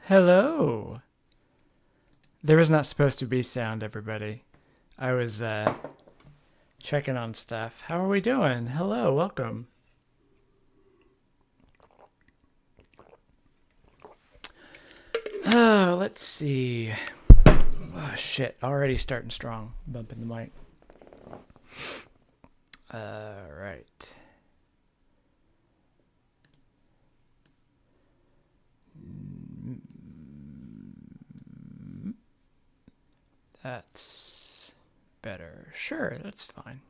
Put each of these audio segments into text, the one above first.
Hello. There was not supposed to be sound, everybody. I was checking on stuff. How are we doing? Hello, welcome. Oh, let's see. Oh, shit. Already starting strong. Bumping the mic. Right. That's better. Sure, that's fine.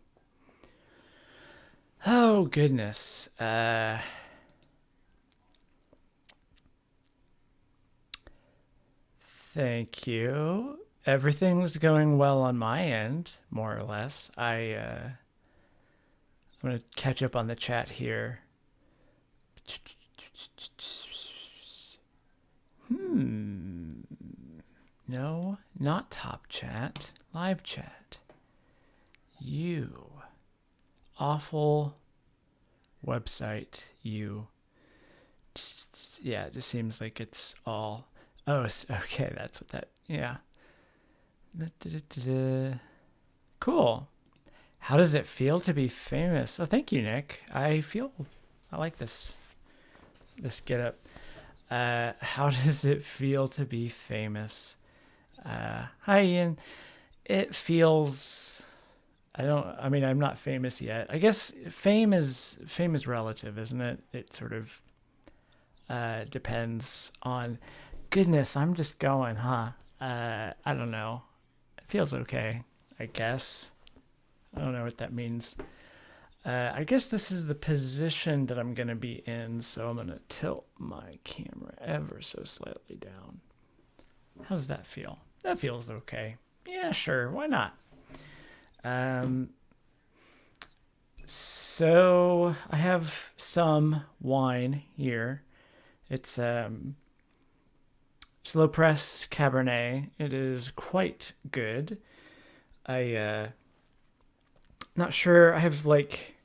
Oh, goodness. Thank you. Everything's going well on my end, more or less. I'm gonna catch up on the chat here. No, not top chat. Live chat. You. Awful website. You. Yeah, it just seems like it's all. Oh, okay, that's what that. Yeah. Cool. How does it feel to be famous? Oh, thank you, Nick. I like this get up. How does it feel to be famous? Hi, Ian. It feels. I mean, I'm not famous yet. I guess fame is relative, isn't it? It sort of depends on. Goodness, I'm just going, huh? I don't know. It feels okay, I guess. I don't know what that means. I guess this is the position that I'm going to be in, so I'm going to tilt my camera ever so slightly down. How does that feel? That feels okay. Yeah, sure. Why not? So I have some wine here. It's slow press Cabernet. It is quite good. Not sure. I have like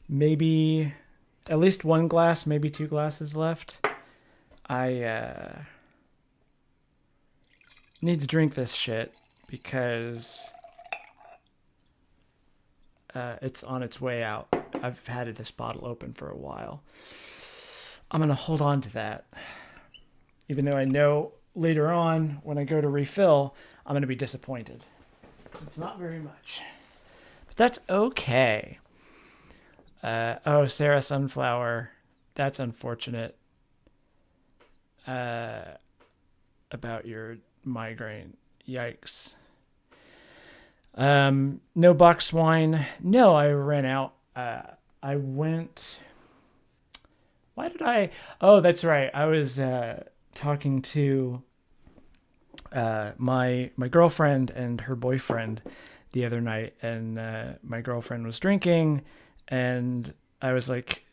maybe at least one glass, maybe two glasses left. I need to drink this shit because it's on its way out. I've had this bottle open for a while. I'm going to hold on to that. Even though I know later on when I go to refill, I'm going to be disappointed. It's not very much. But that's okay. Oh, Sarah Sunflower. That's unfortunate. About your migraine. Yikes. No box wine. No, I ran out. I went. Why did I? Oh, that's right. I was talking to my girlfriend and her boyfriend the other night, and my girlfriend was drinking, and I was like,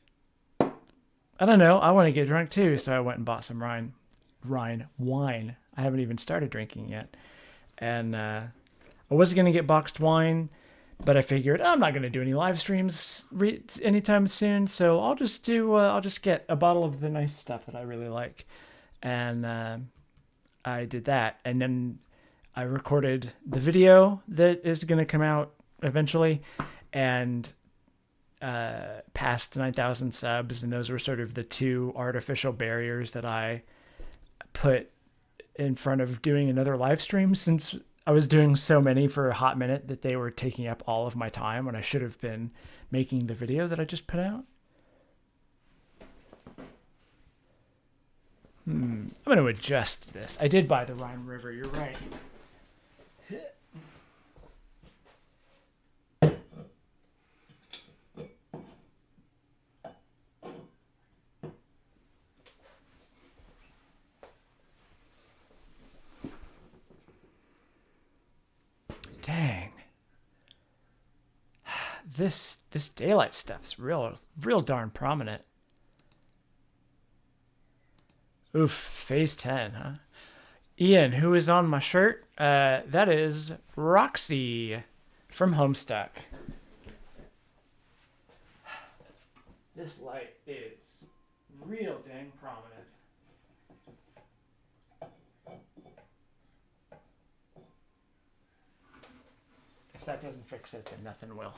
I don't know, I want to get drunk too, so I went and bought some wine. I haven't even started drinking yet, and I was gonna get boxed wine, but I figured I'm not gonna do any live streams anytime soon, so I'll just get a bottle of the nice stuff that I really like, and I did that, and then I recorded the video that is gonna come out eventually, and past 9,000 subs, and those were sort of the two artificial barriers that I put in front of doing another live stream, since I was doing so many for a hot minute that they were taking up all of my time when I should have been making the video that I just put out. I'm going to adjust this. I did buy the Rhine River, you're right. Dang. This daylight stuff's real darn prominent. Oof, phase 10, huh? Ian, who is on my shirt? That is Roxy from Homestuck. This light is real dang prominent. If that doesn't fix it, then nothing will.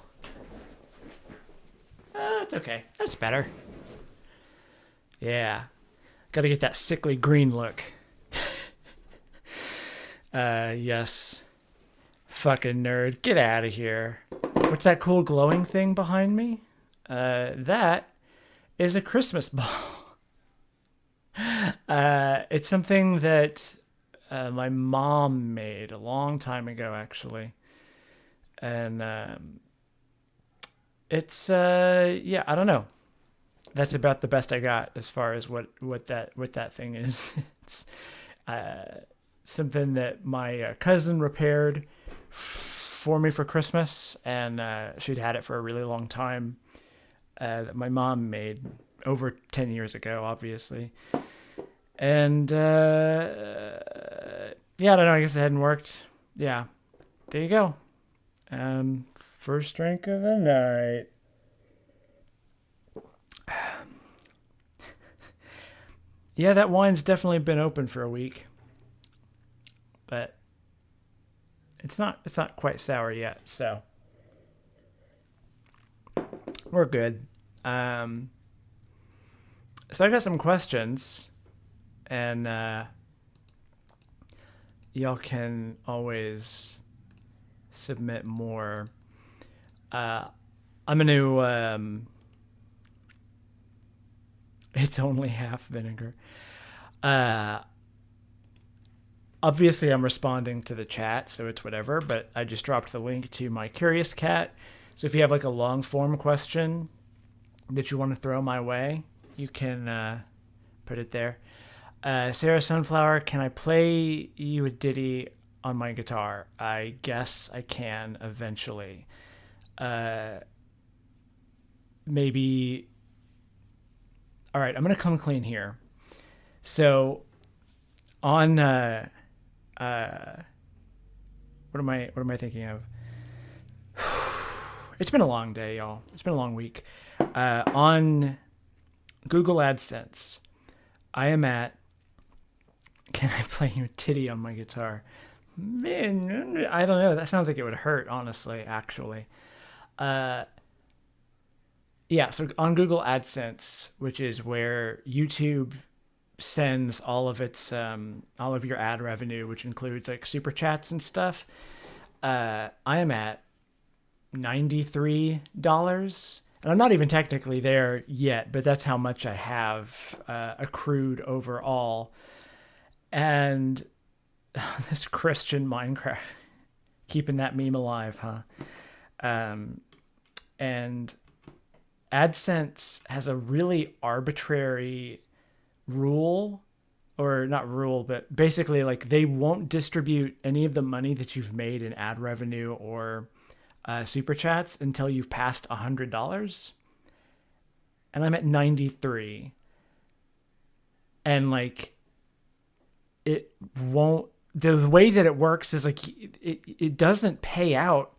It's okay. That's better. Yeah. Gotta get that sickly green look. Yes. Fucking nerd. Get out of here. What's that cool glowing thing behind me? That is a Christmas ball. It's something that my mom made a long time ago, actually. And it's yeah, I don't know. That's about the best I got as far as what that thing is. It's something that my cousin repaired for me for Christmas, and she'd had it for a really long time. That my mom made over 10 years ago, obviously. And yeah, I don't know. I guess it hadn't worked. Yeah, there you go. First drink of the night. Yeah, that wine's definitely been open for a week, but it's not quite sour yet, so we're good. So I got some questions, and y'all can always submit more. I'm gonna it's only half vinegar. Obviously I'm responding to the chat, so it's whatever, but I just dropped the link to my Curious Cat. So if you have like a long form question that you want to throw my way, you can put it there. Sarah Sunflower, can I play you a ditty on my guitar? I guess I can eventually. Maybe. All right, I'm gonna come clean here. So, on what am I thinking of? It's been a long day, y'all. It's been a long week. On Google AdSense, I am at. Can I play you a titty on my guitar? Man, I don't know. That sounds like it would hurt, honestly. Actually, yeah. So on Google AdSense, which is where YouTube sends all of its all of your ad revenue, which includes like super chats and stuff. I am at $93, and I'm not even technically there yet, but that's how much I have accrued overall. And this Christian Minecraft, keeping that meme alive, huh? And AdSense has a really arbitrary rule, or not rule, but basically like they won't distribute any of the money that you've made in ad revenue or super chats until you've passed $100. And I'm at 93. And like, it won't, the way that it works is like it doesn't pay out.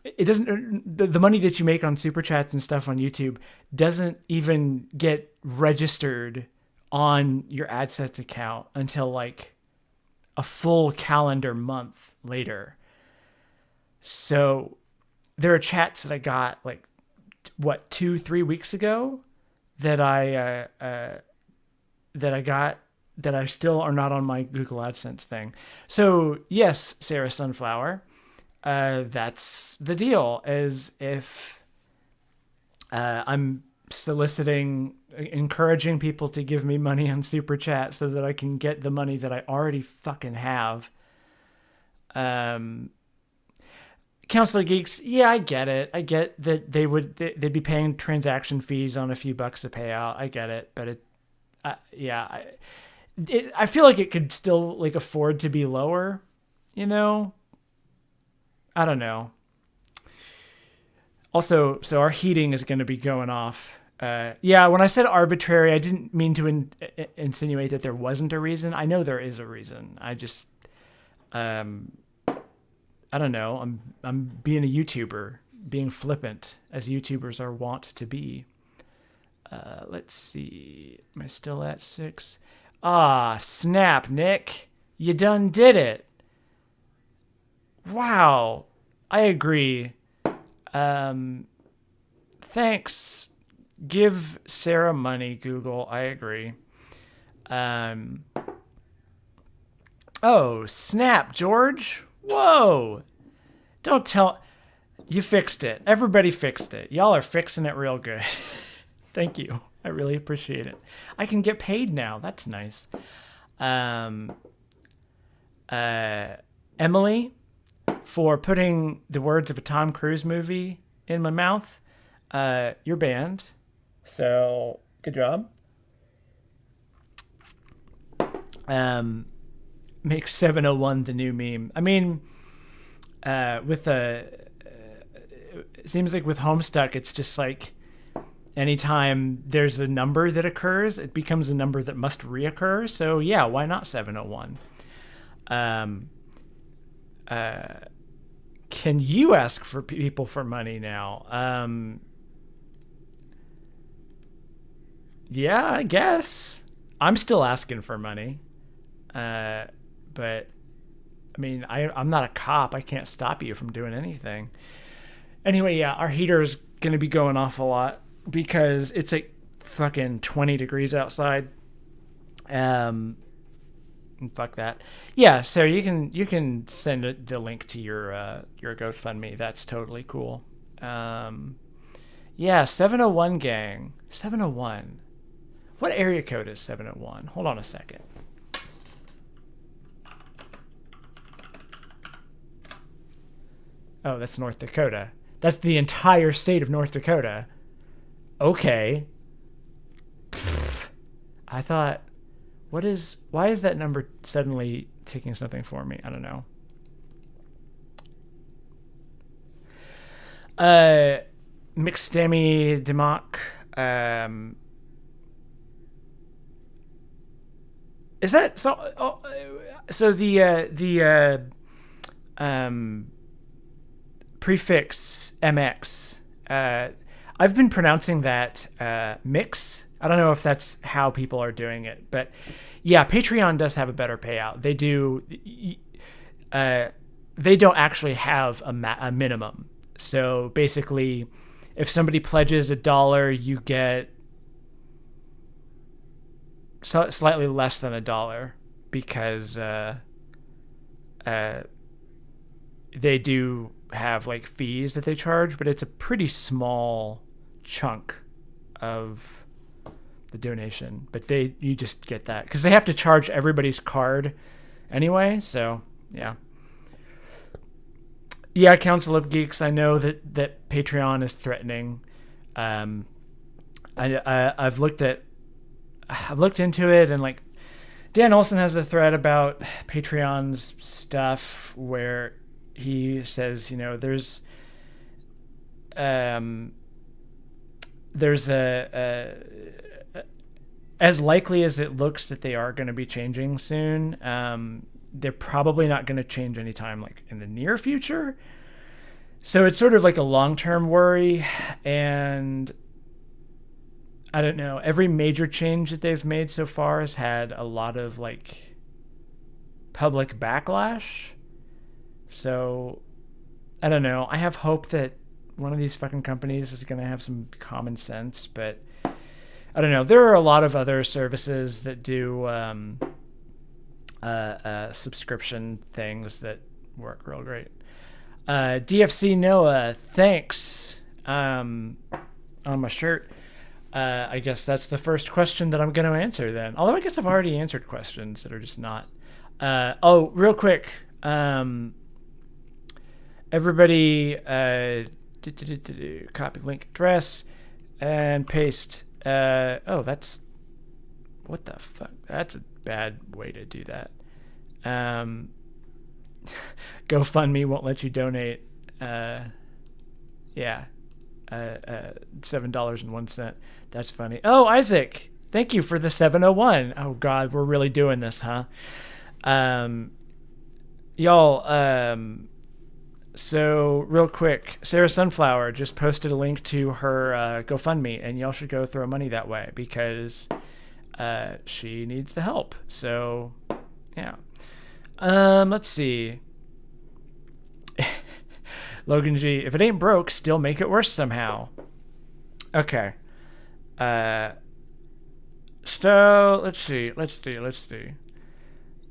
It doesn't, the money that you make on super chats and stuff on YouTube doesn't even get registered on your AdSense account until like a full calendar month later. So there are chats that I got like what 2-3 weeks ago that I got that I still are not on my Google AdSense thing. So yes, Sarah Sunflower, that's the deal. Is if I'm soliciting, encouraging people to give me money on Super Chat so that I can get the money that I already fucking have. Counselor Geeks, yeah, I get it. I get that they'd be paying transaction fees on a few bucks a payout. I get it, but I feel like it could still like afford to be lower, you know? I don't know. Also, so our heating is going to be going off. Yeah, when I said arbitrary, I didn't mean to insinuate that there wasn't a reason. I know there is a reason. I just, I don't know. I'm being a YouTuber, being flippant, as YouTubers are wont to be. Let's see. Am I still at 6? Ah, snap, Nick. You done did it. Wow. I agree. Thanks. Give Sarah money, Google. I agree. Um, oh, snap, George. Whoa. Don't tell. You fixed it. Everybody fixed it. Y'all are fixing it real good. Thank you. I really appreciate it. I can get paid now. That's nice. Um, Emily, for putting the words of a Tom Cruise movie in my mouth. You're banned. So, good job. Make 701 the new meme. I mean, with it seems like with Homestuck, it's just like anytime there's a number that occurs, it becomes a number that must reoccur. So yeah, why not 701? Can you ask for people for money now? Yeah, I guess. I'm still asking for money. But I mean, I'm not a cop. I can't stop you from doing anything. Anyway, yeah, our heater's going to be going off a lot because it's like fucking 20 degrees outside. Fuck that. Yeah, so you can send the link to your GoFundMe. That's totally cool. Yeah, 701 gang. 701. What area code is 701? Hold on a second. Oh, that's North Dakota. That's the entire state of North Dakota. Okay. I thought, why is that number suddenly taking something for me? I don't know. Mixdemi Democ. Is that so? So the prefix MX. I've been pronouncing that mix. I don't know if that's how people are doing it, but yeah, Patreon does have a better payout. They do. They don't actually have a minimum. So basically, if somebody pledges $1, you get slightly less than $1 because they do have like fees that they charge, but it's a pretty small chunk of the donation. But you just get that because they have to charge everybody's card anyway. So yeah. Yeah, Council of Geeks. I know that Patreon is threatening. I've looked into it, and like Dan Olson has a thread about Patreon's stuff where he says, you know, there's as likely as it looks that they are going to be changing soon. They're probably not going to change anytime like in the near future. So it's sort of like a long-term worry, and I don't know. Every major change that they've made so far has had a lot of like public backlash. So I don't know. I have hope that one of these fucking companies is going to have some common sense, but I don't know. There are a lot of other services that do subscription things that work real great. DFC Noah, thanks. On my shirt. I guess that's the first question that I'm going to answer then. Although I guess I've already answered questions that are just not. Real quick. Everybody, copy link address and paste. That's, what the fuck? That's a bad way to do that. GoFundMe won't let you donate. $7.01. That's funny. Oh, Isaac, thank you for the 701. Oh God, we're really doing this, huh? Y'all, so real quick, Sarah Sunflower just posted a link to her GoFundMe, and y'all should go throw money that way because she needs the help. So yeah. Let's see. Logan G, if it ain't broke, still make it worse somehow. Okay. So let's see.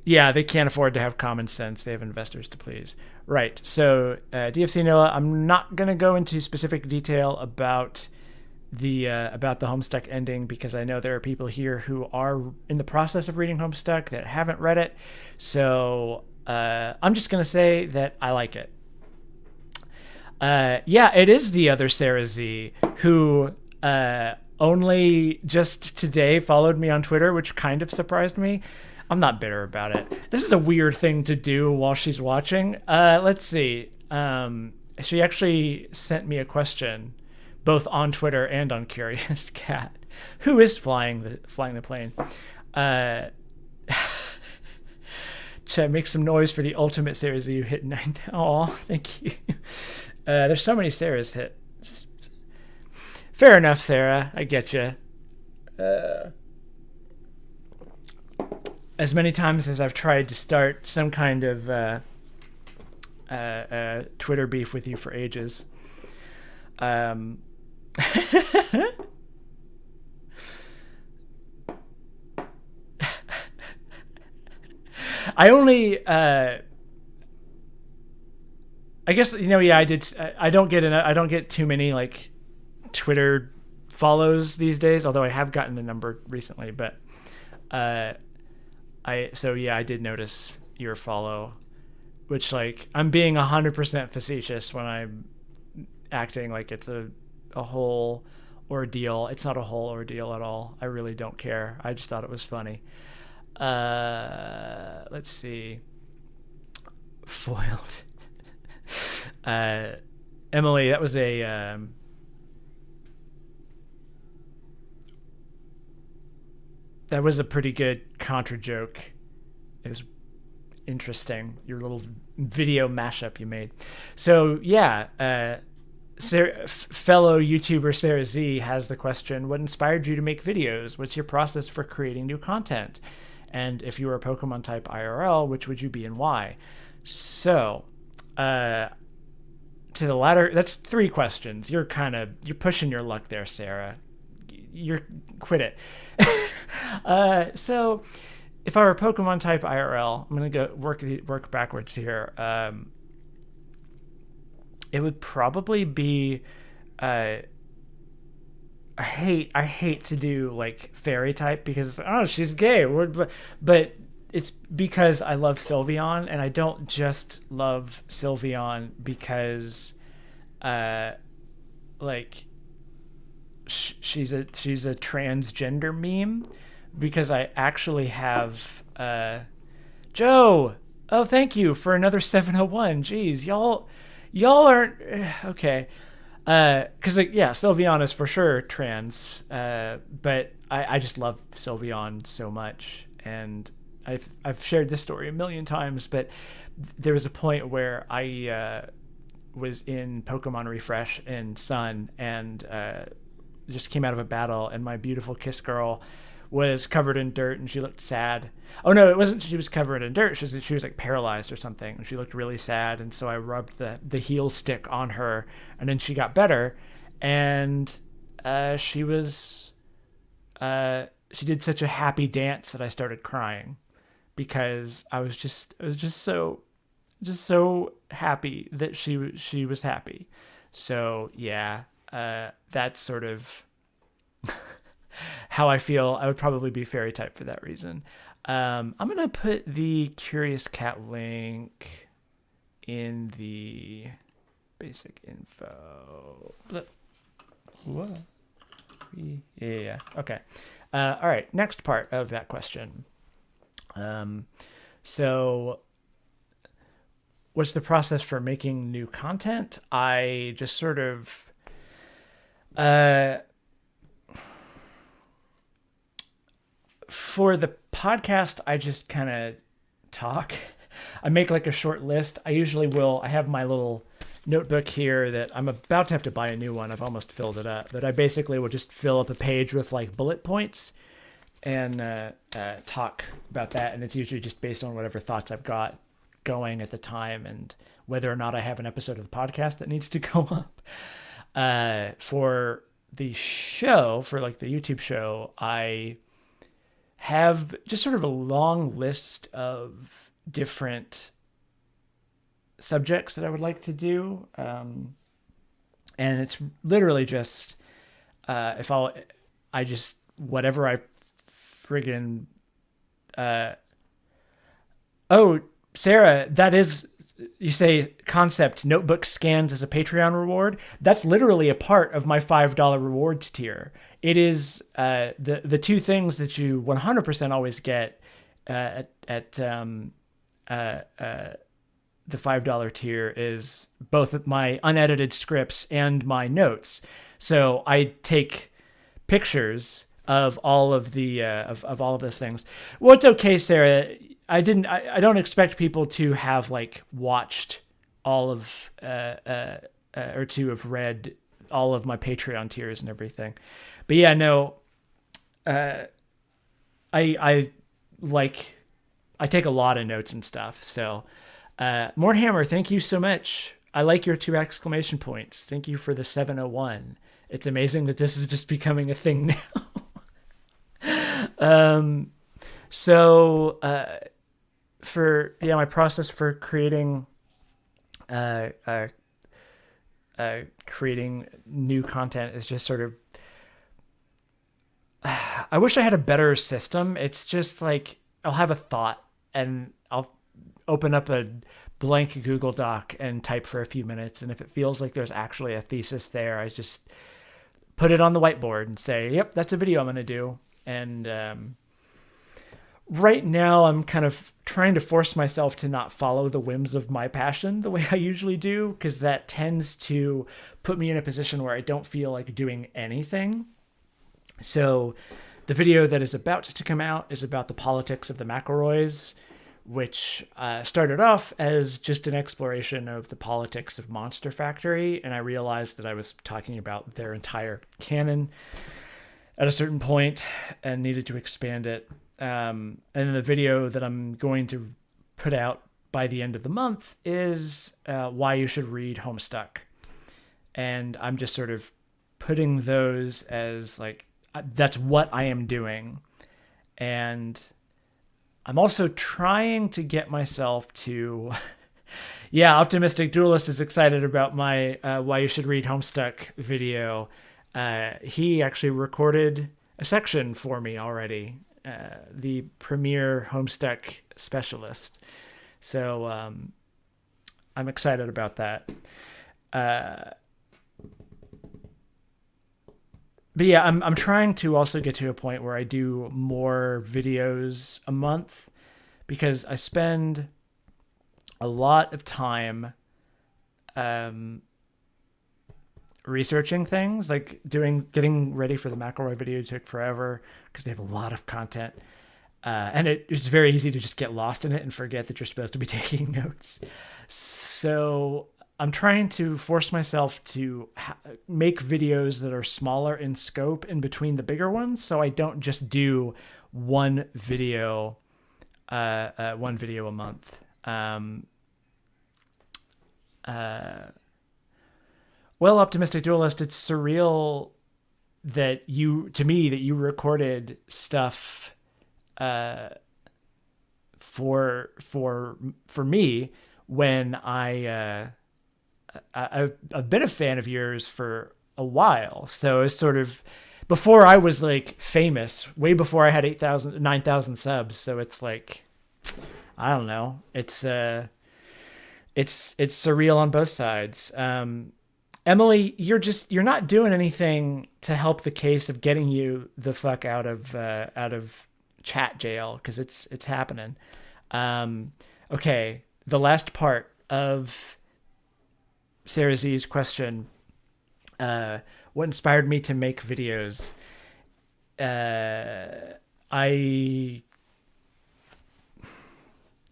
Yeah, they can't afford to have common sense. They have investors to please. Right. So DFC Noah, I'm not going to go into specific detail about the Homestuck ending, because I know there are people here who are in the process of reading Homestuck that haven't read it. So I'm just going to say that I like it. Yeah, it is the other Sarah Z who only just today followed me on Twitter, which kind of surprised me. I'm not bitter about it. This is a weird thing to do while she's watching. Let's see. She actually sent me a question, both on Twitter and on Curious Cat. Who is flying the plane? Chet, make some noise for the ultimate Sarah Z you hit 9. Oh, thank you. There's so many Sarahs hit. Fair enough, Sarah. I get you. As many times as I've tried to start some kind of Twitter beef with you for ages. I only I guess, yeah, I don't get too many like Twitter follows these days, although I have gotten a number recently, but I did notice your follow, which, like, I'm being 100% facetious when I'm acting like it's a whole ordeal. It's not a whole ordeal at all. I really don't care. I just thought it was funny. Let's see. Foiled. Emily, that was a pretty good contra joke. It was interesting, your little video mashup you made. So yeah, fellow YouTuber Sarah Z has the question: what inspired you to make videos? What's your process for creating new content? And if you were a Pokemon type IRL, which would you be and why? So to the latter, that's 3 questions. You're pushing your luck there, Sarah. Quit it. So if I were a Pokemon type IRL, I'm going to go work backwards here. It would probably be, I hate to do like fairy type because, she's gay. But it's because I love Sylveon, and I don't just love Sylveon because, she's a transgender meme, because I actually have Joe. Oh, thank you for another 701. Jeez, y'all aren't okay. Because Sylveon is for sure trans. But I just love Sylveon so much, and I've shared this story a million times. But there was a point where I was in Pokemon Refresh in Sun, and just came out of a battle, and my beautiful Kiss Girl was covered in dirt, and she looked sad. Oh no, it wasn't she was covered in dirt. She was like paralyzed or something, and she looked really sad. And so I rubbed the heel stick on her, and then she got better. And she did such a happy dance that I started crying, because I was just so happy that she was happy. So yeah, that's sort of how I feel. I would probably be fairy type for that reason. I'm going to put the Curious Cat link in the basic info. What? Yeah. Okay. All right. Next part of that question. So what's the process for making new content? I just sort of, for the podcast, I just kind of talk. I make like a short list. I have my little notebook here that I'm about to have to buy a new one. I've almost filled it up, but I basically will just fill up a page with like bullet points and talk about that. And it's usually just based on whatever thoughts I've got going at the time and whether or not I have an episode of the podcast that needs to go up. For the show, for like the YouTube show, I have just sort of a long list of different subjects that I would like to do. And it's literally just, whatever I friggin', oh, Sarah, that is, you say concept notebook scans as a Patreon reward. That's literally a part of my $5 reward tier. It is the two things that you 100% always get at the $5 tier is both my unedited scripts and my notes. So I take pictures of all of the of all of those things. Well, it's okay, Sarah. I don't expect people to have like watched all of or to have read all of my Patreon tiers and everything. But yeah, no, I take a lot of notes and stuff. So Mordhammer, thank you so much. I like your 2 exclamation points. Thank you for the 701. It's amazing that this is just becoming a thing now. My process for creating creating new content is just sort of, I wish I had a better system. It's just like, I'll have a thought and I'll open up a blank Google Doc and type for a few minutes. And if it feels like there's actually a thesis there, I just put it on the whiteboard and say, yep, that's a video I'm going to do. And right now I'm kind of trying to force myself to not follow the whims of my passion the way I usually do, because that tends to put me in a position where I don't feel like doing anything. So the video that is about to come out is about the politics of the McElroys, which started off as just an exploration of the politics of Monster Factory, and I realized that I was talking about their entire canon at a certain point and needed to expand it. And then the video that I'm going to put out by the end of the month is why you should read Homestuck. And I'm just sort of putting those as like, that's what I am doing. And I'm also trying to get myself to, yeah, Optimistic Duelist is excited about my why you should read Homestuck video. He actually recorded a section for me already, the premier Homestuck specialist. So I'm excited about that. But yeah, I'm trying to also get to a point where I do more videos a month, because I spend a lot of time researching things, like getting ready for the McElroy video took forever because they have a lot of content. And it's very easy to just get lost in it and forget that you're supposed to be taking notes. So I'm trying to force myself to make videos that are smaller in scope in between the bigger ones, so I don't just do one video a month. Well, Optimistic Duelist, it's surreal that you recorded stuff for me when I've been a fan of yours for a while. So it's sort of before I was like famous, way before I had 9,000 subs. So it's like, I don't know. It's surreal on both sides. Emily, you're not doing anything to help the case of getting you the fuck out of chat jail, because it's happening. Okay, the last part of Sarah Z's question, what inspired me to make videos? I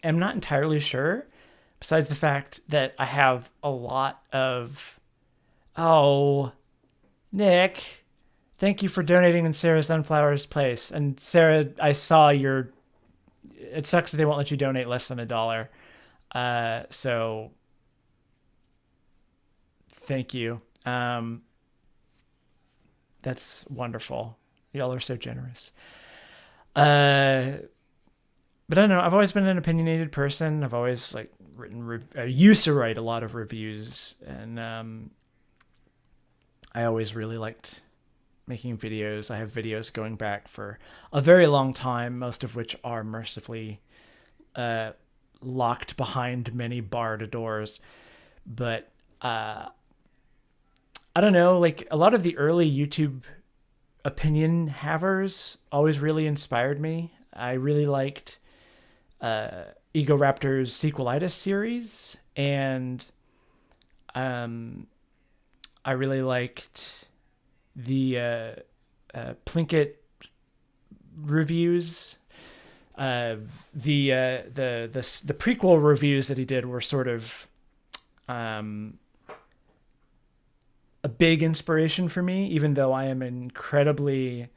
am not entirely sure, besides the fact that I have a lot of... Oh, Nick, thank you for donating in Sarah Sunflower's place. And Sarah, I saw it sucks that they won't let you donate less than $1. So thank you. That's wonderful. Y'all are so generous. But I don't know. I've always been an opinionated person. I've always like I used to write a lot of reviews, and I always really liked making videos. I have videos going back for a very long time, most of which are mercifully locked behind many barred doors. But I don't know. Like a lot of the early YouTube opinion havers always really inspired me. I really liked Egoraptor's Sequelitis series, and I really liked the Plinkett reviews. The prequel reviews that he did were sort of a big inspiration for me, even though I am incredibly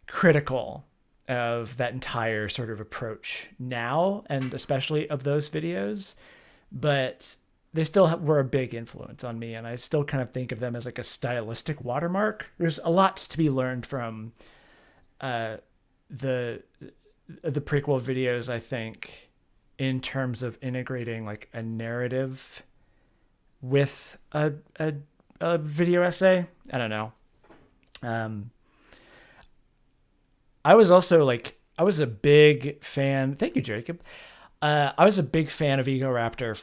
critical of that entire sort of approach now, and especially of those videos. But they still were a big influence on me, and I still kind of think of them as like a stylistic watermark. There's a lot to be learned from the prequel videos, I think, in terms of integrating like a narrative with a video essay. I don't know. I was also like, I was a big fan. Thank you, Jacob. I was a big fan of Egoraptor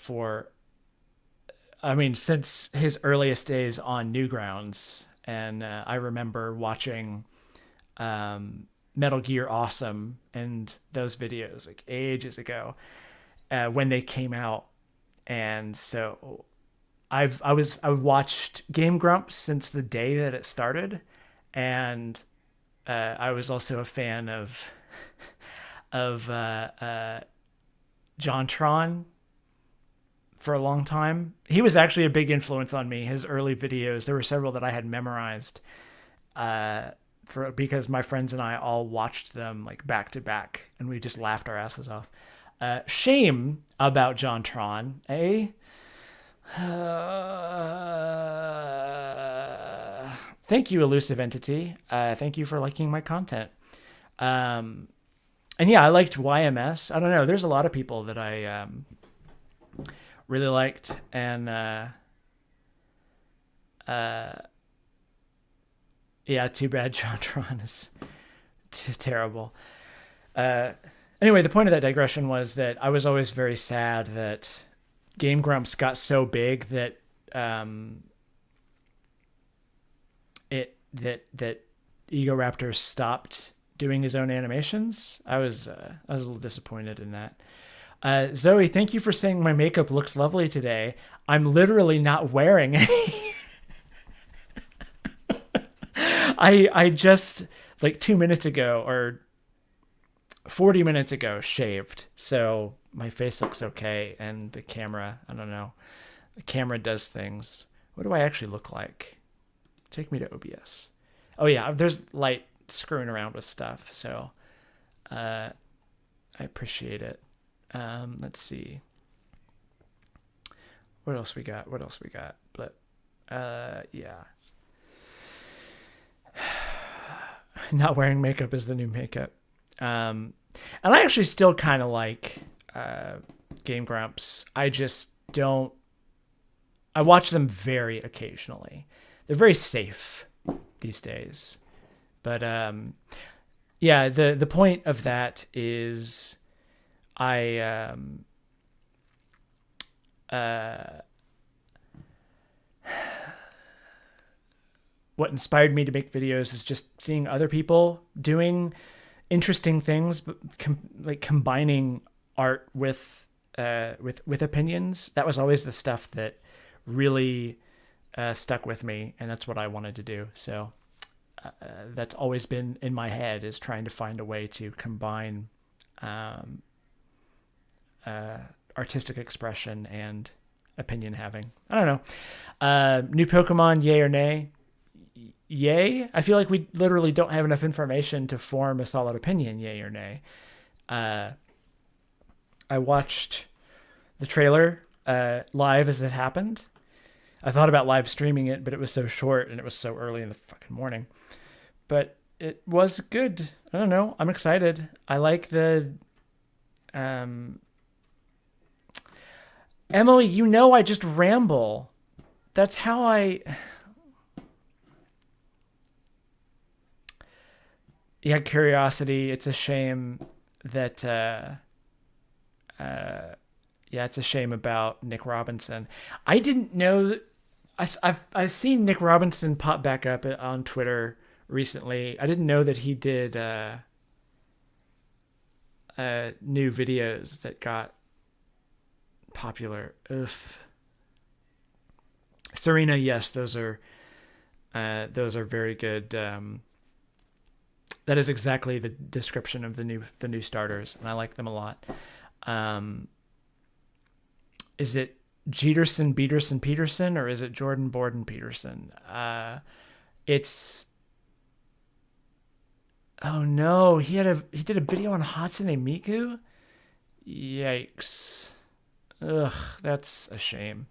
since his earliest days on Newgrounds. And I remember watching Metal Gear Awesome and those videos like ages ago when they came out. And so I watched Game Grumps since the day that it started, and I was also a fan of JonTron for a long time. He was actually a big influence on me. His early videos, there were several that I had memorized because my friends and I all watched them like back to back, and we just laughed our asses off. Shame about JonTron, eh? Thank you, Elusive Entity. Thank you for liking my content. And yeah, I liked YMS. I don't know. There's a lot of people that I really liked, and yeah, too bad JonTron is terrible. Anyway, the point of that digression was that I was always very sad that Game Grumps got so big that that Egoraptor stopped doing his own animations. I was a little disappointed in that. Zoe, thank you for saying my makeup looks lovely today. I'm literally not wearing any. I just like 2 minutes ago or 40 minutes ago shaved, so my face looks okay, and the camera, I don't know. The camera does things. What do I actually look like? Take me to OBS. Oh yeah, there's light screwing around with stuff, so I appreciate it. Let's see. What else we got? But yeah. Not wearing makeup is the new makeup. And I actually still kind of like Game Grumps. I just don't. I watch them very occasionally. They're very safe these days. But yeah, the point of that is what inspired me to make videos is just seeing other people doing interesting things, but combining art with opinions. That was always the stuff that really stuck with me, and that's what I wanted to do. So that's always been in my head, is trying to find a way to combine artistic expression and opinion having. I don't know. New Pokemon, yay or nay? Yay. I feel like we literally don't have enough information to form a solid opinion, yay or nay. I watched the trailer live as it happened. I thought about live streaming it, but it was so short and it was so early in the fucking morning. But it was good. I don't know. I'm excited. I like the Emily, I just ramble. That's how I yeah, curiosity. It's a shame that yeah, it's a shame about Nick Robinson. I didn't know. I've seen Nick Robinson pop back up on Twitter recently. I didn't know that he did new videos that got popular. Ugh. Serena, yes, those are very good. That is exactly the description of the new starters, and I like them a lot. Is it Jeterson, Beaterson, Peterson, or is it Jordan Borden Peterson? It's oh no, he did a video on Hatsune Miku. Yikes! Ugh, that's a shame.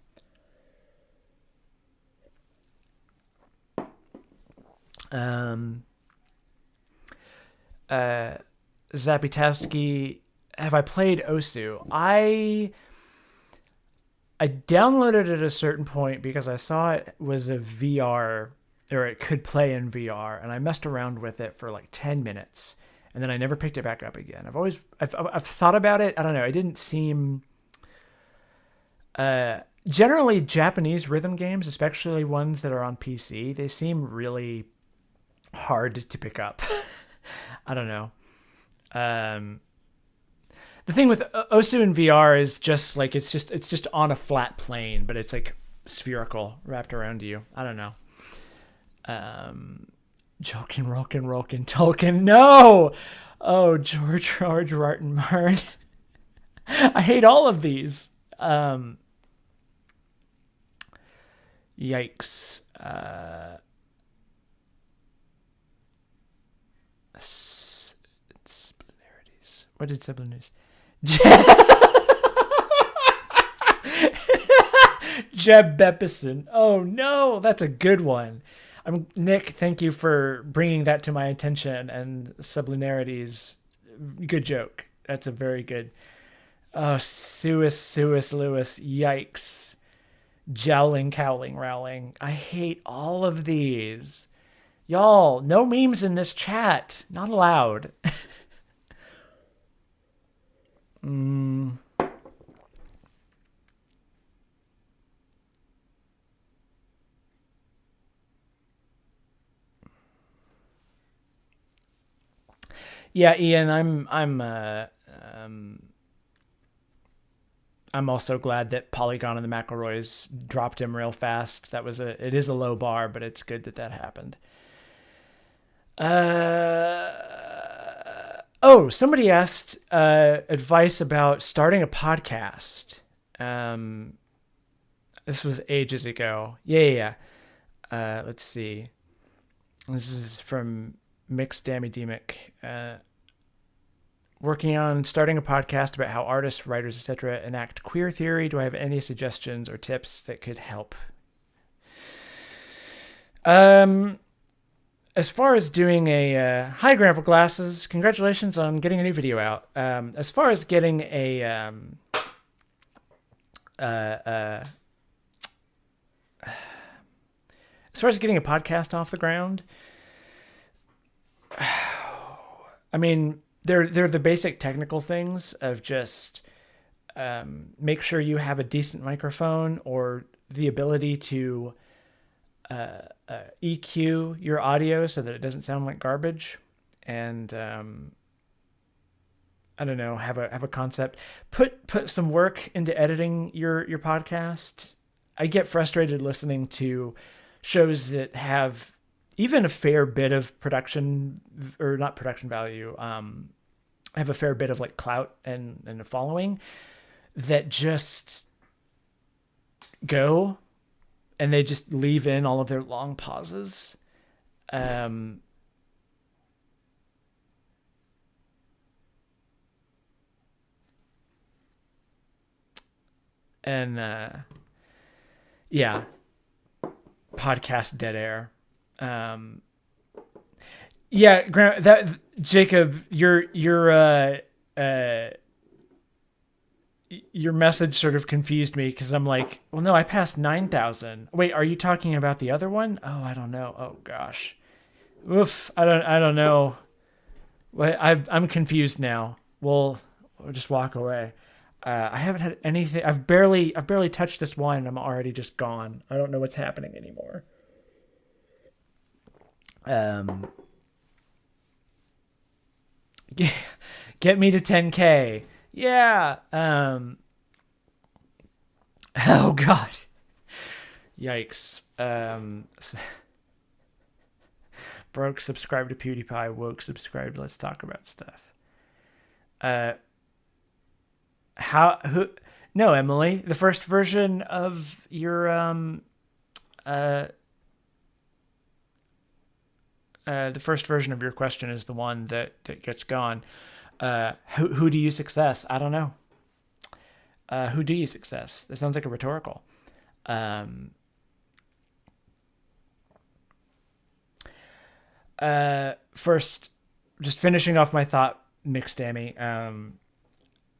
Zapitowski, have I played Osu? I downloaded it at a certain point because I saw it was a VR, or it could play in VR, and I messed around with it for like 10 minutes, and then I never picked it back up again. I've thought about it. I don't know. It didn't seem. Generally, Japanese rhythm games, especially ones that are on PC, they seem really hard to pick up. I don't know. The thing with Osu in VR is just like it's just on a flat plane, but it's like spherical wrapped around you. I don't know. Jolkin, Rolkin, Tolkien. No! Oh, George Martin Martin. I hate all of these. Yikes. Similarities. What did similarities? Jeb Bepison. Oh no, that's a good one. Nick, thank you for bringing that to my attention. And sublunarities, good joke. That's a very good. Oh, Suis, Lewis. Yikes. Jowling, cowling, rowling. I hate all of these. Y'all, no memes in this chat. Not allowed. Yeah, Ian, I'm also glad that Polygon and the McElroys dropped him real fast. It is a low bar, but it's good that happened. Somebody asked advice about starting a podcast. This was ages ago. Yeah. Let's see. This is from Mixed Dammy Demic. Working on starting a podcast about how artists, writers, etc. enact queer theory. Do I have any suggestions or tips that could help? As far as doing a hi Grandpa Glasses, congratulations on getting a new video out. As far as getting a podcast off the ground, I mean, they're the basic technical things of just make sure you have a decent microphone or the ability to EQ your audio so that it doesn't sound like garbage, and I don't know, have a concept. Put some work into editing your podcast. I get frustrated listening to shows that have even a fair bit of production, or not production value, have a fair bit of like clout and a following, that just go and they just leave in all of their long pauses. And yeah, podcast dead air. Yeah, Graham, that Jacob, your message sort of confused me because I'm like, well, no, I passed 9,000. Wait, are you talking about the other one? Oh, I don't know. Oh gosh, oof. I don't know. I'm confused now. We'll just walk away. I haven't had anything. I've barely touched this wine. I'm already just gone. I don't know what's happening anymore. Get me to 10K. Yeah. Oh God. Yikes. Broke, subscribe to PewDiePie. Woke, subscribe. Let's talk about stuff. Who? No, Emily. The first version of your the first version of your question is the one that gets gone. Who do you success? I don't know. Who do you success? That sounds like a rhetorical. First, just finishing off my thought, McStammy.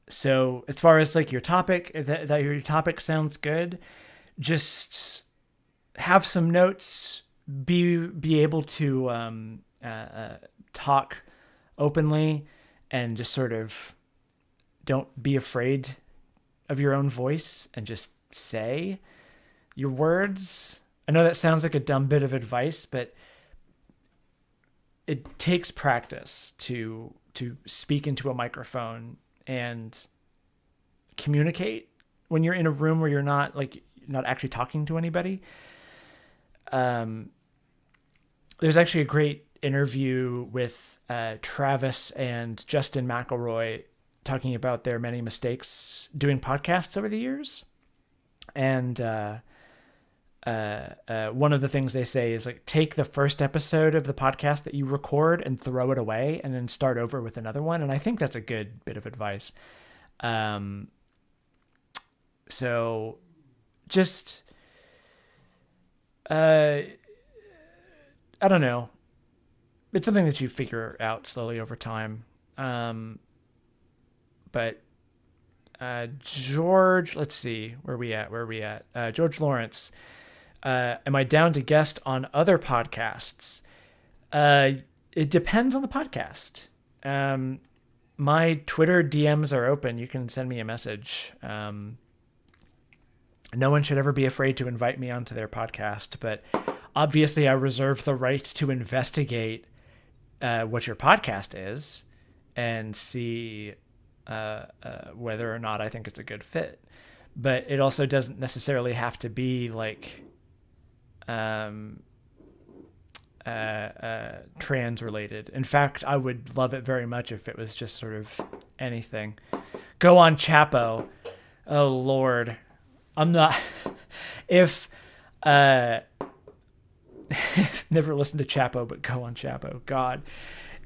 So as far as like your topic, that your topic sounds good. Just have some notes. Be able to talk openly, and just sort of don't be afraid of your own voice, and just say your words. I know that sounds like a dumb bit of advice, but it takes practice to speak into a microphone and communicate when you're in a room where you're not actually talking to anybody. There's actually a great interview with Travis and Justin McElroy talking about their many mistakes doing podcasts over the years. And one of the things they say is like, take the first episode of the podcast that you record and throw it away and then start over with another one. And I think that's a good bit of advice. So just, I don't know. It's something that you figure out slowly over time. But George, let's see, where are we at? George Lawrence, am I down to guest on other podcasts? It depends on the podcast. My Twitter DMs are open. You can send me a message. No one should ever be afraid to invite me onto their podcast, but obviously I reserve the right to investigate what your podcast is and see whether or not I think it's a good fit. But it also doesn't necessarily have to be like trans related. In fact, I would love it very much if it was just sort of anything. Go on Chapo. Oh Lord. I'm not if never listened to Chapo, but go on Chapo. God.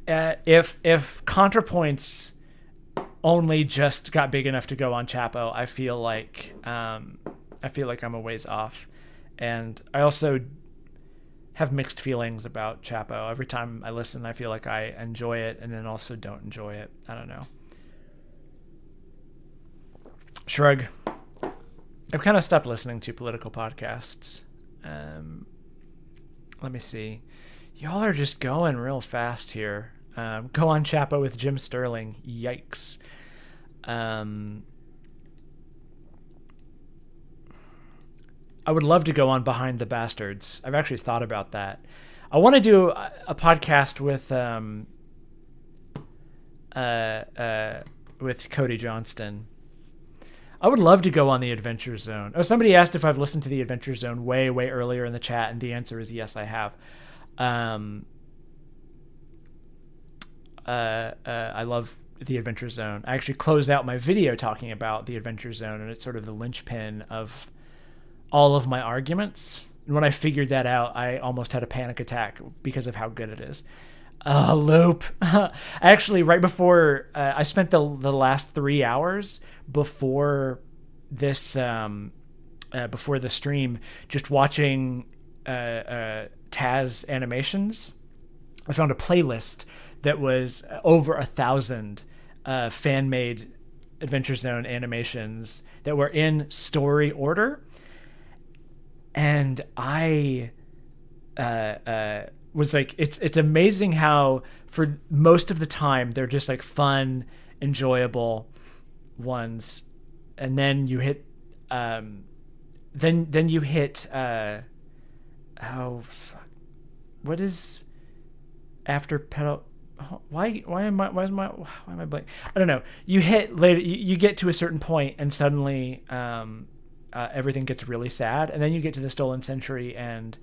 If ContraPoints only just got big enough to go on Chapo, I feel like I'm a ways off. And I also have mixed feelings about Chapo. Every time I listen, I feel like I enjoy it and then also don't enjoy it. I don't know. Shrug. I've kind of stopped listening to political podcasts. Let me see. Y'all are just going real fast here. Go on Chapo with Jim Sterling. Yikes. I would love to go on Behind the Bastards. I've actually thought about that. I want to do a podcast with Cody Johnston. I would love to go on the Adventure Zone. Oh, somebody asked if I've listened to the Adventure Zone way earlier in the chat, and the answer is yes, I have. I love the Adventure Zone. I actually closed out my video talking about the Adventure Zone, and it's sort of the linchpin of all of my arguments. And when I figured that out, I almost had a panic attack because of how good it is. Loop. Actually, right before I spent the last 3 hours before this before the stream, just watching Taz animations. I found a playlist that was over 1,000 fan-made Adventure Zone animations that were in story order, and I was like, it's amazing how for most of the time they're just like fun, enjoyable ones, and then you hit then you hit what is after pedal? Why am I blank? I don't know. You hit later. You get to a certain point, and suddenly everything gets really sad, and then you get to the Stolen Century, and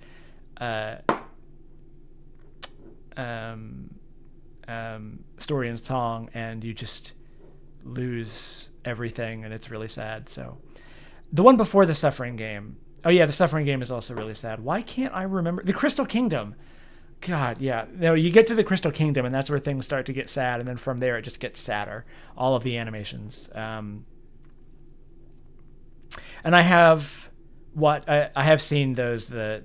story and song, and you just lose everything, and it's really sad. So the one before the Suffering Game. Oh yeah, the Suffering Game is also really sad. Why can't I remember the Crystal Kingdom? God, yeah. No, you get to the Crystal Kingdom, and that's where things start to get sad, and then from there it just gets sadder. All of the animations. And I have I have seen those the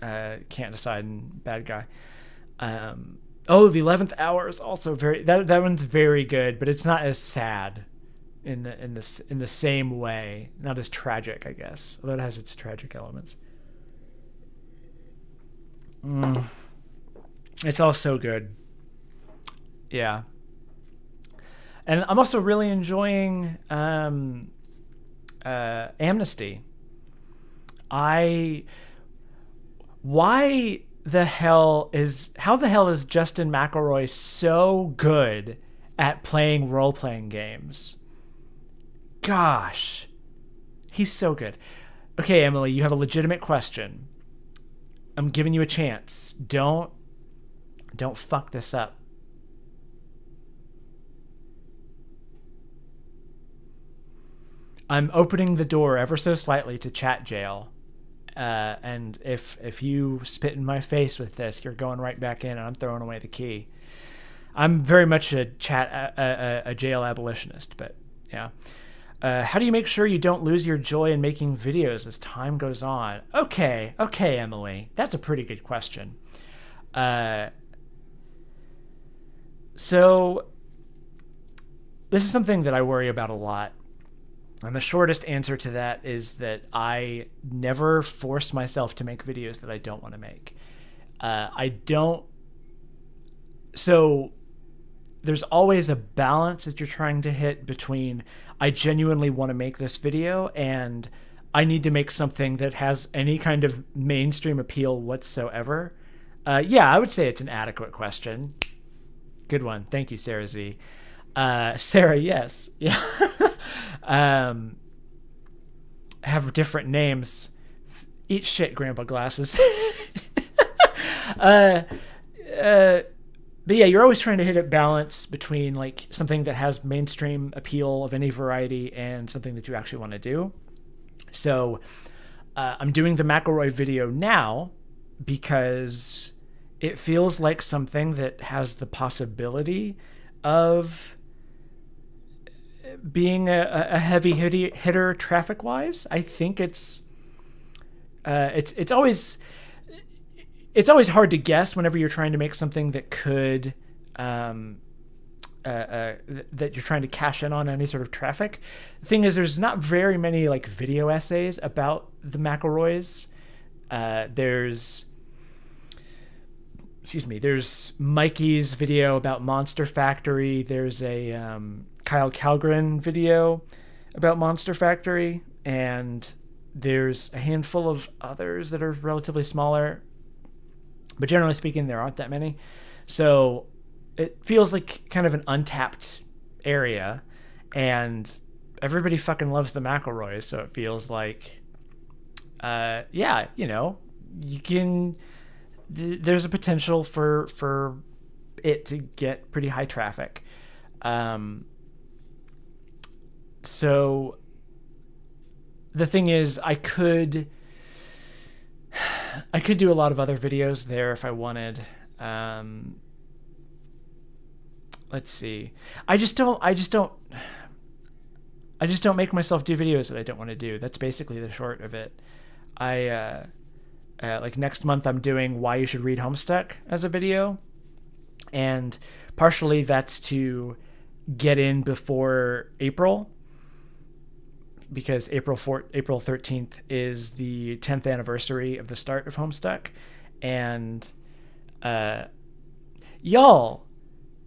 Can't Decide and Bad Guy. The 11th Hour is also that one's very good, but it's not as sad in the same way, not as tragic, I guess, although it has its tragic elements. It's all so good. Yeah. And I'm also really enjoying Amnesty. How the hell is Justin McElroy so good at playing role-playing games? Gosh. He's so good. Okay, Emily, you have a legitimate question. I'm giving you a chance. Don't fuck this up. I'm opening the door ever so slightly to chat jail. And if you spit in my face with this, you're going right back in, and I'm throwing away the key. I'm very much a jail abolitionist, but yeah. How do you make sure you don't lose your joy in making videos as time goes on? Okay, Emily, that's a pretty good question. So this is something that I worry about a lot. And the shortest answer to that is that I never force myself to make videos that I don't want to make. So there's always a balance that you're trying to hit between I genuinely want to make this video and I need to make something that has any kind of mainstream appeal whatsoever. Yeah, I would say it's an adequate question. Good one. Thank you, Sarah Z. Sarah, yes. Yeah. Have different names. Eat shit, Grandpa Glasses. But yeah, you're always trying to hit a balance between like something that has mainstream appeal of any variety and something that you actually want to do. So I'm doing the McElroy video now because it feels like something that has the possibility of being a heavy hitter traffic wise. I think it's always hard to guess whenever you're trying to make something that could that you're trying to cash in on any sort of traffic. The thing is, there's not very many like video essays about the McElroys. There's Mikey's video about Monster Factory. There's a Kyle Calgren video about Monster Factory, and there's a handful of others that are relatively smaller. But generally speaking, there aren't that many. So it feels like kind of an untapped area, and everybody fucking loves the McElroys. So it feels like, yeah, you know, you can. There's a potential for it to get pretty high traffic. So the thing is, I could do a lot of other videos there if I wanted. Let's see. I just don't I just don't make myself do videos that I don't want to do. That's basically the short of it. Like next month I'm doing why you should read Homestuck as a video, and partially that's to get in before April, because April 13th is the 10th anniversary of the start of Homestuck. And y'all,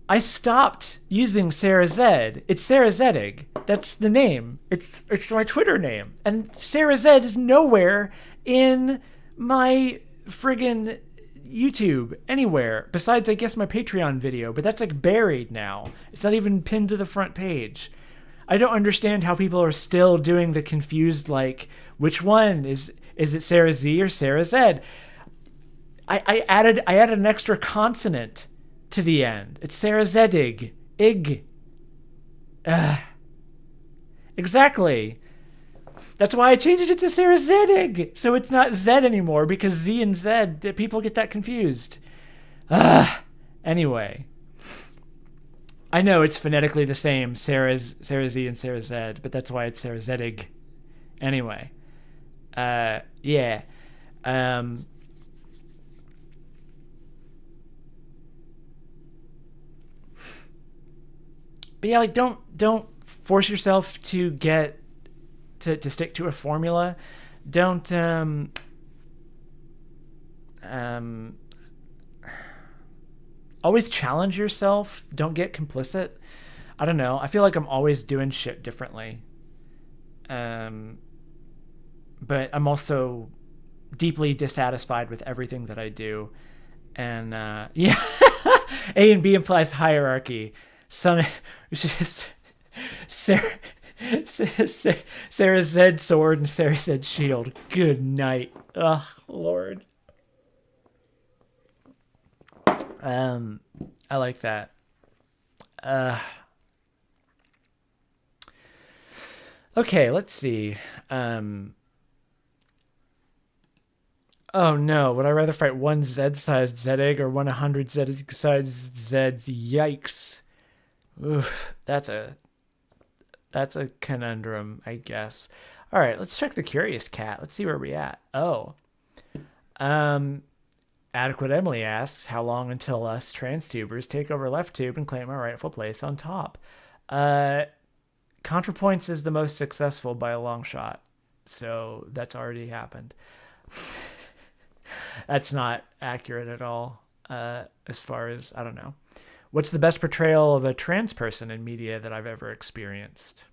I stopped using Sarah Zed. It's Sarah Zedig. That's the name. It's my Twitter name. And Sarah Zed is nowhere in my friggin' YouTube anywhere besides, I guess, my Patreon video. But that's like buried now. It's not even pinned to the front page. I don't understand how people are still doing the confused, like, which one is it, Sarah Z or Sarah Zed? I added an extra consonant to the end. It's Sarah Zedig. Ig. Exactly. That's why I changed it to Sarah Zedig, so it's not Zed anymore, because Z and Zed, people get that confused. Anyway. I know it's phonetically the same, Sarah Z and Sarah Zed, but that's why it's Sarah Zedig. Anyway. Yeah. But yeah, like don't force yourself to get to stick to a formula. Don't always challenge yourself. Don't get complicit. I don't know. I feel like I'm always doing shit differently. But I'm also deeply dissatisfied with everything that I do. And yeah, A and B implies hierarchy. Son, just Sarah Zed sword and Sarah Zed shield. Good night. Ugh, Lord. I like that. Okay, let's see. Oh no, would I rather fight one Z-sized Zedig or 100 Z-sized Zeds? Yikes. Oof, that's a conundrum, I guess. All right, let's check the Curious Cat. Let's see where we at. Oh. Adequate Emily asks, how long until us trans tubers take over left tube and claim our rightful place on top? ContraPoints is the most successful by a long shot. So that's already happened. That's not accurate at all. As far as, I don't know. What's the best portrayal of a trans person in media that I've ever experienced?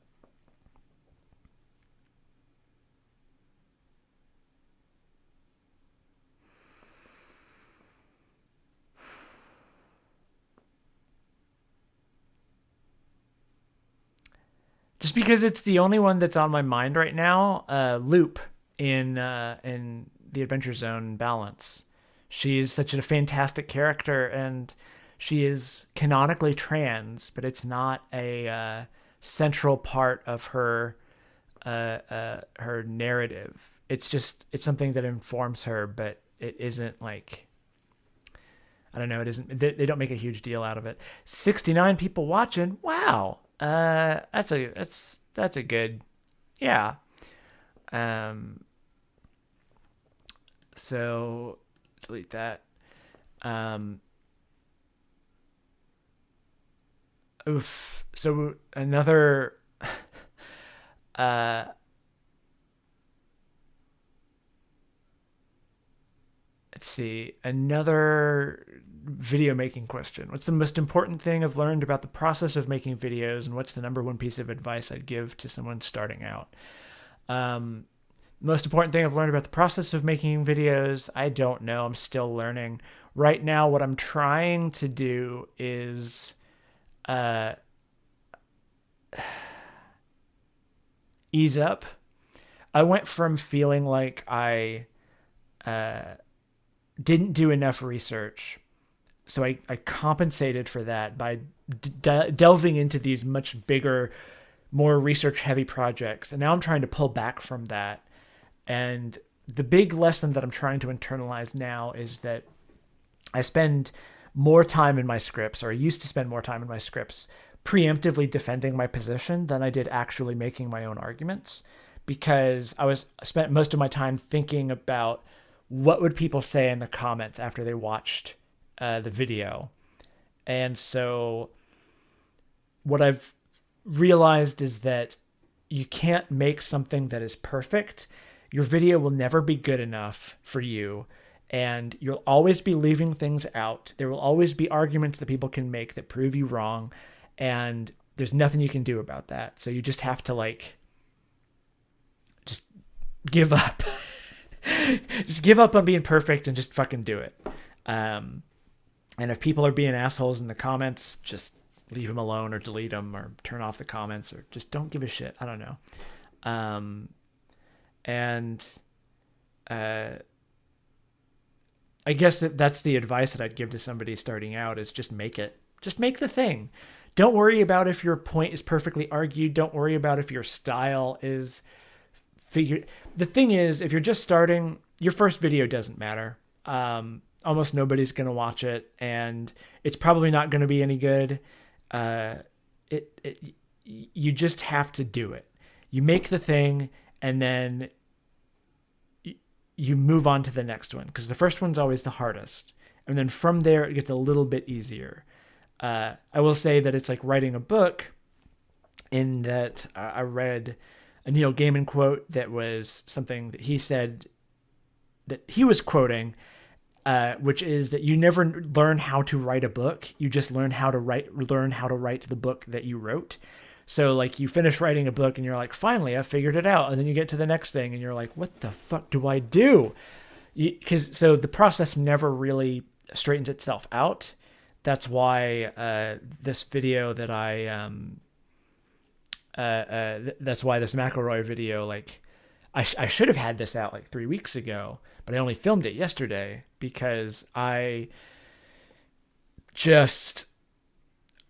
Just because it's the only one that's on my mind right now, Loop in The Adventure Zone Balance. She is such a fantastic character, and she is canonically trans, but it's not a central part of her her narrative. It's something that informs her, but it isn't like, I don't know. It isn't. They don't make a huge deal out of it. 69 people watching. Wow. That's a good, yeah. So delete that. Oof. So another, let's see, another video making question. What's the most important thing I've learned about the process of making videos, and what's the number one piece of advice I'd give to someone starting out? Most important thing I've learned about the process of making videos, I don't know. I'm still learning. Right now, what I'm trying to do is ease up. I went from feeling like I didn't do enough research, so I compensated for that by delving into these much bigger, more research-heavy projects. And now I'm trying to pull back from that. And the big lesson that I'm trying to internalize now is that I spend more time in my scripts, or I used to spend more time in my scripts, preemptively defending my position than I did actually making my own arguments, because I spent most of my time thinking about what would people say in the comments after they watched the video. And so what I've realized is that you can't make something that is perfect. Your video will never be good enough for you, and you'll always be leaving things out. There will always be arguments that people can make that prove you wrong, and there's nothing you can do about that. So you just have to just give up. Just give up on being perfect and just fucking do it. And if people are being assholes in the comments, just leave them alone or delete them or turn off the comments or just don't give a shit. I don't know. I guess that's the advice that I'd give to somebody starting out, is just make it. Just make the thing. Don't worry about if your point is perfectly argued. Don't worry about if your style is figured. The thing is, if you're just starting, your first video doesn't matter. Almost nobody's going to watch it, and it's probably not going to be any good. You just have to do it. You make the thing, and then you move on to the next one, because the first one's always the hardest. And then from there, it gets a little bit easier. I will say that it's like writing a book, in that I read a Neil Gaiman quote that was something that he said that he was quoting, which is that you never learn how to write a book. You just learn how to write the book that you wrote. So like you finish writing a book and you're like, finally, I figured it out. And then you get to the next thing and you're like, what the fuck do I do? So the process never really straightens itself out. That's why this video that that's why this McElroy video, like I should have had this out like 3 weeks ago, but I only filmed it yesterday because I just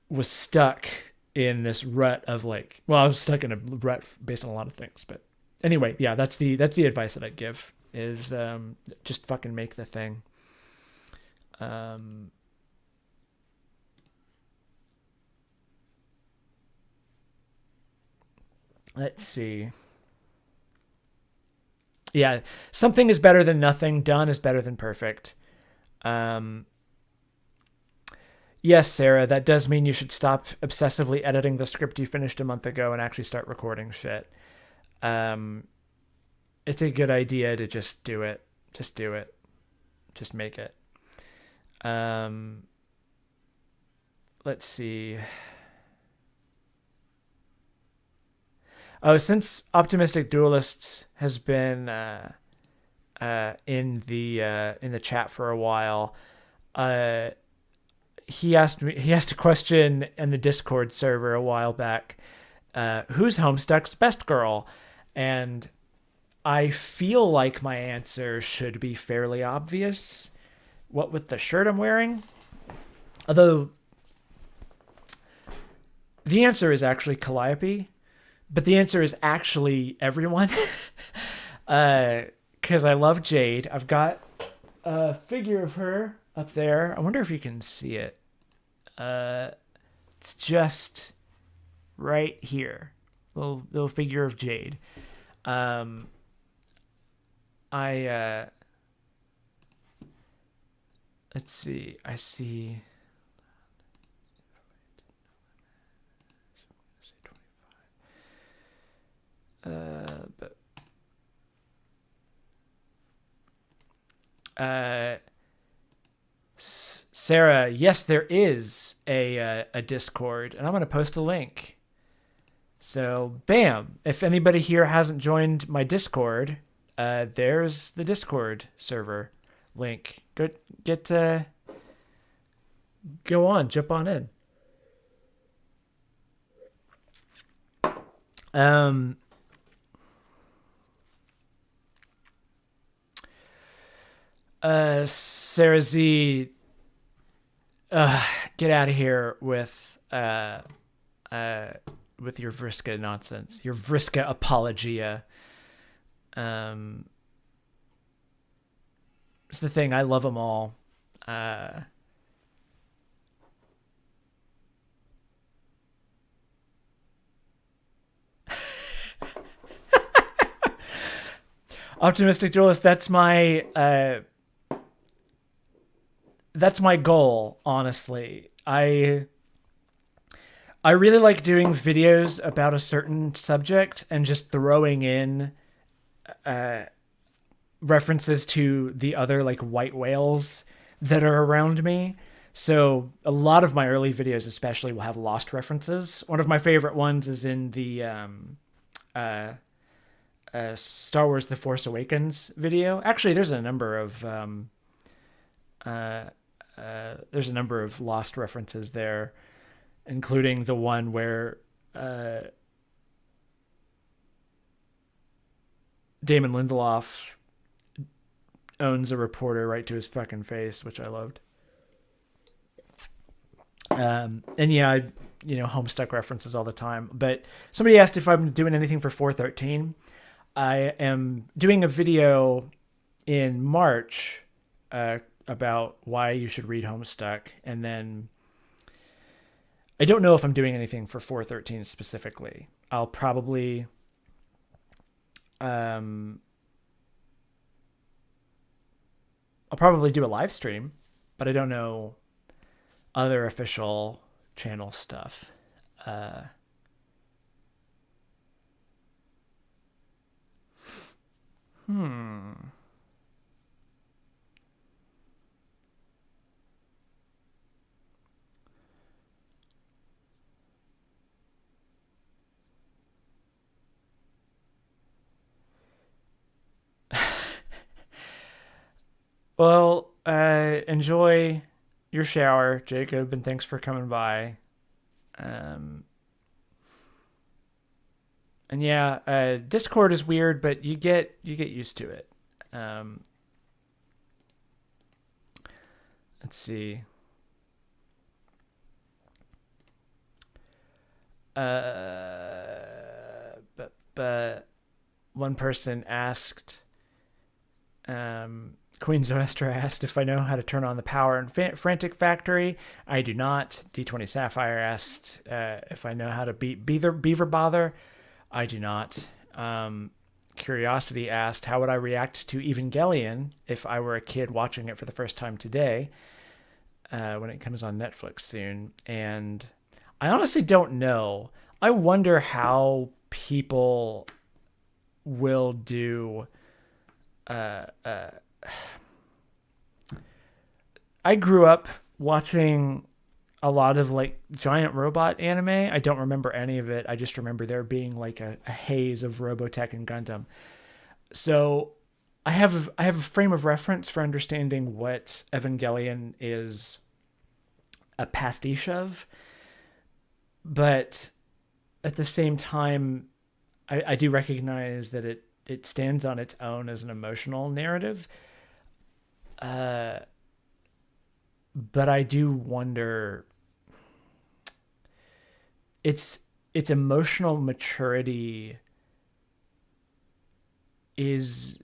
was stuck in this rut of I was stuck in a rut based on a lot of things. But anyway, yeah, that's the advice that I'd give, is just fucking make the thing. Let's see. Yeah, something is better than nothing. Done is better than perfect. Yes, Sarah, that does mean you should stop obsessively editing the script you finished a month ago and actually start recording shit. It's a good idea to just do it. Just do it. Just make it. Let's see. Oh, since Optimistic Duelists has been in the chat for a while, he asked a question in the Discord server a while back. Who's Homestuck's best girl? And I feel like my answer should be fairly obvious. What with the shirt I'm wearing? Although the answer is actually Calliope. But the answer is actually everyone. Because I love Jade. I've got a figure of her up there. I wonder if you can see it. It's just right here. Little figure of Jade. Let's see. I see... Sarah, yes, there is a Discord, and I'm going to post a link. So, bam. If anybody here hasn't joined my Discord, there's the Discord server link. Go on, jump on in. Sarah Z, get out of here with your Vriska nonsense, your Vriska apologia. It's the thing. I love them all. Optimistic Duelist. That's my goal. Honestly, I really like doing videos about a certain subject and just throwing in references to the other like white whales that are around me. So a lot of my early videos, especially, will have Lost references. One of my favorite ones is in the Star Wars: The Force Awakens video. Actually, there's a number of Lost references there, including the one where Damon Lindelof owns a reporter right to his fucking face, which I loved. And yeah, Homestuck references all the time. But somebody asked if I'm doing anything for 413. I am doing a video in March about why you should read Homestuck, and then I don't know if I'm doing anything for 413 specifically. I'll probably do a live stream, but I don't know other official channel stuff. Well, enjoy your shower, Jacob, and thanks for coming by. Um, and yeah, Discord is weird, but you get used to it. Um, let's see. But one person asked, Queen Zoestra asked if I know how to turn on the power in Frantic Factory. I do not. D20 Sapphire asked if I know how to beat Beaver Bother. I do not. Curiosity asked how would I react to Evangelion if I were a kid watching it for the first time today, when it comes on Netflix soon. And I honestly don't know. I wonder how people will do. I grew up watching a lot of like giant robot anime. I don't remember any of it. I just remember there being like a haze of Robotech and Gundam. So I have a frame of reference for understanding what Evangelion is a pastiche of, but at the same time, I do recognize that it stands on its own as an emotional narrative. Uh, but I do wonder its emotional maturity is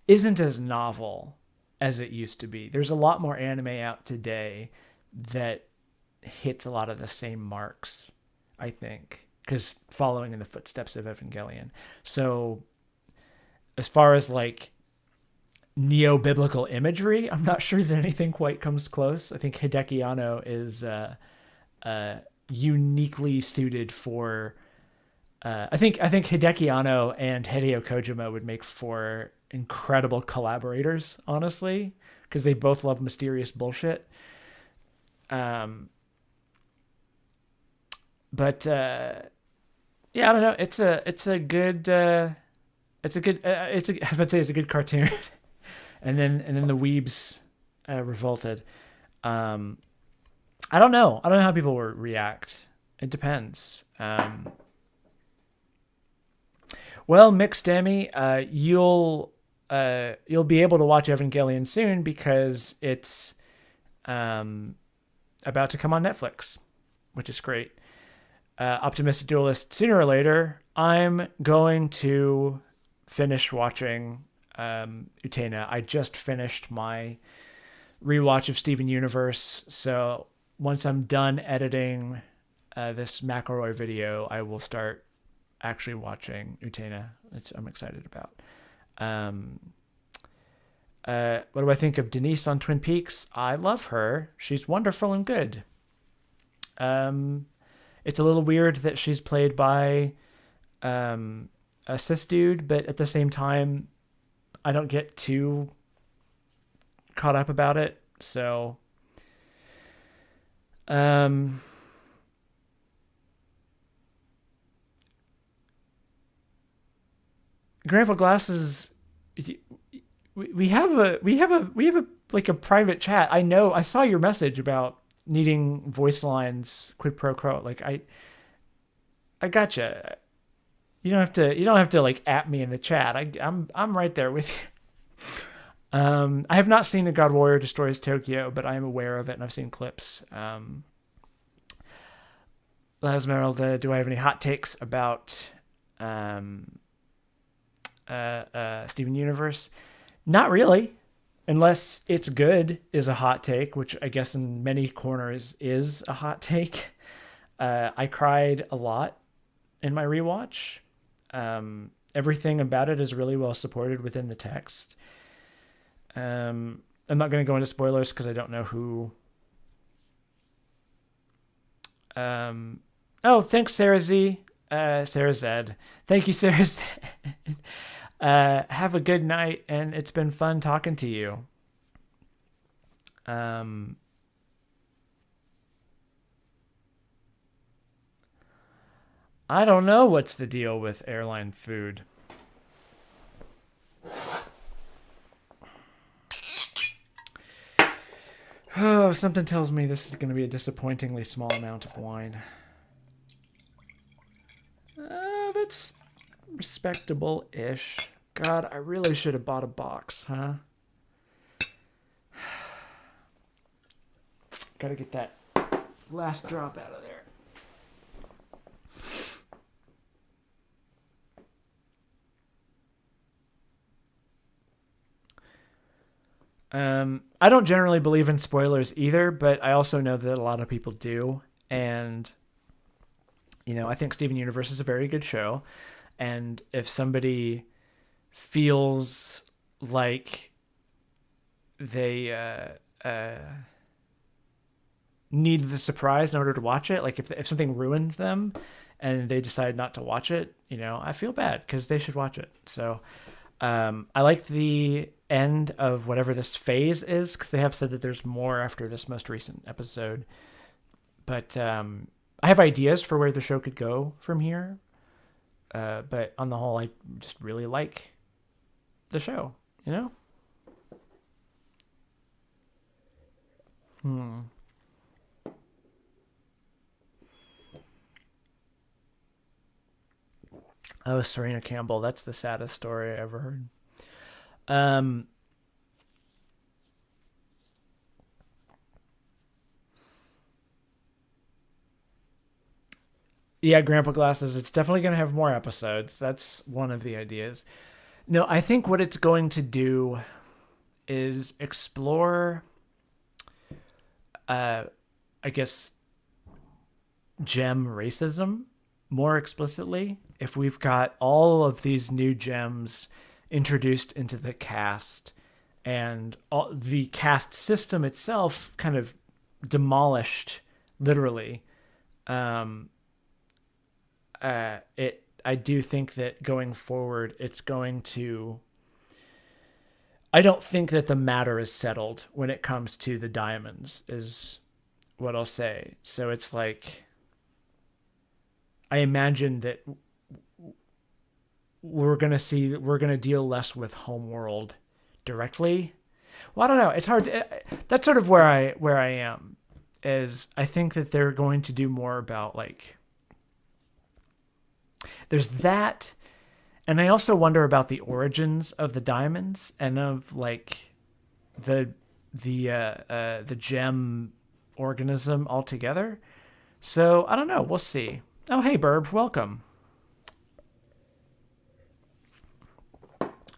isn't as novel as it used to be. There's a lot more anime out today that hits a lot of the same marks, I think, because following in the footsteps of Evangelion. So as far as like neo-biblical imagery, I'm not sure that anything quite comes close. I think Hideki Anno is uniquely suited for. I think Hideki Anno and Hideo Kojima would make for incredible collaborators, honestly, because they both love mysterious bullshit. Um, but yeah, I don't know. It's a good I would say it's a good cartoon. And then the weebs revolted. Um, I don't know how people will react. It depends. Well, Mixed Demi, you'll be able to watch Evangelion soon because it's about to come on Netflix, which is great. Optimistic Duelist, sooner or later, I'm going to finish watching Utena. I just finished my rewatch of Steven Universe, so once I'm done editing this McElroy video, I will start actually watching Utena, which I'm excited about. Um, what do I think of Denise on Twin Peaks? I love her. She's wonderful and good. It's a little weird that she's played by a cis dude, but at the same time, I don't get too caught up about it. So, Grandpa Glasses, we have a like a private chat. I saw your message about needing voice lines quid pro quo. Like I gotcha. You don't have to like at me in the chat. I'm right there with you. I have not seen The God Warrior Destroys Tokyo, but I am aware of it and I've seen clips. Esmeralda, do I have any hot takes about Steven Universe? Not really, unless it's good is a hot take, which I guess in many corners is a hot take. I cried a lot in my rewatch. Everything about it is really well supported within the text. I'm not going to go into spoilers because I don't know who. Oh, thanks, Sarah Z. Sarah Zed. Thank you, Sarah Zed. Have a good night, and it's been fun talking to you. I don't know what's the deal with airline food. Oh, something tells me this is going to be a disappointingly small amount of wine. That's respectable-ish. God, I really should have bought a box, huh? Gotta get that last drop out of there. I don't generally believe in spoilers either, but I also know that a lot of people do. And, I think Steven Universe is a very good show. And if somebody feels like they need the surprise in order to watch it, like if something ruins them and they decide not to watch it, I feel bad because they should watch it. So I liked the end of whatever this phase is because they have said that there's more after this most recent episode. But I have ideas for where the show could go from here. But on the whole, I just really like the show, Oh, Serena Campbell. That's the saddest story I ever heard. Yeah, Grandpa Glasses. It's definitely going to have more episodes. That's one of the ideas. No, I think what it's going to do is explore, I guess, gem racism more explicitly. If we've got all of these new gems introduced into the cast and all, the cast system itself kind of demolished, literally, I do think that going forward, it's going to. I don't think that the matter is settled when it comes to the diamonds, is what I'll say. So it's like, I imagine that we're going to deal less with Homeworld directly. Well, I don't know. It's hard. That's sort of where I am, is I think that they're going to do more about like, there's that. And I also wonder about the origins of the diamonds and of like the gem organism altogether. So I don't know. We'll see. Oh, hey, Burb, welcome.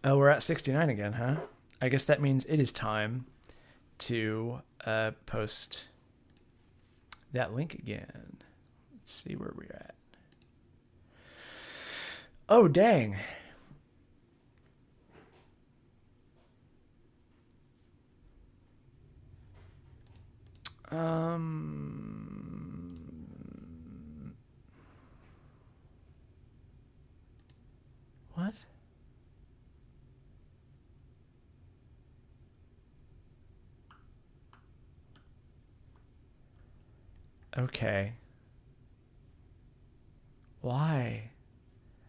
Oh, we're at 69 again, huh? I guess that means it is time to post that link again. Let's see where we're at. Oh, dang. What? Okay. Why?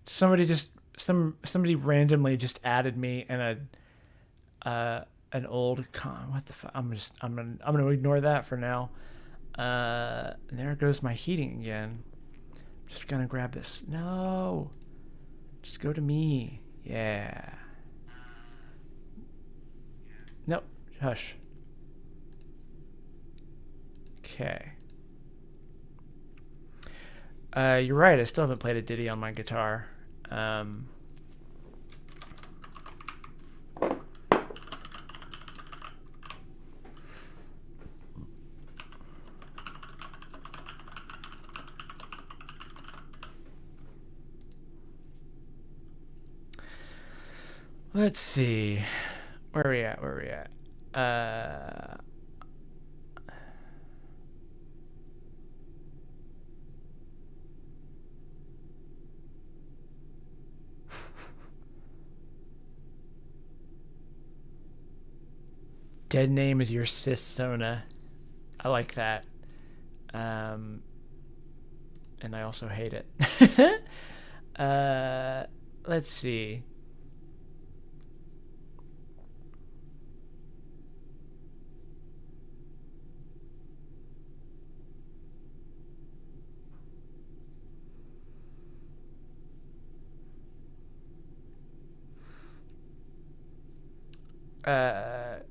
Somebody just somebody randomly just added me in an old con. What the fuck? I'm gonna ignore that for now. And there goes my heating again. Just gonna grab this. No. Just go to me. Yeah. Nope. Hush. Okay. You're right. I still haven't played a ditty on my guitar. Let's see. Where are we at? Where are we at? Dead name is your sis Sona. I like that. And I also hate it. Let's see.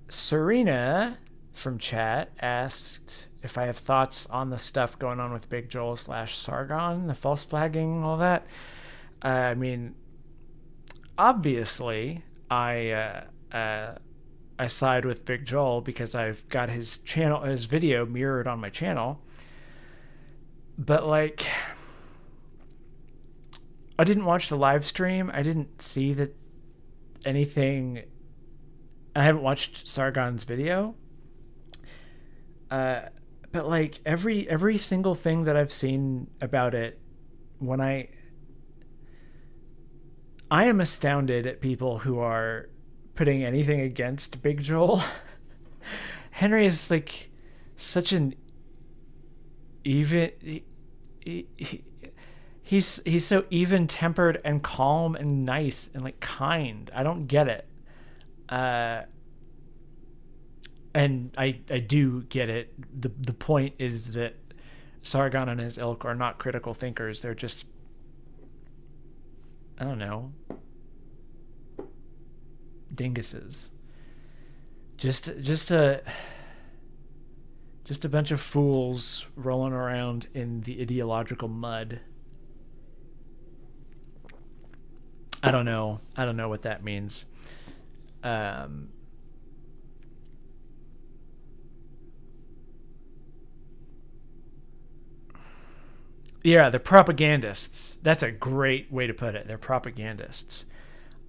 Serena from chat asked if I have thoughts on the stuff going on with Big Joel / Sargon, the false flagging, all that. I mean, obviously, I side with Big Joel because I've got his video mirrored on my channel. But like, I didn't watch the live stream. I didn't see that anything. I haven't watched Sargon's video. But like every single thing that I've seen about it, when I am astounded at people who are putting anything against Big Joel. Henry is like such an even. He's so even tempered and calm and nice and like kind. I don't get it. And I do get it. The point is that Sargon and his ilk are not critical thinkers. They're just, I don't know, dinguses. Just a bunch of fools rolling around in the ideological mud. I don't know what that means. Yeah, they're propagandists. That's a great way to put it. They're propagandists.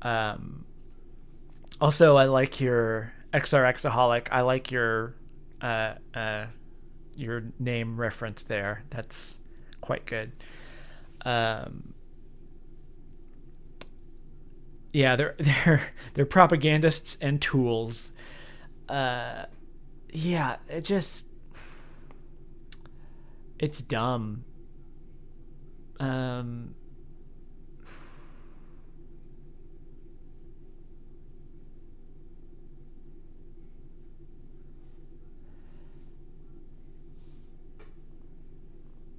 Also, I like your XRXaholic. I like your name reference there. That's quite good. Yeah, they're propagandists and tools. Yeah, it's dumb.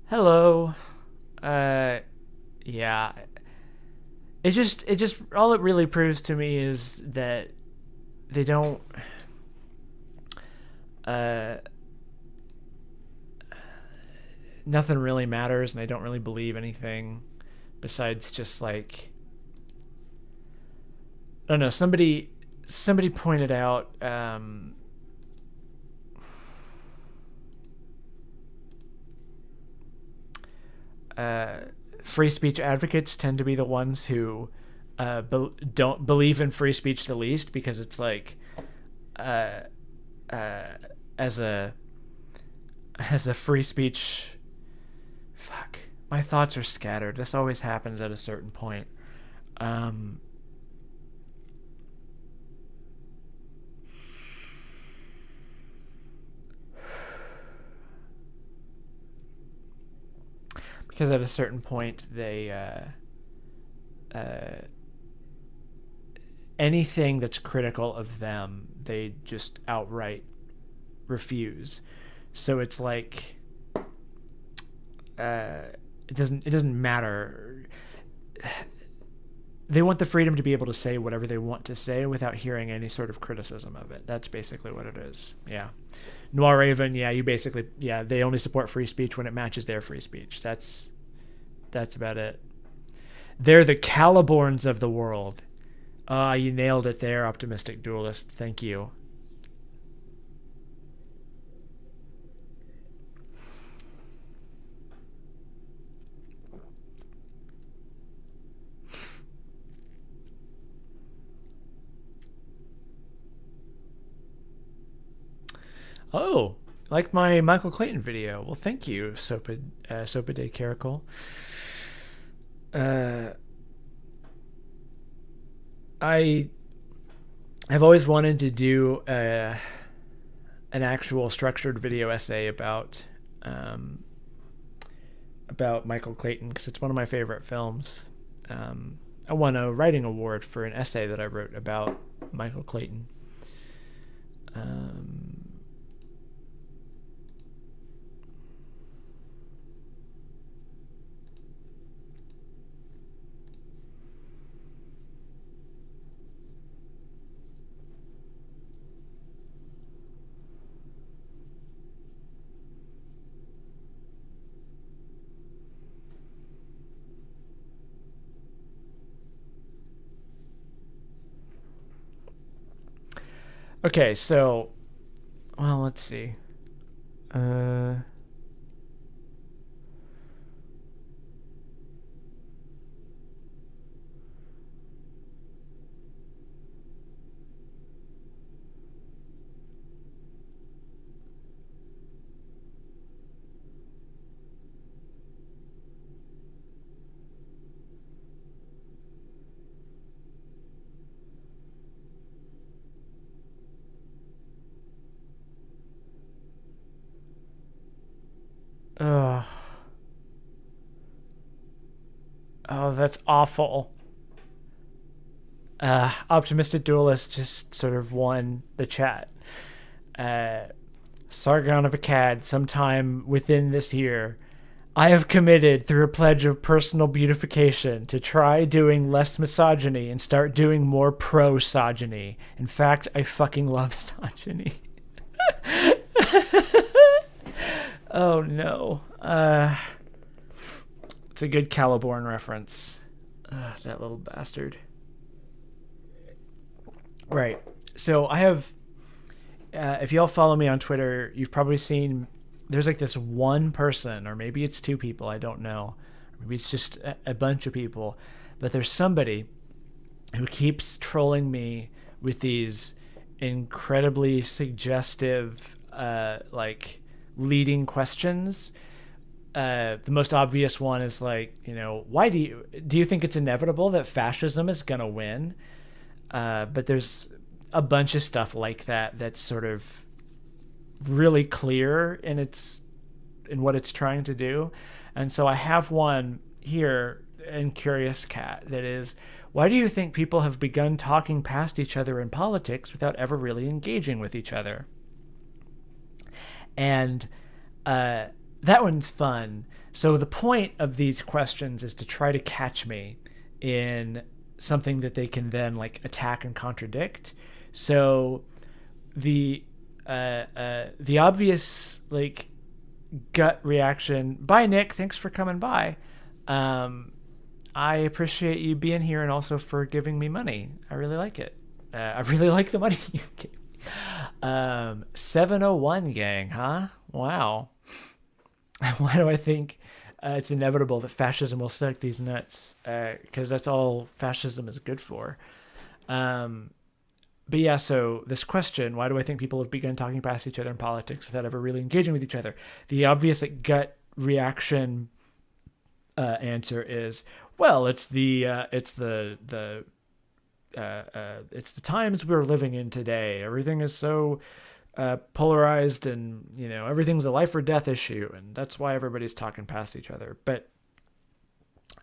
Hello. Yeah. It just all it really proves to me is that they don't nothing really matters, and they don't really believe anything besides just like, I don't know, somebody pointed out free speech advocates tend to be the ones who don't believe in free speech the least, because it's like, as a free speech, fuck, my thoughts are scattered. This always happens at a certain point. Because at a certain point, they anything that's critical of them, they just outright refuse. So it's like, it doesn't matter. They want the freedom to be able to say whatever they want to say without hearing any sort of criticism of it. That's basically what it is. Yeah. Noir Raven, they only support free speech when it matches their free speech. That's about it. They're the Caliborns of the world. You nailed it there, Optimistic Duelist. Thank you. Oh, like my Michael Clayton video. Well, thank you, Sopa de Caracol. I have always wanted to do an actual structured video essay about Michael Clayton, because it's one of my favorite films. I won a writing award for an essay that I wrote about Michael Clayton. Okay, so, well, let's see. Oh, that's awful. Optimistic Duelist just sort of won the chat. Sargon of Akkad, sometime within this year, I have committed through a pledge of personal beautification to try doing less misogyny and start doing more pro-sogyny. In fact, I fucking love sogyny. Oh no. It's a good Caliborn reference. That little bastard. Right. So I have, if y'all follow me on Twitter, you've probably seen, there's like this one person, or maybe it's two people, I don't know. Maybe it's just a bunch of people. But there's somebody who keeps trolling me with these incredibly suggestive, like, leading questions. The most obvious one is like, why do you think it's inevitable that fascism is gonna win? But there's a bunch of stuff like that that's sort of really clear in what it's trying to do. And so I have one here in Curious Cat that is, why do you think people have begun talking past each other in politics without ever really engaging with each other? And that one's fun. So the point of these questions is to try to catch me in something that they can then like attack and contradict. So the obvious like gut reaction, bye Nick, thanks for coming by. I appreciate you being here and also for giving me money. I really like it. I really like the money you gave me. 701 gang, huh? Wow. Why do I think it's inevitable that fascism will suck these nuts, because that's all fascism is good for. Um, but yeah, so this question, why do I think people have begun talking past each other in politics without ever really engaging with each other? The obvious gut reaction answer is, well, it's the times we're living in today. Everything is so polarized, and everything's a life or death issue, and that's why everybody's talking past each other. But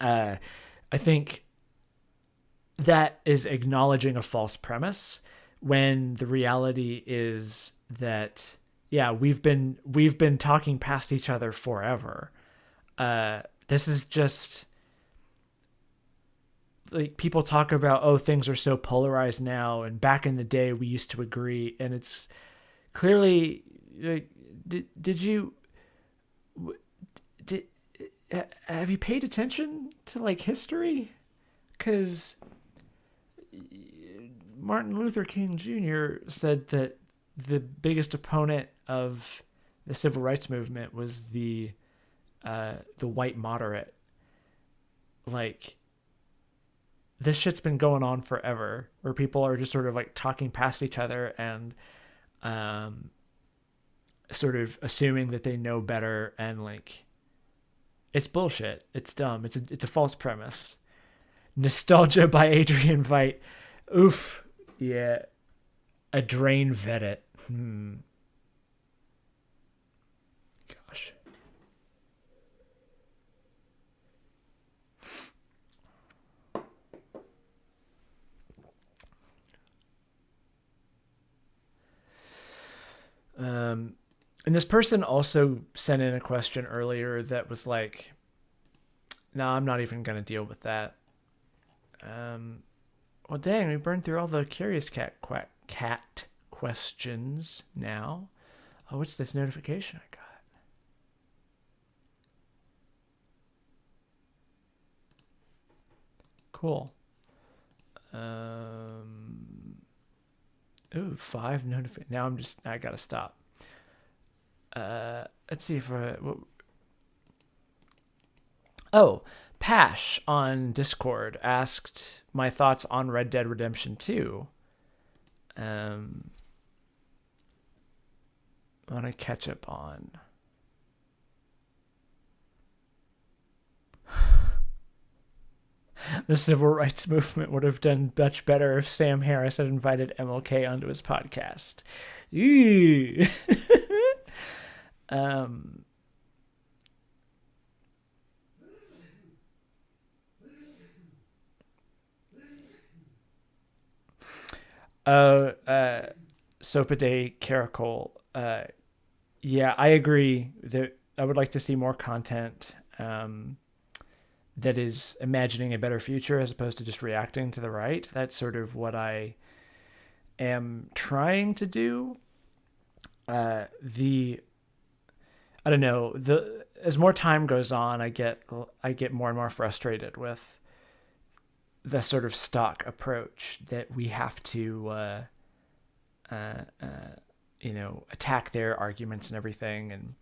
I think that is acknowledging a false premise, when the reality is that, yeah, we've been talking past each other forever. This is just like, people talk about, oh, things are so polarized now, and back in the day we used to agree, and it's clearly, like, have you paid attention to like history? Because Martin Luther King Jr. said that the biggest opponent of the civil rights movement was the white moderate. Like, this shit's been going on forever, where people are just sort of like talking past each other and sort of assuming that they know better, and like, it's bullshit. It's dumb. It's a false premise. Nostalgia by Adrian Veidt. Oof. Yeah. A drain Vedit. Gosh. And this person also sent in a question earlier that was like, no, I'm not even going to deal with that. Well, dang, we burned through all the Curious Cat questions now. Oh, what's this notification I got? Cool. Ooh, 5 notifications. Now I gotta stop. Let's see if Pash on Discord asked my thoughts on Red Dead Redemption 2. I want to catch up on. The civil rights movement would have done much better if Sam Harris had invited MLK onto his podcast. Ew. Sopaday Caracol. Yeah, I agree that I would like to see more content that is imagining a better future as opposed to just reacting to the right. That's sort of what I am trying to do. I don't know, as more time goes on, I get more and more frustrated with the sort of stock approach that we have to attack their arguments and everything, and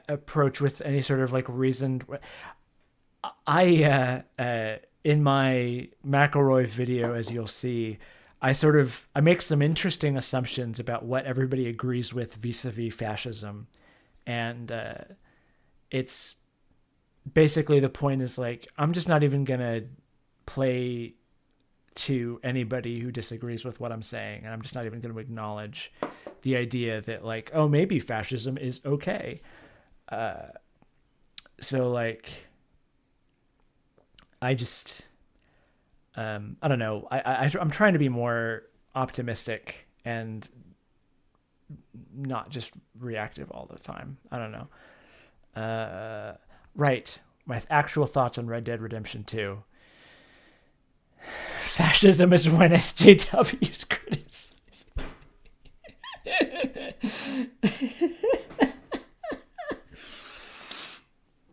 approach with any sort of like reasoned. I in my McElroy video, as you'll see, I make some interesting assumptions about what everybody agrees with vis-a-vis fascism, and it's basically, the point is like, I'm just not even gonna play to anybody who disagrees with what I'm saying, and I'm just not even going to acknowledge the idea that like, oh, maybe fascism is okay. So like, I just I don't know, I'm trying to be more optimistic and not just reactive all the time. I don't know. Right, my actual thoughts on Red Dead Redemption 2. Fascism is when SJWs criticize.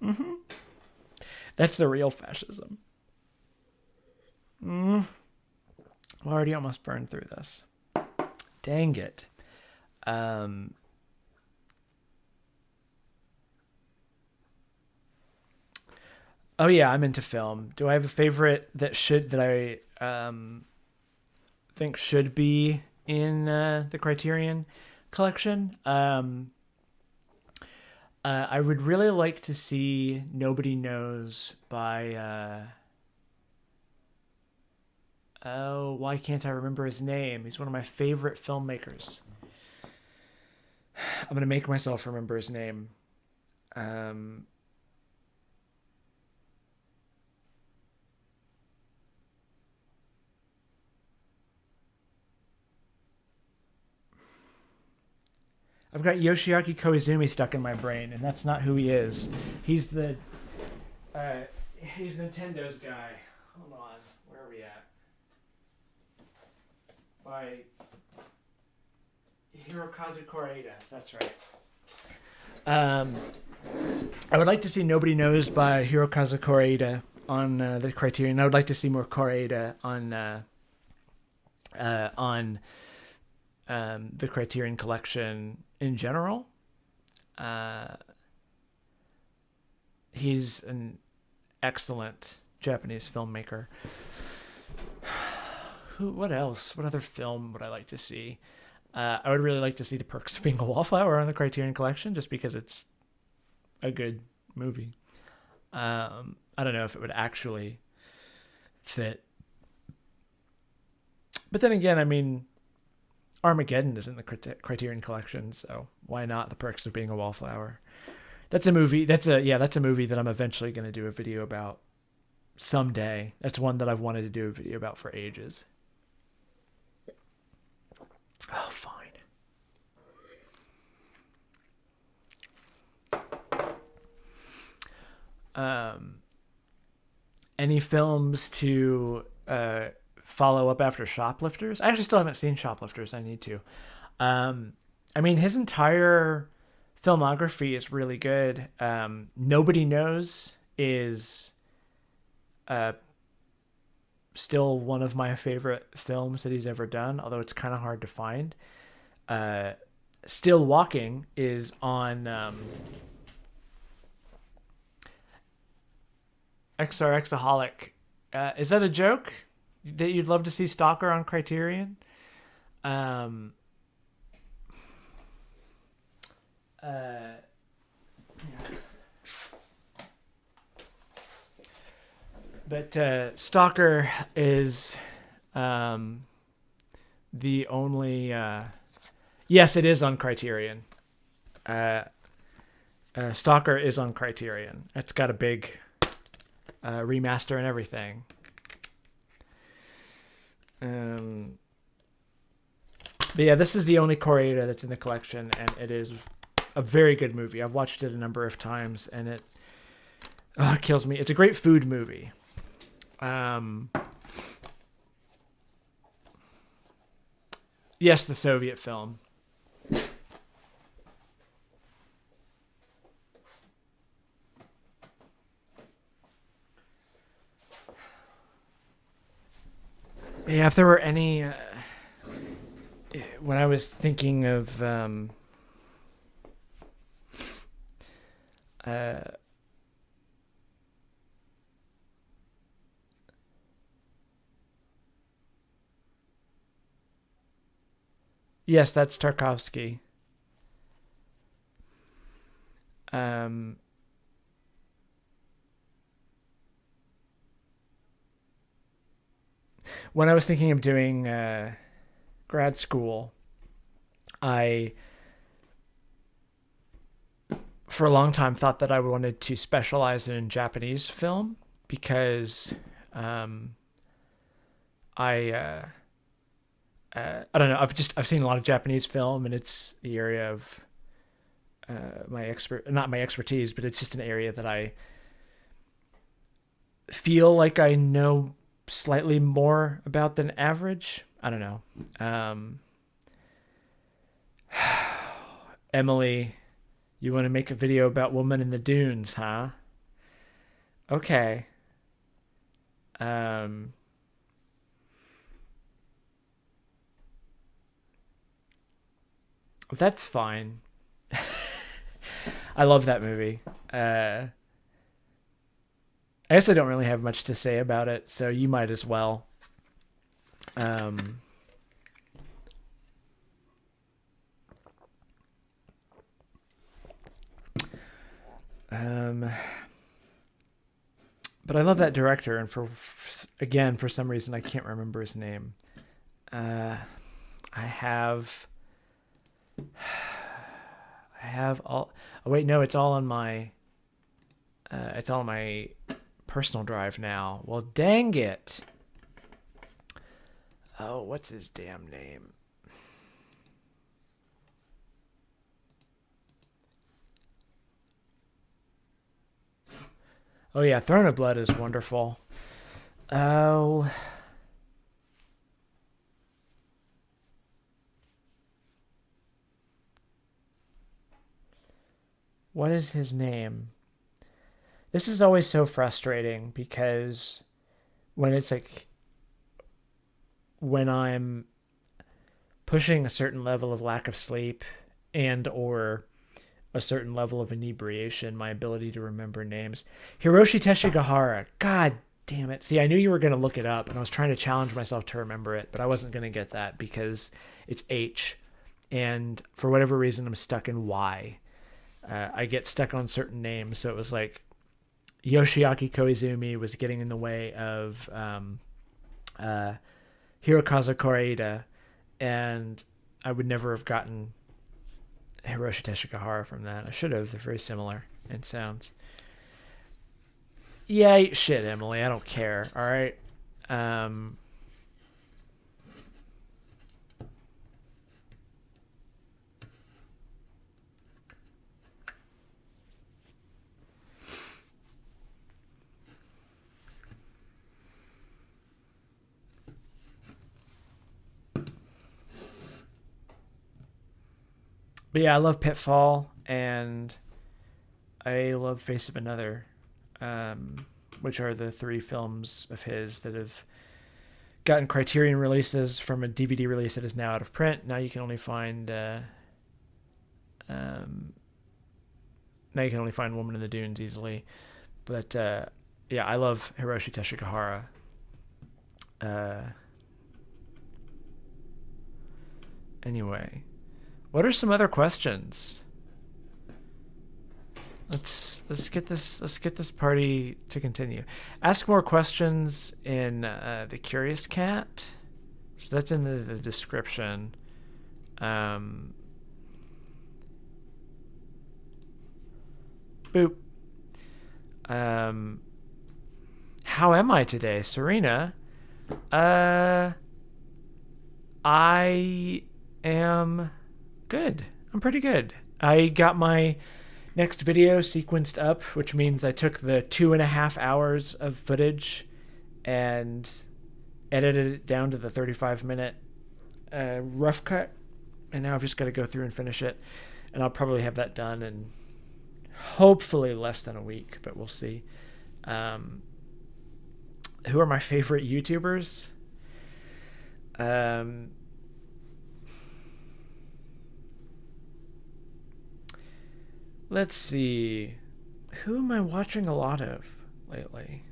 Mm-hmm. That's the real fascism. We already almost burned through this. Dang it. Oh yeah, I'm into film. Do I have a favorite that I think should be in the Criterion collection? I would really like to see Nobody Knows by oh, why can't I remember his name? He's one of my favorite filmmakers. I'm gonna make myself remember his name. Um, I've got Yoshiaki Koizumi stuck in my brain, and that's not who he is. He's the uh, he's Nintendo's guy. Hold on, where are we at? By Hirokazu Koreeda. That's right. Um, I would like to see Nobody Knows by Hirokazu Koreeda on the Criterion. I would like to see more Koreeda on the Criterion Collection in general. Uh, he's an excellent Japanese filmmaker. Who? What else? What other film would I like to see? I would really like to see The Perks of Being a Wallflower on the Criterion Collection, just because it's a good movie. I don't know if it would actually fit, but then again, I mean, Armageddon is in the Criterion Collection, so why not The Perks of Being a Wallflower? That's a movie. That's a movie that I'm eventually going to do a video about someday. That's one that I've wanted to do a video about for ages. Oh, fine. Any films to follow up after Shoplifters? I actually still haven't seen Shoplifters. I need to. I mean, his entire filmography is really good. Nobody Knows is still one of my favorite films that he's ever done, although it's kind of hard to find. Still Walking is on XRXaholic. Is that a joke? That you'd love to see Stalker on Criterion? Um, uh, but Stalker is the only. Yes, it is on Criterion. Stalker is on Criterion. It's got a big remaster and everything. But yeah, this is the only Koreeda that's in the collection, and it is a very good movie. I've watched it a number of times, and it kills me. It's a great food movie. Yes, the Soviet film. Yeah, if there were any, when I was thinking of, uh, yes, that's Tarkovsky. Um, when I was thinking of doing grad school, I, for a long time, thought that I wanted to specialize in Japanese film because um, I I don't know. I've seen a lot of Japanese film, and it's the area of my not my expertise, but it's just an area that I feel like I know slightly more about than average. I don't know. Emily, you want to make a video about Woman in the Dunes, huh? Okay. Um, that's fine. I love that movie. I guess I don't really have much to say about it, so you might as well. Um, um, but I love that director, and again, for some reason, I can't remember his name. I have, I have all. Oh wait, no, it's all on my personal drive now. Well, dang it. Oh, what's his damn name? Oh yeah, Throne of Blood is wonderful. Oh, what is his name? This is always so frustrating because when it's like when I'm pushing a certain level of lack of sleep and or a certain level of inebriation, my ability to remember names. Hiroshi Teshigahara. God damn it. See, I knew you were going to look it up and I was trying to challenge myself to remember it, but I wasn't going to get that because it's H. And for whatever reason, I'm stuck in Y. I get stuck on certain names. So it was like Yoshiaki Koizumi was getting in the way of uh, Hirokazu Koreeda, and I would never have gotten Hiroshi Teshigahara from that. I should have. They're very similar in sounds. Yeah, eat shit, Emily. I don't care. All right. Um, but yeah, I love Pitfall and I love Face of Another, which are the three films of his that have gotten Criterion releases from a DVD release that is now out of print. Now you can only find um, now you can only find Woman in the Dunes easily. But yeah, I love Hiroshi Teshigahara. Uh, anyway, what are some other questions? Let's get this party to continue. Ask more questions in the Curious Cat. So that's in the description. Um, boop. Um, how am I today, Serena? Uh, I am good. I'm pretty good. I got my next video sequenced up, which means I took the 2.5 hours of footage and edited it down to the 35-minute rough cut. And now I've just got to go through and finish it. And I'll probably have that done in hopefully less than a week, but we'll see. Um, who are my favorite YouTubers? Um, let's see. Who am I watching a lot of lately?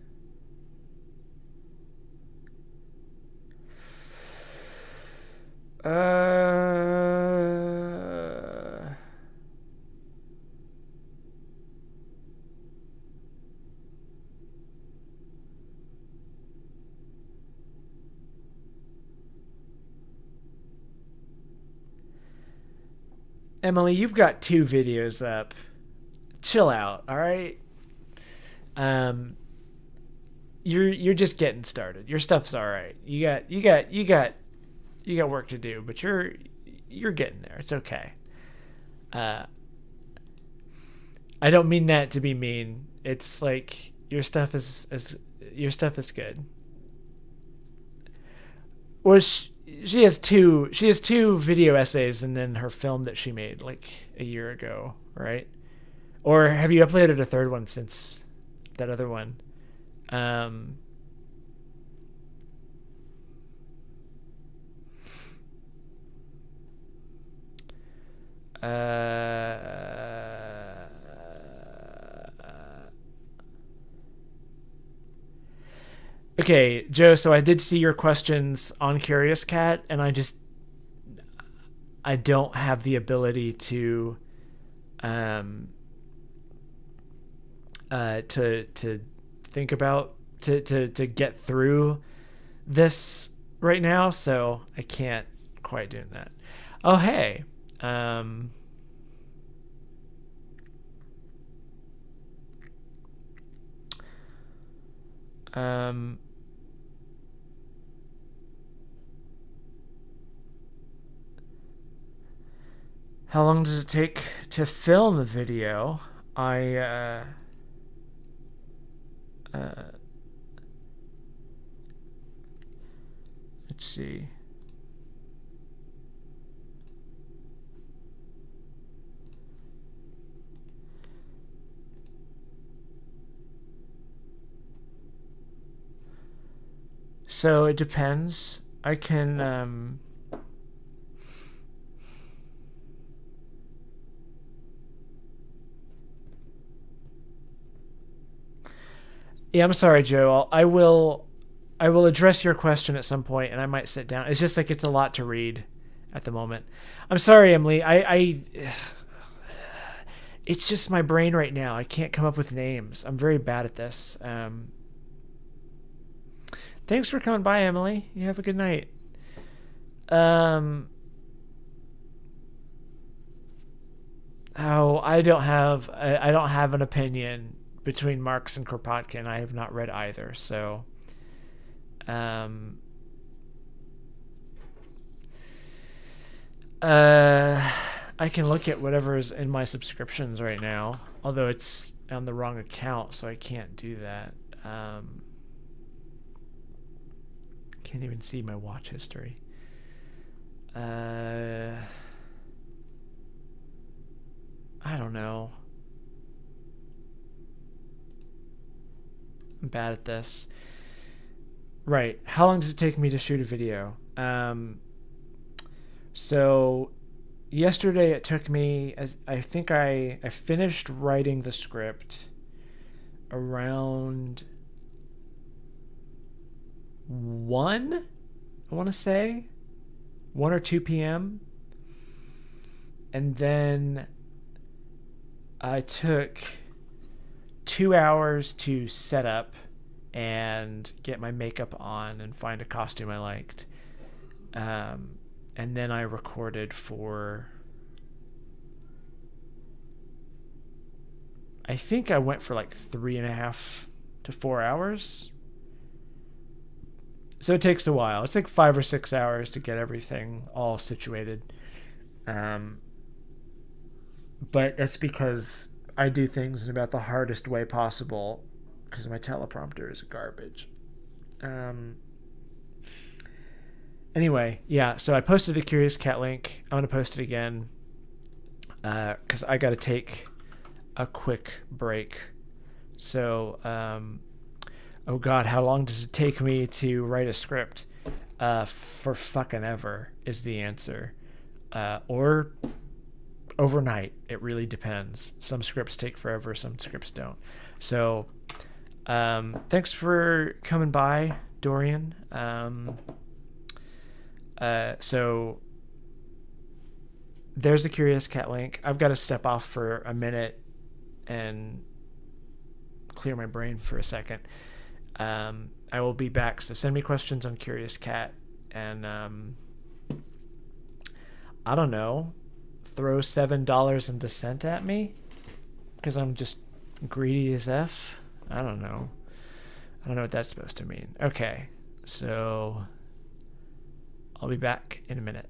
Emily, you've got 2 videos up. Chill out, all right? Um, you're just getting started. Your stuff's all right. You got work to do, but you're getting there. It's okay. Uh, I don't mean that to be mean. It's like your stuff is good. Or she has two video essays and then her film that she made like a year ago, right? Or have you uploaded a third one since that other one? Um, uh, Okay, Joe, so I did see your questions on Curious Cat, and I don't have the ability um to think about to get through this right now, so I can't quite do that. Oh, hey. Um um how long does it take to film a video? I uh let's see. So it depends. I can yeah, I'm sorry, Joe. I will address your question at some point, and I might sit down. It's just like it's a lot to read at the moment. I'm sorry, Emily. It's just my brain right now. I can't come up with names. I'm very bad at this. Thanks for coming by, Emily. You have a good night. Um, I don't have an opinion between Marx and Kropotkin. I have not read either, so um, uh, I can look at whatever's in my subscriptions right now. Although it's on the wrong account, so I can't do that. Can't even see my watch history. I don't know. I'm bad at this. Right. How long does it take me to shoot a video? So yesterday it took me, as I think I finished writing the script around 1, I want to say 1 or 2 p.m. And then I took 2 hours to set up and get my makeup on and find a costume I liked. And then I recorded for, I think I went for like 3.5 to 4 hours. So it takes a while. It's like 5 or 6 hours to get everything all situated. Um, but that's because I do things in about the hardest way possible because my teleprompter is garbage. Um, anyway, yeah, so I posted the Curious Cat link. I'm going to post it again because I got to take a quick break. So, oh God, how long does it take me to write a script? For fucking ever is the answer. Or overnight. It really depends. Some scripts take forever, some scripts don't. So, thanks for coming by, Dorian. So there's the Curious Cat link. I've got to step off for a minute and clear my brain for a second. I will be back. So send me questions on Curious Cat, and I don't know, throw $7 in Descent at me because I'm just greedy as f. I don't know. I don't know what that's supposed to mean. Okay, so I'll be back in a minute.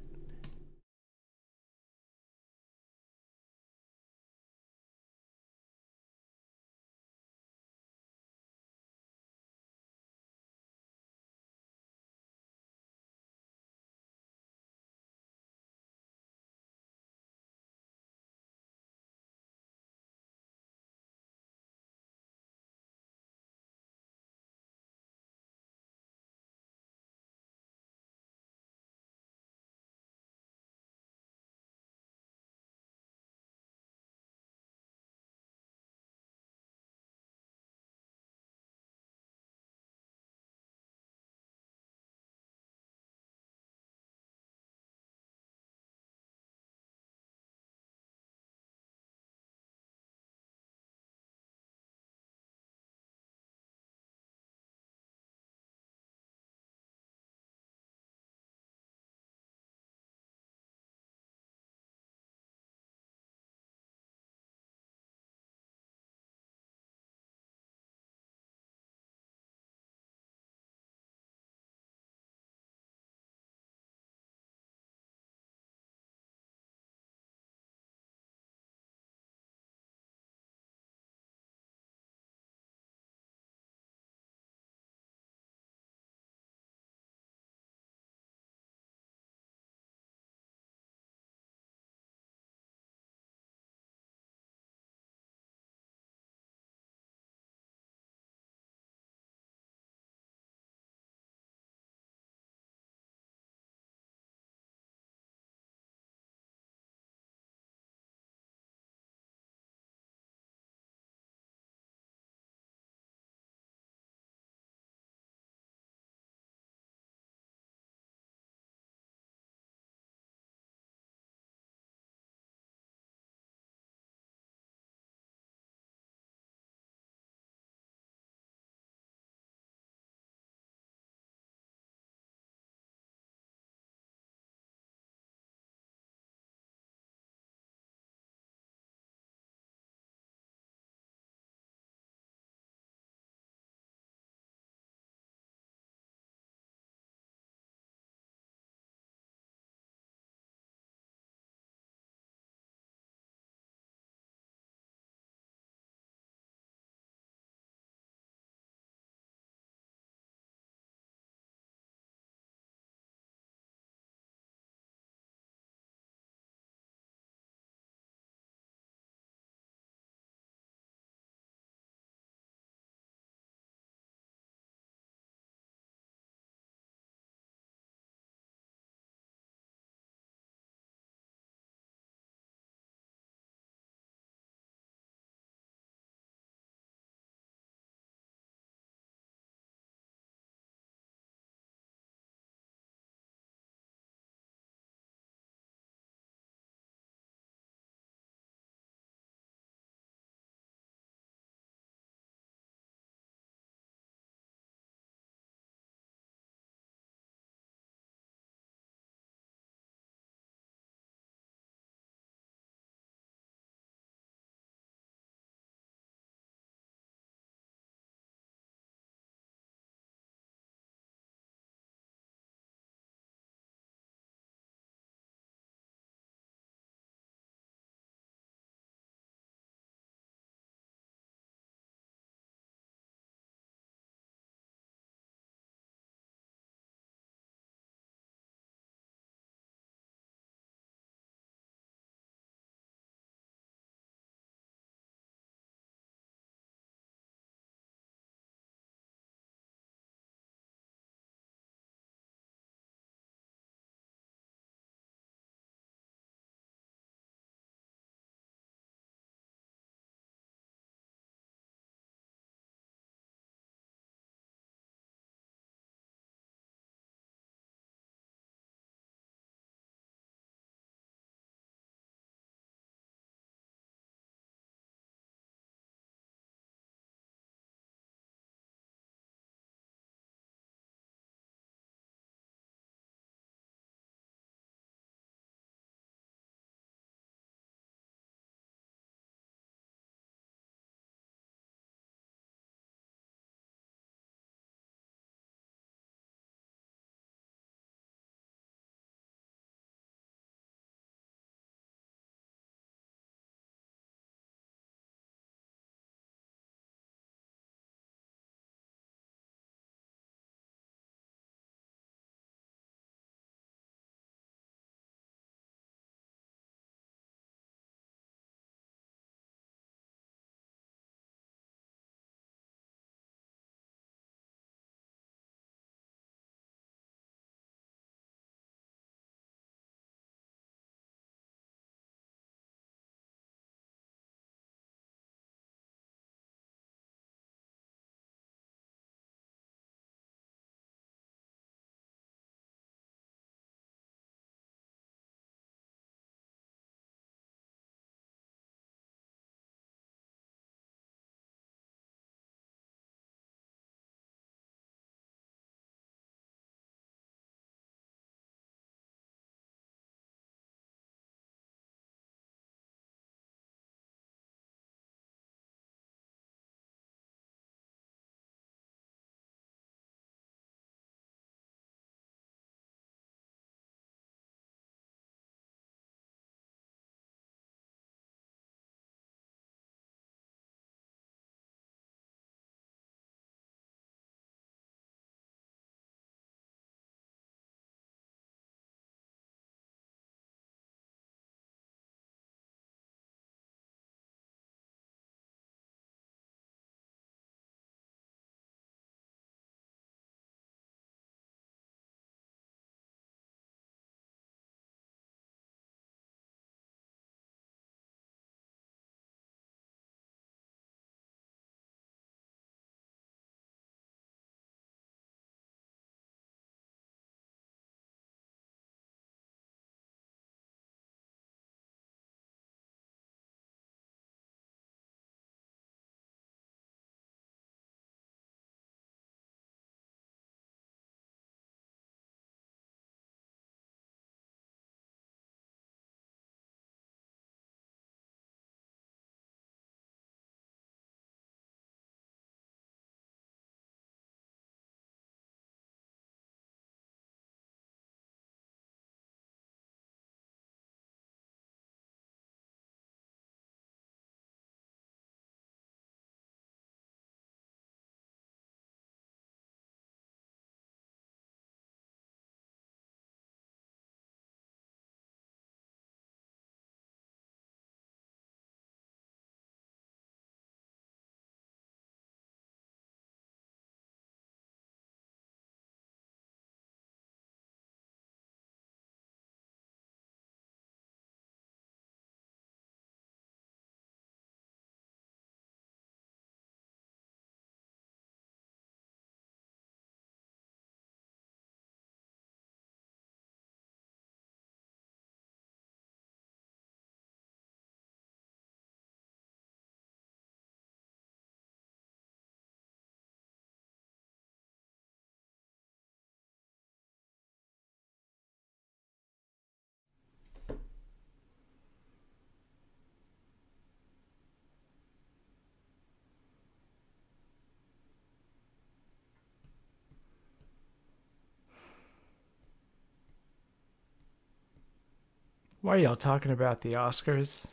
Why are y'all talking about the Oscars?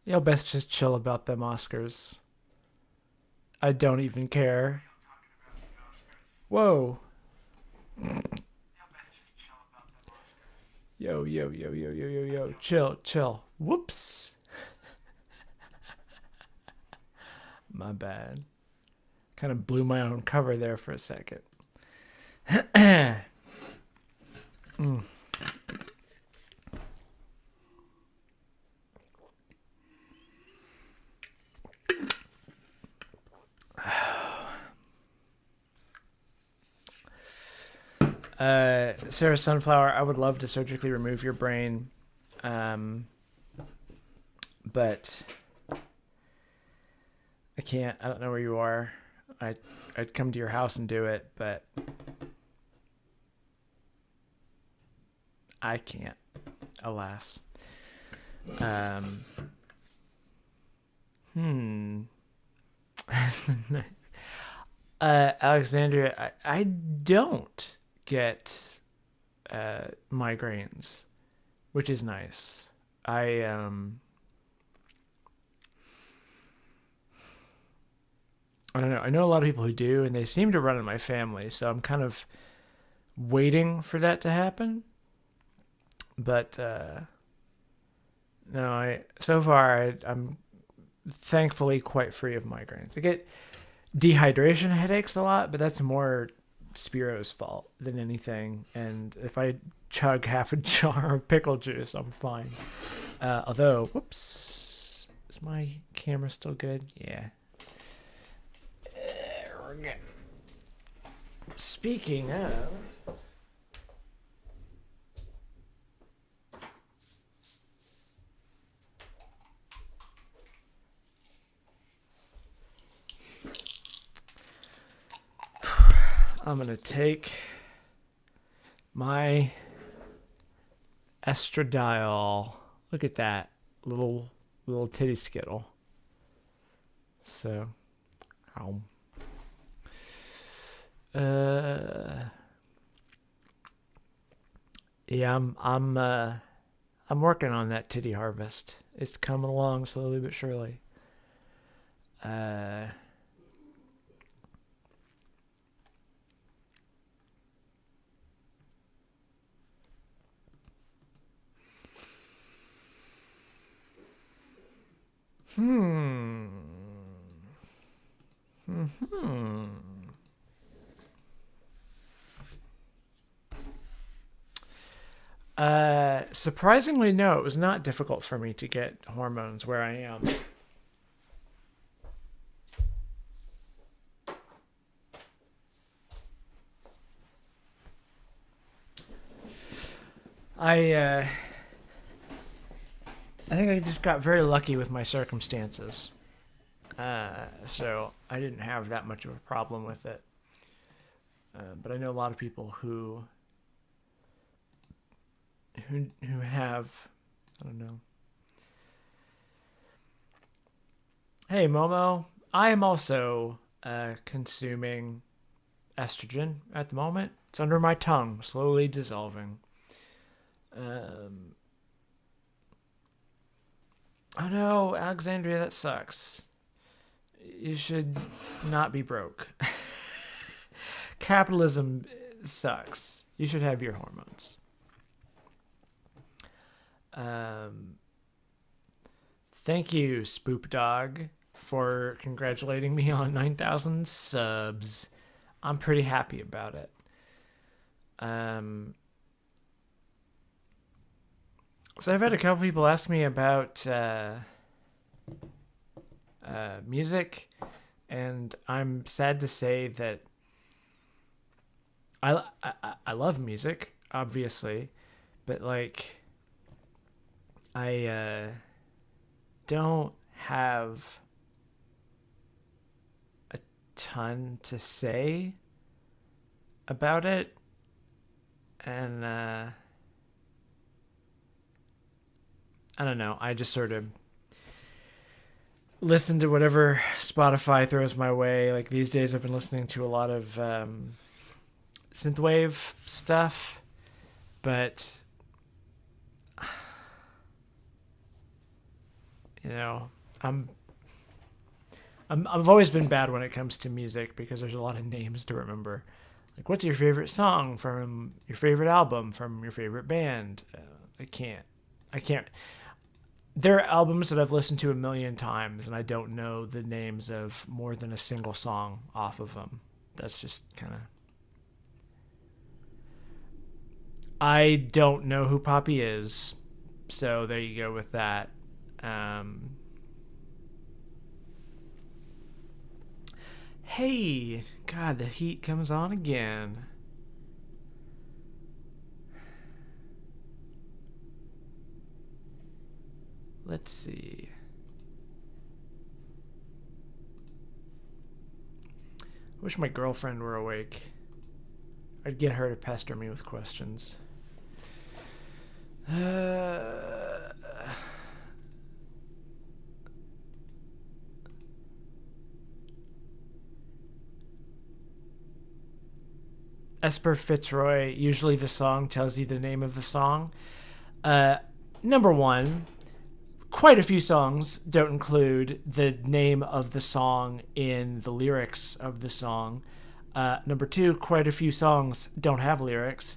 Y'all best just chill about them Oscars. I don't even care. Whoa. Yo, yo, yo, yo, yo, yo, yo. Chill, chill. Whoops. My bad. Kind of blew my own cover there for a second. Mm. Sarah Sunflower, I would love to surgically remove your brain, but I can't. I don't know where you are. I'd come to your house and do it, but I can't, alas. Um, hmm. Alexandria, I don't get migraines, which is nice. I don't know. I know a lot of people who do, and they seem to run in my family, so I'm kind of waiting for that to happen. But no, I so far I'm thankfully quite free of migraines. I get dehydration headaches a lot, but that's more Spiro's fault than anything. And if I chug half a jar of pickle juice, I'm fine. Although, whoops, is my camera still good? Yeah. Speaking of, I'm gonna take my estradiol. Look at that little titty skittle. So, yeah, I'm working on that titty harvest. It's coming along slowly but surely. Uh, hmm. Hmm. Surprisingly, no, it was not difficult for me to get hormones where I am. I I think I just got very lucky with my circumstances. So I didn't have that much of a problem with it. But I know a lot of people who have, I don't know. Hey Momo, I am also consuming estrogen at the moment. It's under my tongue, slowly dissolving. Um, oh no, Alexandria, that sucks. You should not be broke. Capitalism sucks. You should have your hormones. Um, Thank you, Spoop Dog, for congratulating me on 9,000 subs. I'm pretty happy about it. Um, so I've had a couple people ask me about music, and I'm sad to say that I love music, obviously, but like I don't have a ton to say about it, and I don't know. I just sort of listen to whatever Spotify throws my way. Like these days, I've been listening to a lot of synthwave stuff, but I'm, I've always been bad when it comes to music because there's a lot of names to remember. Like, what's your favorite song from your favorite album from your favorite band? I can't. There are albums that I've listened to a million times and I don't know the names of more than a single song off of them. That's just kind of. I don't know who Poppy is, so there you go with that. Hey, God, the heat comes on again. Let's see. I wish my girlfriend were awake. I'd get her to pester me with questions. Esper Fitzroy, usually the song tells you the name of the song. Number one, quite a few songs don't include the name of the song in the lyrics of the song. Number two, quite a few songs don't have lyrics.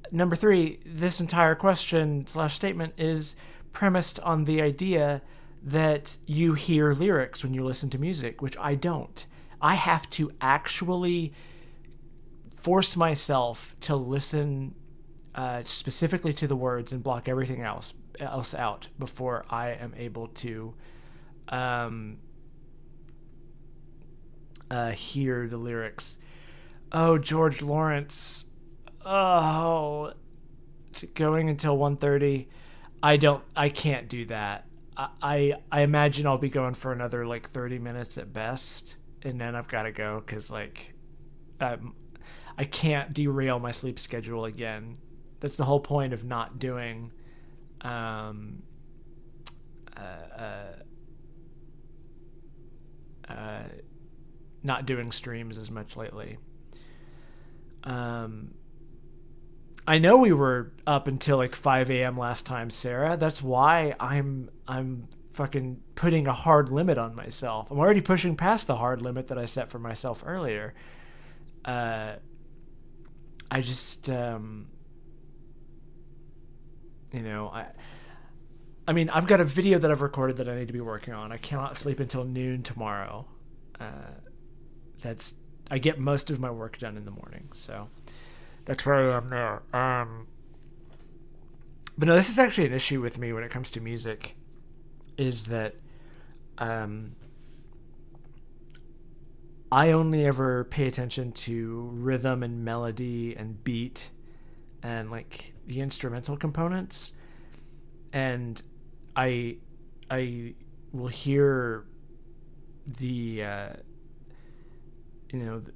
Number three, this entire question / statement is premised on the idea that you hear lyrics when you listen to music, which I don't. I have to actually force myself to listen specifically to the words and block everything else out before I am able to hear the lyrics. Oh, George Lawrence. Oh, going until 1:30. I can't do that. I imagine I'll be going for another like 30 minutes at best, and then I've got to go because like I can't derail my sleep schedule again. That's the whole point of not doing not doing streams as much lately. I know we were up until like 5 a.m. last time, Sarah. That's why I'm fucking putting a hard limit on myself. I'm already pushing past the hard limit that I set for myself earlier. I just I mean, I've got a video that I've recorded that I need to be working on. I cannot sleep until noon tomorrow. I get most of my work done in the morning, so that's where I am there. But no, this is actually an issue with me when it comes to music, is that I only ever pay attention to rhythm and melody and beat and like the instrumental components, and I will hear the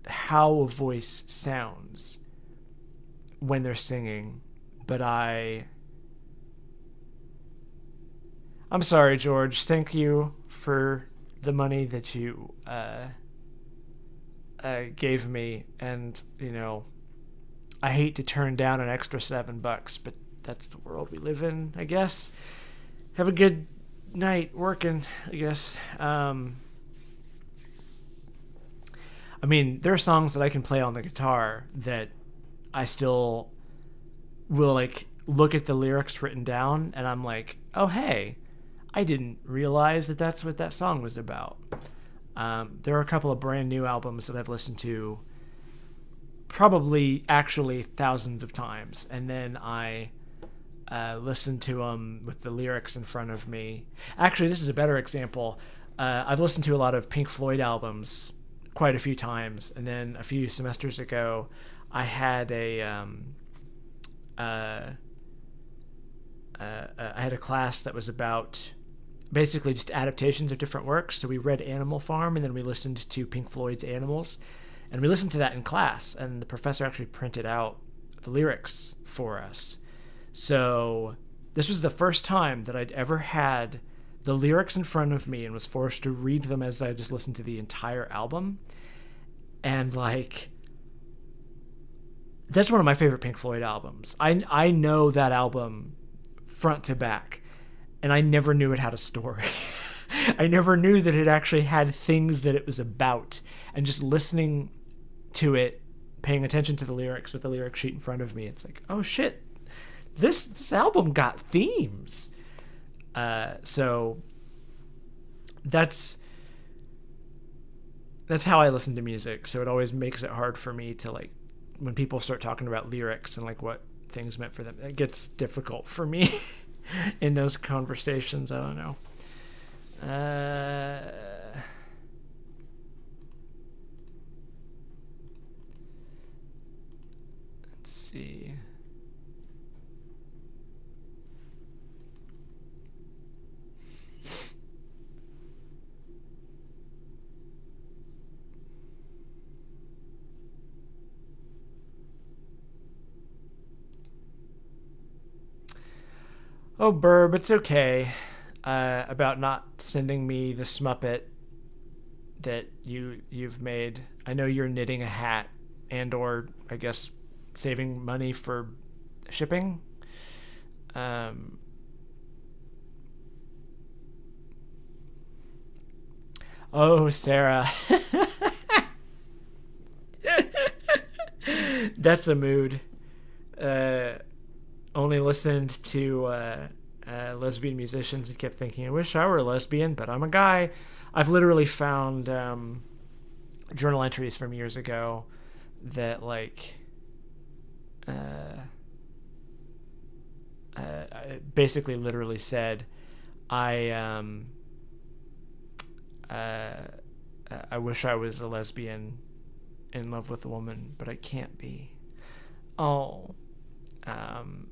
how a voice sounds when they're singing, but I'm sorry, George. Thank you for the money that you gave me, and I hate to turn down an extra $7, but that's the world we live in, I guess. Have a good night working, I guess. I mean, there are songs that I can play on the guitar that I still will like look at the lyrics written down and I'm like, oh hey, I didn't realize that that's what that song was about. There are a couple of brand new albums that I've listened to probably actually thousands of times, and then I listen to them with the lyrics in front of me. Actually, this is a better example. I've listened to a lot of Pink Floyd albums quite a few times, and then a few semesters ago I had I had a class that was about basically just adaptations of different works. So we read Animal Farm, and then we listened to Pink Floyd's Animals, and we listened to that in class, and the professor actually printed out the lyrics for us. So this was the first time that I'd ever had the lyrics in front of me and was forced to read them as I just listened to the entire album. And like, that's one of my favorite Pink Floyd albums. I know that album front to back, and I never knew it had a story. I never knew that it actually had things that it was about. And just listening to it, paying attention to the lyrics with the lyric sheet in front of me, it's like, oh shit, this album got themes. So that's how I listen to music. So it always makes it hard for me to, like, when people start talking about lyrics and like what things meant for them, it gets difficult for me in those conversations. I don't know. Let's see. Oh, Burb, it's okay. About not sending me the Smuppet that you've made. I know you're knitting a hat, and or I guess saving money for shipping. Um, oh, Sarah, that's a mood. Uh, Only listened to lesbian musicians and kept thinking, I wish I were a lesbian, but I'm a guy. I've literally found journal entries from years ago that, like, basically literally said, I I wish I was a lesbian in love with a woman, but I can't be. Oh, um,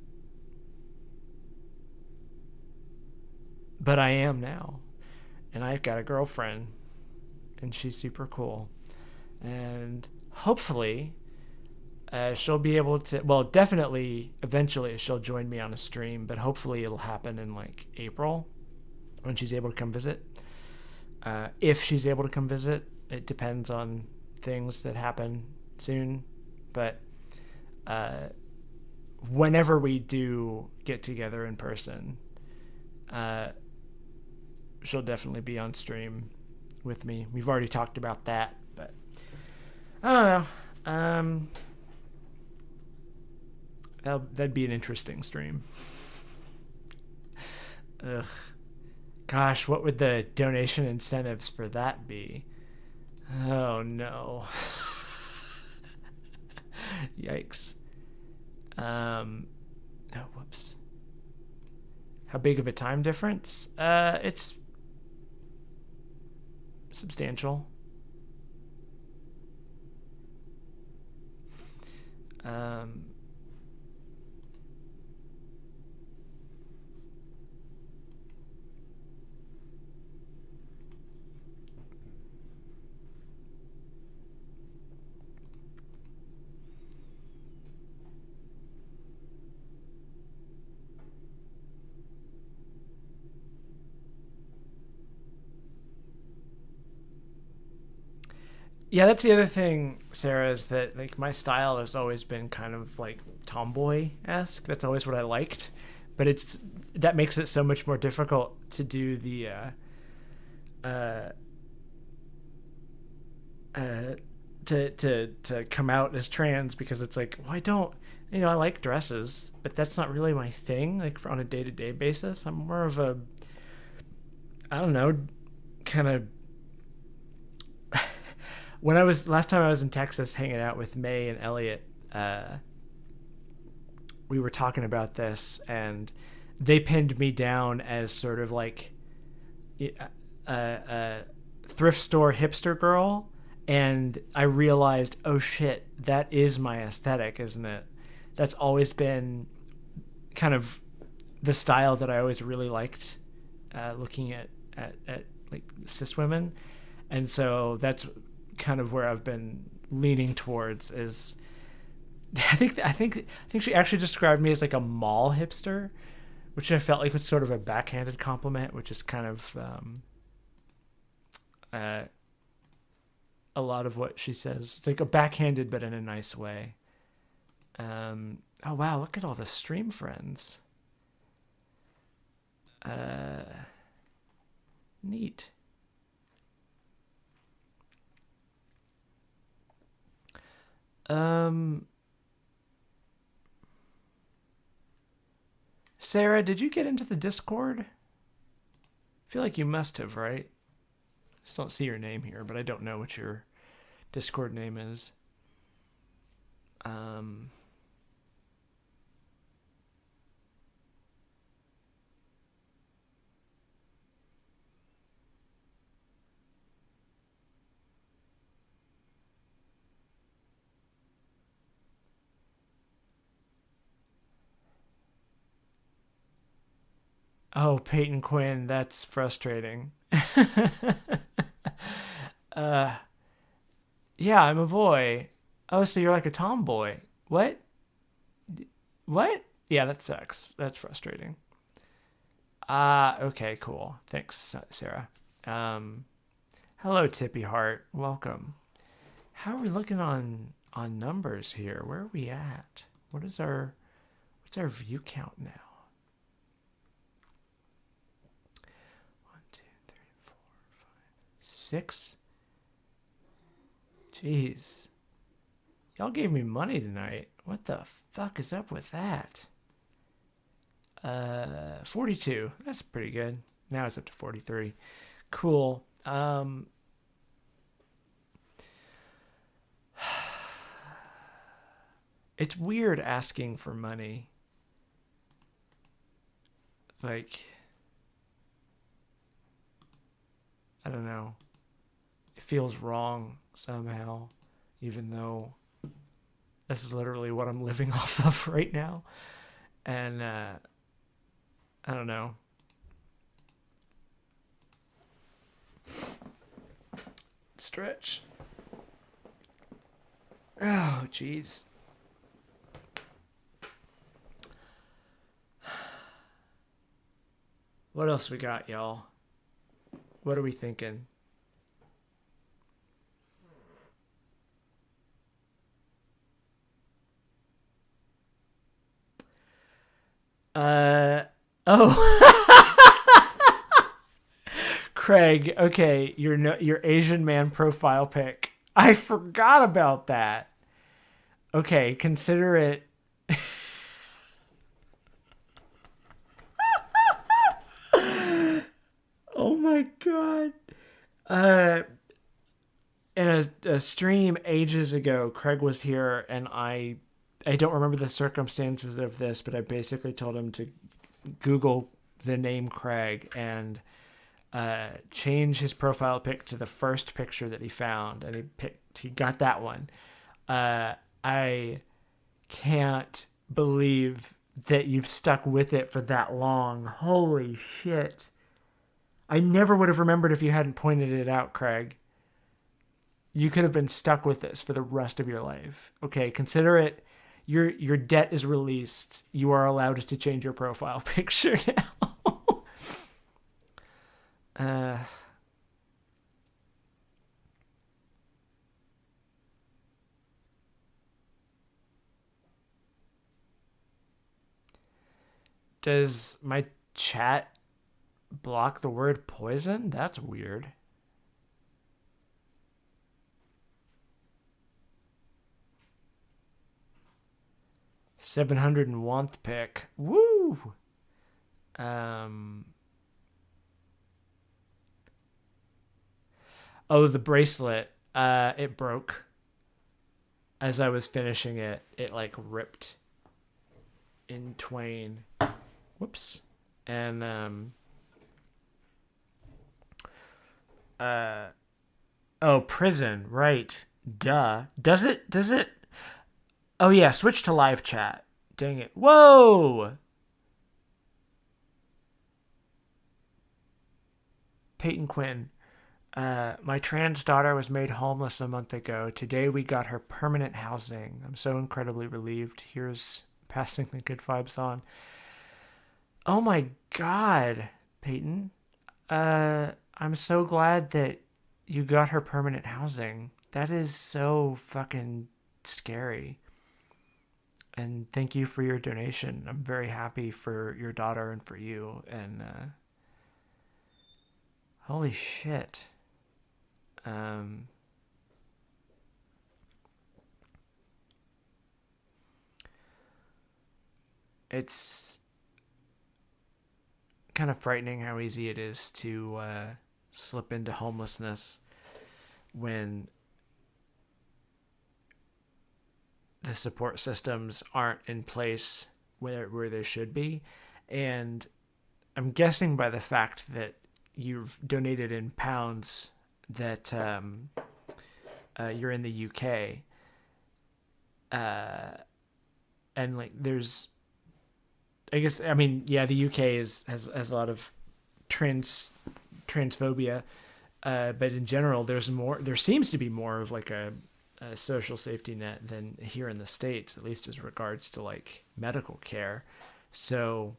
but I am now, and I've got a girlfriend, and she's super cool, and hopefully she'll be able to, well, definitely eventually she'll join me on a stream, but hopefully it'll happen in like April when she's able to come visit. If she's able to come visit, it depends on things that happen soon, but whenever we do get together in person, she'll definitely be on stream with me. We've already talked about that, but I don't know. That'd be an interesting stream. Ugh. Gosh, what would the donation incentives for that be? Oh no. Yikes. Oh, whoops. How big of a time difference? It's substantial. Um, yeah, that's the other thing, Sarah, is that like my style has always been kind of like tomboy-esque. That's always what I liked, but it's that makes it so much more difficult to do the uh, uh, to come out as trans, because it's like, well, I don't, I like dresses, but that's not really my thing. Like on a day to day basis, I'm more of a, I don't know, kind of. When I was last time I was in Texas hanging out with May and Elliot, we were talking about this, and they pinned me down as sort of like a thrift store hipster girl, and I realized, oh shit, that is my aesthetic, isn't it? That's always been kind of the style that I always really liked, looking at like cis women, and so that's kind of where I've been leaning towards. Is I think she actually described me as like a mall hipster, which I felt like was sort of a backhanded compliment, which is kind of uh, a lot of what she says. It's like a backhanded, but in a nice way. Oh wow, look at all the stream friends. Uh, Neat. Sarah, did you get into the Discord? I feel like you must have, right? I just don't see your name here, but I don't know what your Discord name is. Um, oh, Peyton Quinn, that's frustrating. uh, yeah, I'm a boy. Oh, so you're like a tomboy. What? What? Yeah, that sucks. That's frustrating. Okay, cool. Thanks, Sarah. Um, Hello, Tippy Heart. Welcome. How are we looking on numbers here? Where are we at? What's our view count now? 1, 2, 3, 4, 5, 6. Jeez. Y'all gave me money tonight. What the fuck is up with that? 42. That's pretty good. Now it's up to 43. Cool. It's weird asking for money. Like, I don't know. It feels wrong somehow, even though this is literally what I'm living off of right now. And I don't know. Stretch. Oh, jeez. What else we got, y'all? What are we thinking? Oh. Craig, okay, your Asian man profile pic. I forgot about that. Okay, consider it. Oh my god. Uh in a stream ages ago, Craig was here and I don't remember the circumstances of this, but I basically told him to Google the name Craig and change his profile pic to the first picture that he found, and he got that one. I can't believe that you've stuck with it for that long. Holy shit. I never would have remembered if you hadn't pointed it out, Craig. You could have been stuck with this for the rest of your life. Okay, consider it your debt is released. You are allowed to change your profile picture now. uh Does my chat block the word poison? That's weird. 701th pick. Woo! Um. Oh, the bracelet. It broke. As I was finishing it, it like ripped in twain. Whoops. And uh oh, prison, right. Duh. Does it Oh yeah, switch to live chat. Dang it. Whoa! Peyton Quinn. My trans daughter was made homeless a month ago. Today we got her permanent housing. I'm so incredibly relieved. Here's passing the good vibes on. Oh my god, Peyton. I'm so glad that you got her permanent housing. That is so fucking scary. And thank you for your donation. I'm very happy for your daughter and for you. And Holy shit. Um, it's kind of frightening how easy it is to slip into homelessness when the support systems aren't in place where they should be. And I'm guessing by the fact that you've donated in pounds that you're in the UK, uh, and like there's, I guess, I mean, yeah, the UK has a lot of transphobia, but in general, there's more. There seems to be more of like a social safety net than here in the States, at least as regards to like medical care. So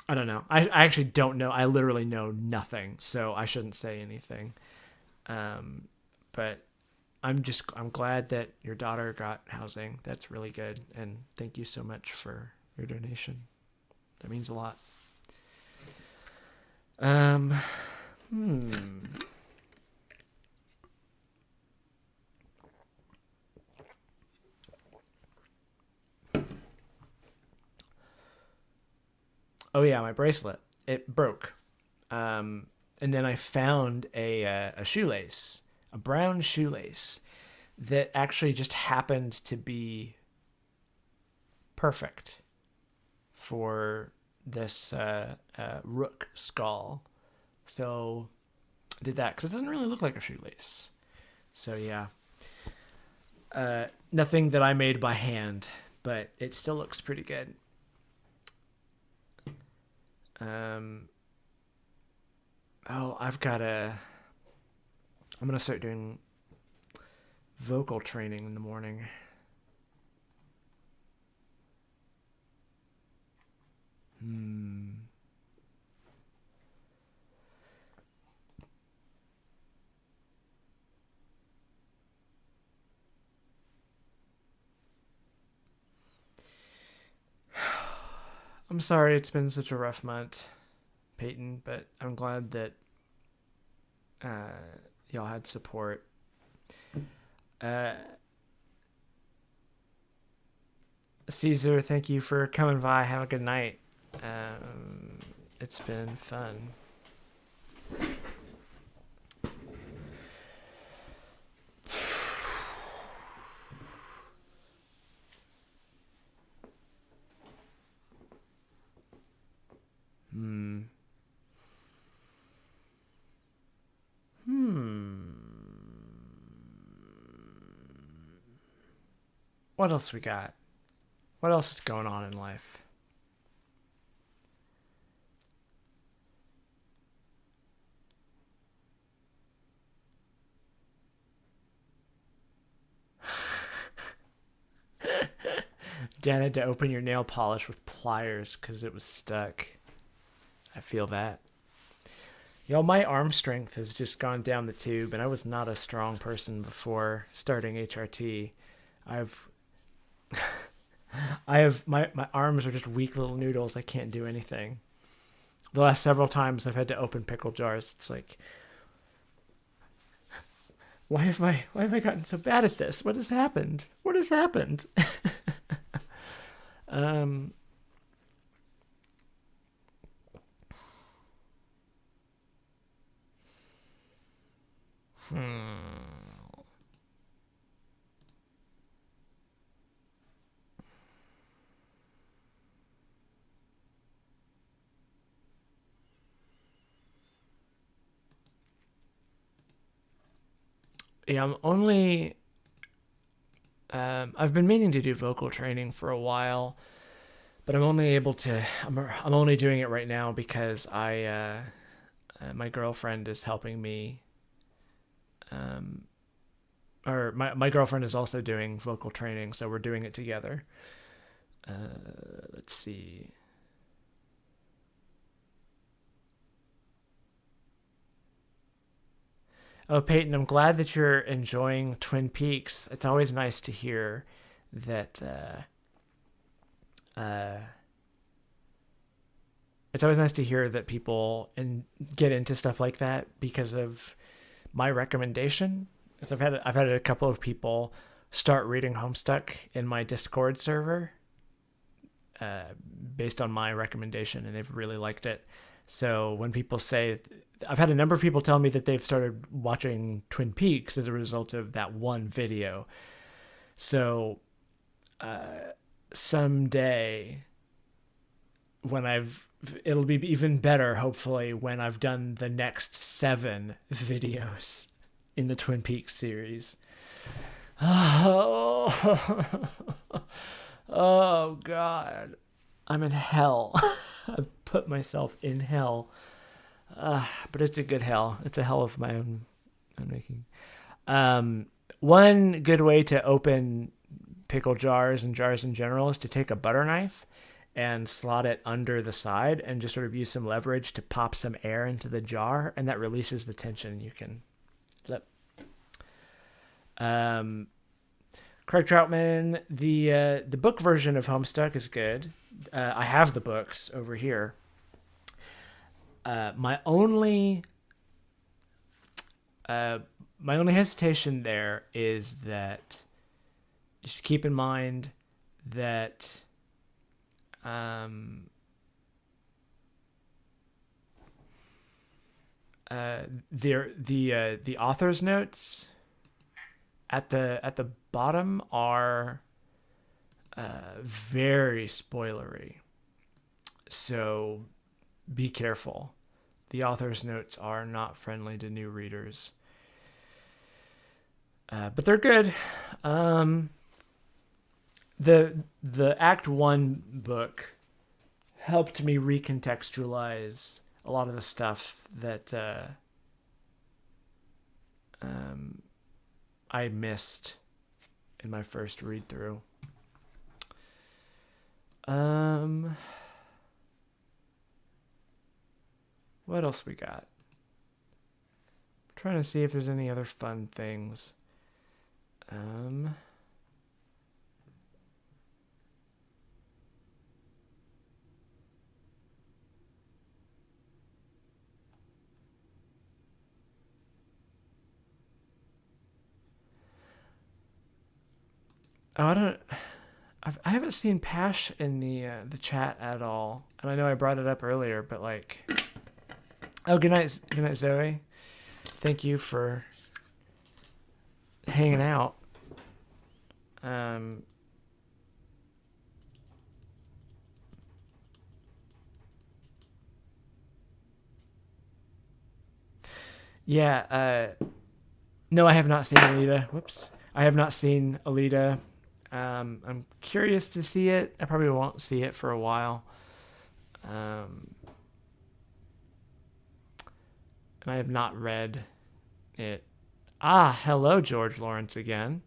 I don't know. I actually don't know. I literally know nothing, so I shouldn't say anything. Um, but I'm glad that your daughter got housing. That's really good, and thank you so much for your donation. That means a lot. Um, hmm. Oh yeah, my bracelet. It broke. And then I found a shoelace, a brown shoelace that actually just happened to be perfect for this rook skull. So I did that because it doesn't really look like a shoelace. So yeah, nothing that I made by hand, but it still looks pretty good. Um, oh, I'm gonna start doing vocal training in the morning. Hmm. I'm sorry it's been such a rough month, Peyton, but I'm glad that y'all had support. Uh, Caesar, thank you for coming by. Have a good night. It's been fun. Hmm. Hmm. What else we got? What else is going on in life? Dad had to open your nail polish with pliers because it was stuck. I feel that. Yo, my arm strength has just gone down the tube, and I was not a strong person before starting HRT. I've I have my arms are just weak little noodles. I can't do anything. The last several times I've had to open pickle jars, it's like, why have I gotten so bad at this? What has happened? What has happened? um hmm. Yeah, I'm only I've been meaning to do vocal training for a while, but I'm only able to I'm only doing it right now because I my girlfriend is helping me um or my girlfriend is also doing vocal training, so we're doing it together. Let's see. Oh, Peyton, I'm glad that you're enjoying Twin Peaks. It's always nice to hear that. Uh, it's always nice to hear that people get into stuff like that because of my recommendation. So I've had a couple of people start reading Homestuck in my Discord server, based on my recommendation, and they've really liked it. So when people say, I've had a number of people tell me that they've started watching Twin Peaks as a result of that one video. So someday, it'll be even better, hopefully, when I've done the next 7 videos in the Twin Peaks series. Oh, oh God. I'm in hell. I've put myself in hell. But it's a good hell. It's a hell of my own making. One good way to open pickle jars and jars in general is to take a butter knife and slot it under the side and just sort of use some leverage to pop some air into the jar, and that releases the tension. You can let Craig Troutman, the book version of Homestuck is good. I have the books over here. My only hesitation there is that you should keep in mind that the author's notes at the bottom are very spoilery, so be careful. The author's notes are not friendly to new readers, but they're good. The Act 1 book helped me recontextualize a lot of the stuff that I missed in my first read through. What else we got? I'm trying to see if there's any other fun things. Oh, I haven't seen Pash in the chat at all, and I know I brought it up earlier, but like, oh, good night, Zoe. Thank you for hanging out. Yeah. No, I have not seen Alita. Whoops, I have not seen Alita. I'm curious to see it. I probably won't see it for a while. And I have not read it. Hello, George Lawrence again.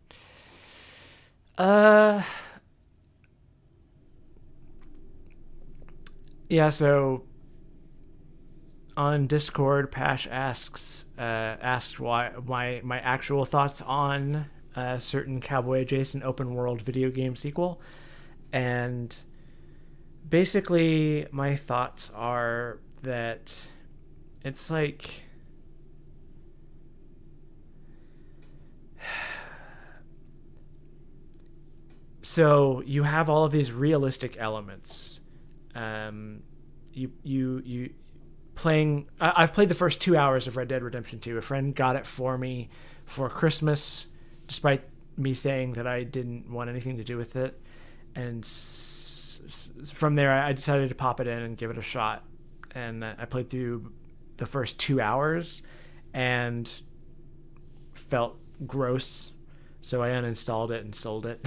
Yeah, so on Discord, Pash asked why my actual thoughts on a certain cowboy adjacent open world video game sequel, and basically my thoughts are that it's like so you have all of these realistic elements. You playing. I've played the first 2 hours of Red Dead Redemption 2. A friend got it for me for Christmas, despite me saying that I didn't want anything to do with it. And from there, I decided to pop it in and give it a shot. And I played through the first 2 hours and felt gross, so I uninstalled it and sold it.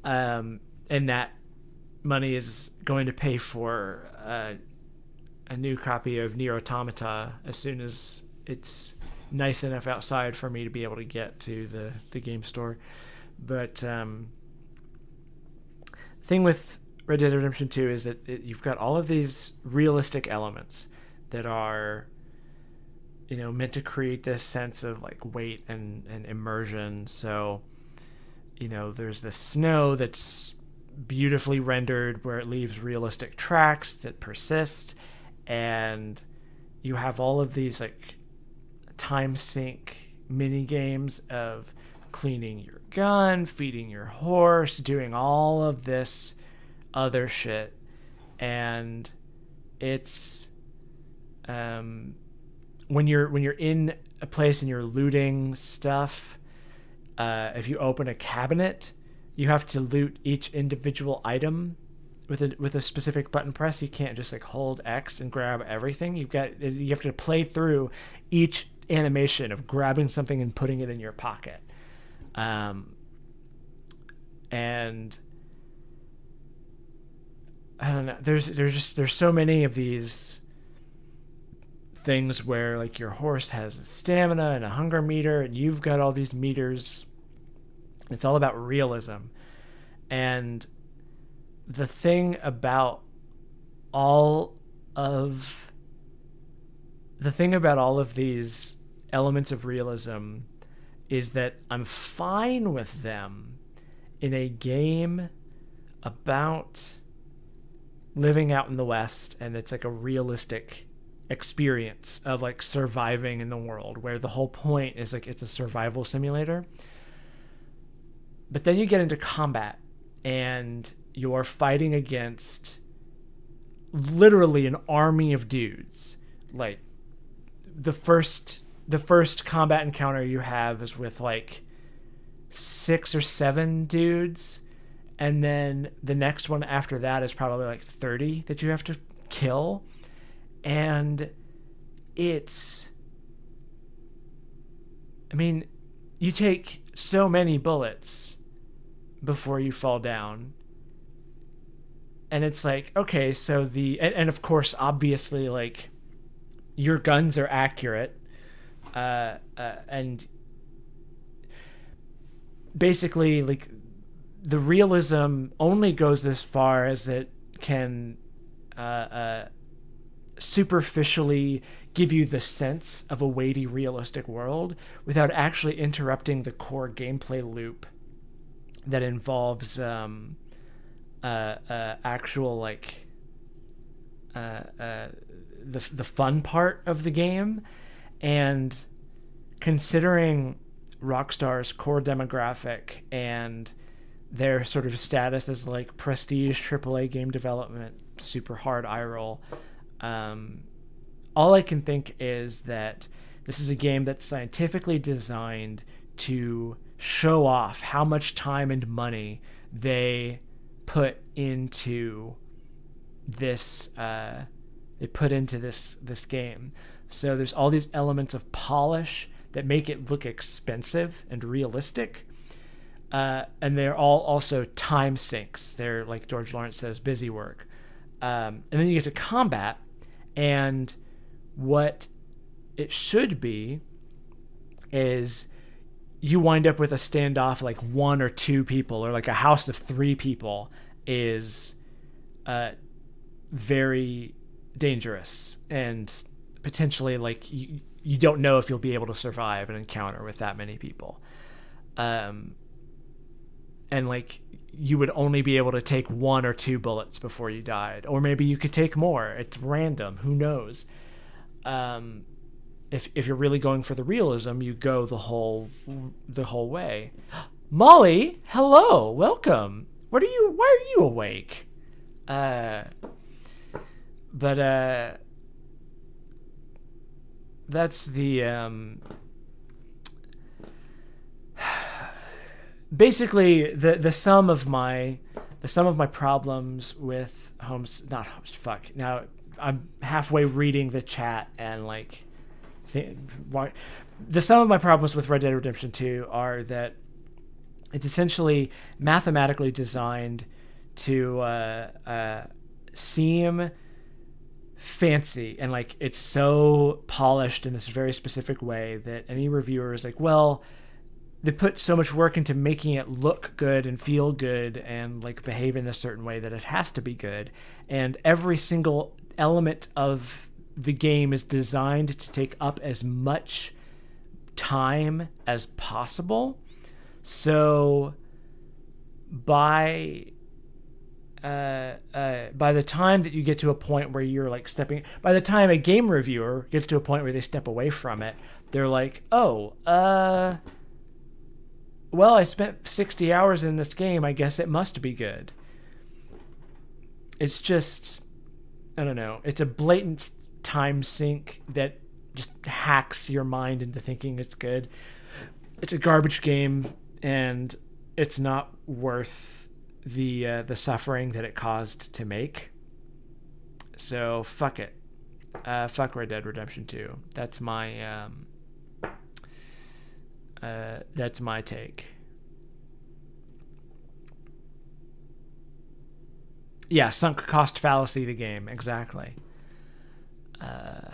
And that money is going to pay for a new copy of Nier Automata as soon as it's nice enough outside for me to be able to get to the game store. But thing with Red Dead Redemption 2 is that you've got all of these realistic elements that are, meant to create this sense of like weight and immersion. So, there's the snow that's beautifully rendered where it leaves realistic tracks that persist. and you have all of these like time sink mini games of cleaning your gun, feeding your horse, doing all of this other shit. And it's when you're in a place and you're looting stuff, if you open a cabinet, you have to loot each individual item with a specific button press. You can't just like hold X and grab everything. You have to play through each animation of grabbing something and putting it in your pocket. And I don't know. There's so many of these things where like your horse has a stamina and a hunger meter, and you've got all these meters. It's all about realism. And the thing about all of these elements of realism is that I'm fine with them in a game about living out in the West, and it's like a realistic experience of like surviving in the world, where the whole point is like it's a survival simulator. But then you get into combat and you're fighting against literally an army of dudes. Like the first combat encounter you have is with like 6 or 7 dudes, and then the next one after that is probably like 30 that you have to kill. And it's, I mean, you take so many bullets before you fall down. And it's like, okay, so and of course, obviously, like, your guns are accurate. And basically, like, the realism only goes as far as it can superficially give you the sense of a weighty, realistic world without actually interrupting the core gameplay loop that involves actual like the fun part of the game. And considering Rockstar's core demographic and their sort of status as like prestige AAA game development, super hard eye roll, all I can think is that this is a game that's scientifically designed to show off how much time and money they put into this this game. So there's all these elements of polish that make it look expensive and realistic, and they're all also time sinks. They're, like George Lawrence says, busy work. And then you get to combat, and what it should be is you wind up with a standoff like 1 or 2 people, or like a house of 3 people is very dangerous, and potentially like you don't know if you'll be able to survive an encounter with that many people. And like you would only be able to take 1 or 2 bullets before you died, or maybe you could take more. It's random, who knows. If you're really going for the realism, you go the whole way. Molly, hello, welcome. Why are you awake? But that's the basically the sum of my problems with now I'm halfway reading the chat, and like the sum of my problems with Red Dead Redemption 2 are that it's essentially mathematically designed to seem fancy, and like it's so polished in this very specific way that any reviewer is like, well, they put so much work into making it look good and feel good and like behave in a certain way that it has to be good. And every single element of the game is designed to take up as much time as possible. So by by the time that you get to a point where you're like by the time a game reviewer gets to a point where they step away from it, they're like, oh, well, I spent 60 hours in this game. I guess it must be good. It's just, I don't know. It's a blatant time sink that just hacks your mind into thinking it's good. It's a garbage game, and it's not worth the suffering that it caused to make. So fuck it. Fuck Red Dead Redemption 2. That's my take. Yeah, sunk cost fallacy. The game, exactly. Uh,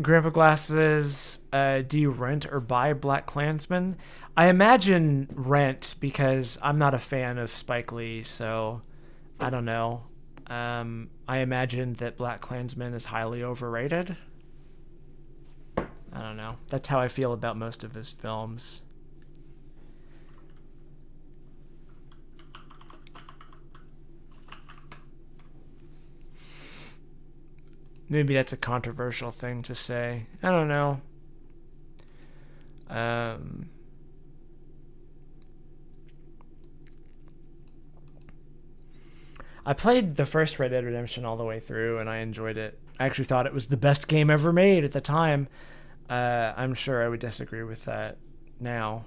Grandpa Glasses, do you rent or buy Black Klansman? I imagine rent because I'm not a fan of Spike Lee, so I don't know. I imagine that Black Klansman is highly overrated. I don't know. That's how I feel about most of his films. Maybe that's a controversial thing to say. I don't know. I played the first Red Dead Redemption all the way through, and I enjoyed it. I actually thought it was the best game ever made at the time. I'm sure I would disagree with that now.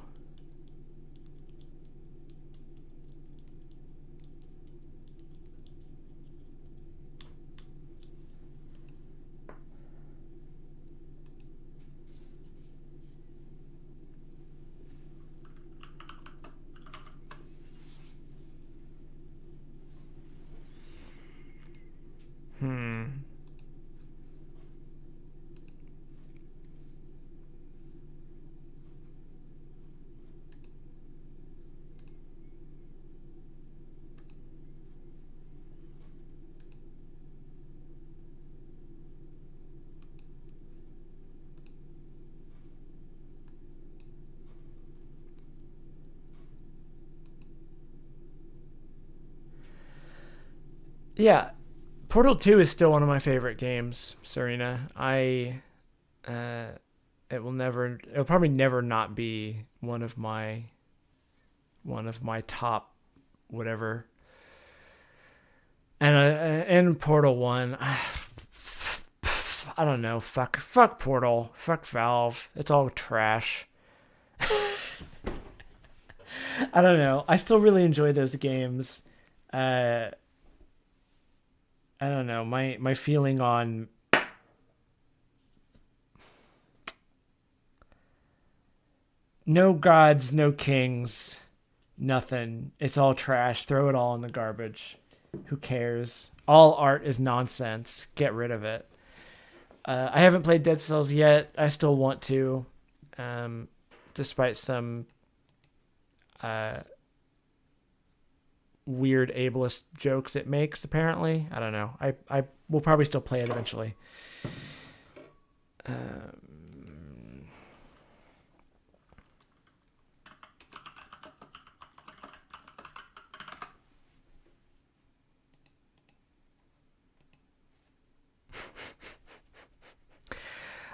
Yeah, Portal 2 is still one of my favorite games, Serena. Uh, it'll probably never not be one of my top whatever. And Portal 1, I don't know, fuck Portal, fuck Valve. It's all trash. I don't know. I still really enjoy those games. Uh, I don't know. My feeling on no gods, no kings, nothing. It's all trash. Throw it all in the garbage. Who cares? All art is nonsense. Get rid of it. I haven't played Dead Cells yet. I still want to, despite some uh, weird ableist jokes it makes. Apparently, I don't know. I will probably still play it eventually.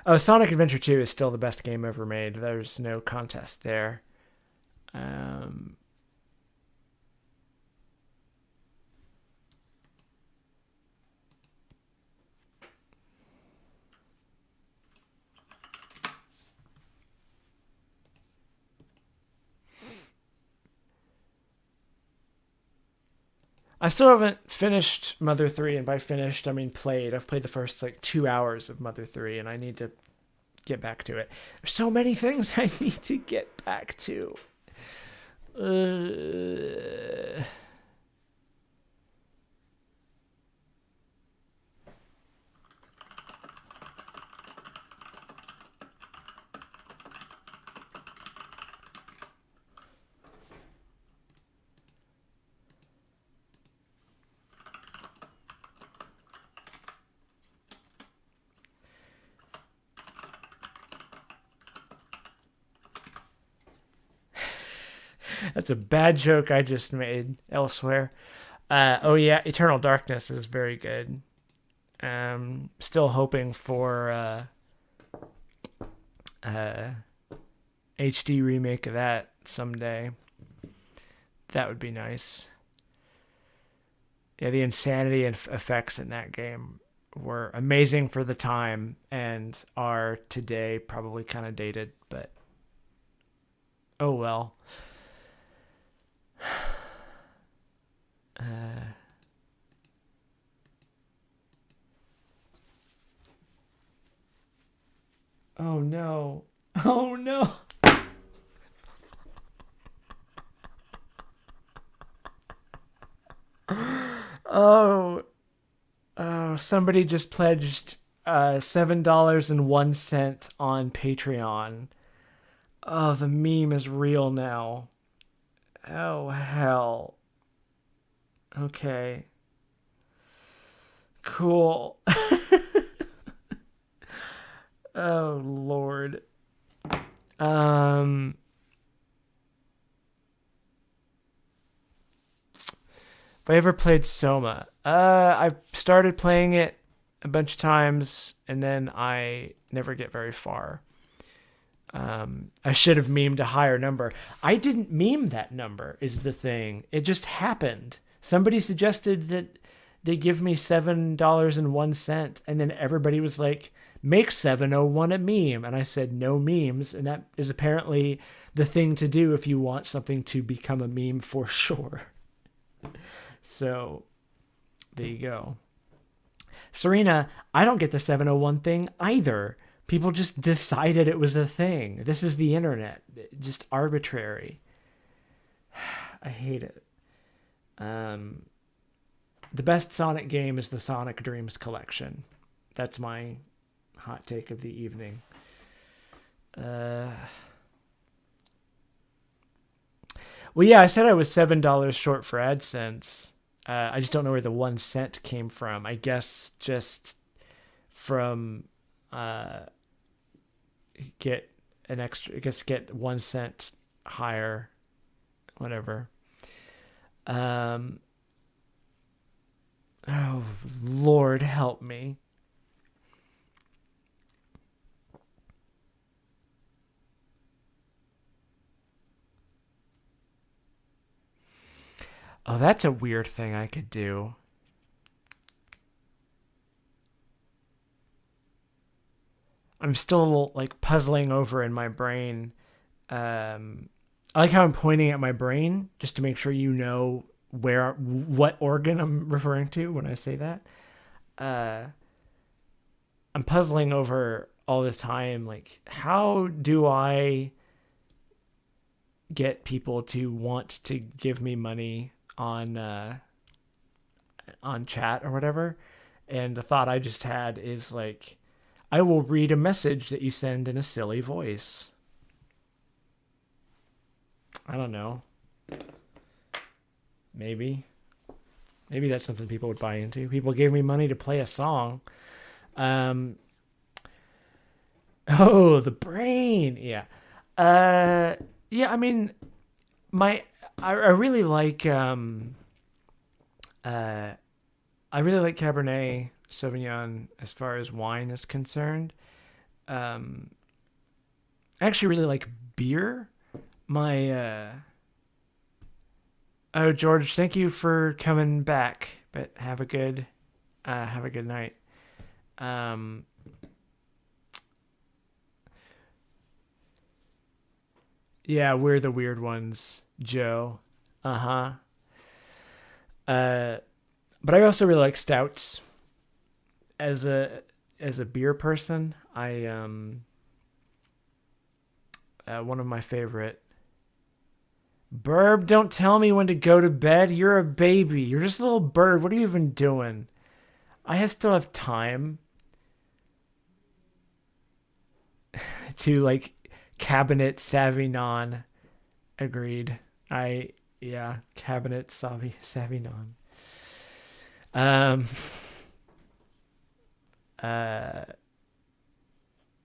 Oh, Sonic Adventure 2 is still the best game ever made. There's no contest there. Um, I still haven't finished Mother 3, and by finished, I mean played. I've played the first like 2 hours of Mother 3, and I need to get back to it. There's so many things I need to get back to. Uh, That's a bad joke I just made elsewhere. Oh yeah, Eternal Darkness is very good. Still hoping for uh, HD remake of that someday. That would be nice. Yeah, the insanity and effects in that game were amazing for the time and are today probably kind of dated, but oh well. Uh, oh no. Oh no. Oh, oh, somebody just pledged $7.01 on Patreon. Oh, the meme is real now. Oh hell. Okay. Cool. Oh lord. Um if I ever played Soma. I started playing it a bunch of times and then I never get very far. I should have memed a higher number. I didn't meme that number, is the thing. It just happened. Somebody suggested that they give me $7.01, and then everybody was like, make 701 a meme. And I said, no memes. And that is apparently the thing to do if you want something to become a meme for sure. So there you go. Serena, I don't get the 701 thing either. People just decided it was a thing. This is the internet. Just arbitrary. I hate it. The best Sonic game is the Sonic Dreams collection. That's my hot take of the evening. Well, yeah, I said I was $7 short for AdSense. I just don't know where the 1 cent came from. I guess just from get an extra. I guess get 1 cent higher, whatever. Oh Lord, help me. Oh, that's a weird thing I could do. I'm still like puzzling over in my brain. I like how I'm pointing at my brain just to make sure you know what organ I'm referring to when I say that. Uh, I'm puzzling over all the time. Like, how do I get people to want to give me money on chat or whatever? And the thought I just had is like, I will read a message that you send in a silly voice. I don't know. Maybe. Maybe that's something people would buy into. People gave me money to play a song. Um, oh, the brain. Yeah. Yeah, I mean, my I really like uh I really like Cabernet Sauvignon as far as wine is concerned. Um I actually really like beer. My Oh, George, thank you for coming back, but have a good night. Um yeah, we're the weird ones, Joe. Uh-huh. Uh but I also really like stouts as a beer person. I one of my favorite. Burb, don't tell me when to go to bed. You're a baby. You're just a little bird. What are you even doing? Still have time to like cabinet Sauvignon. Agreed. Yeah, cabinet Sauvignon. Um uh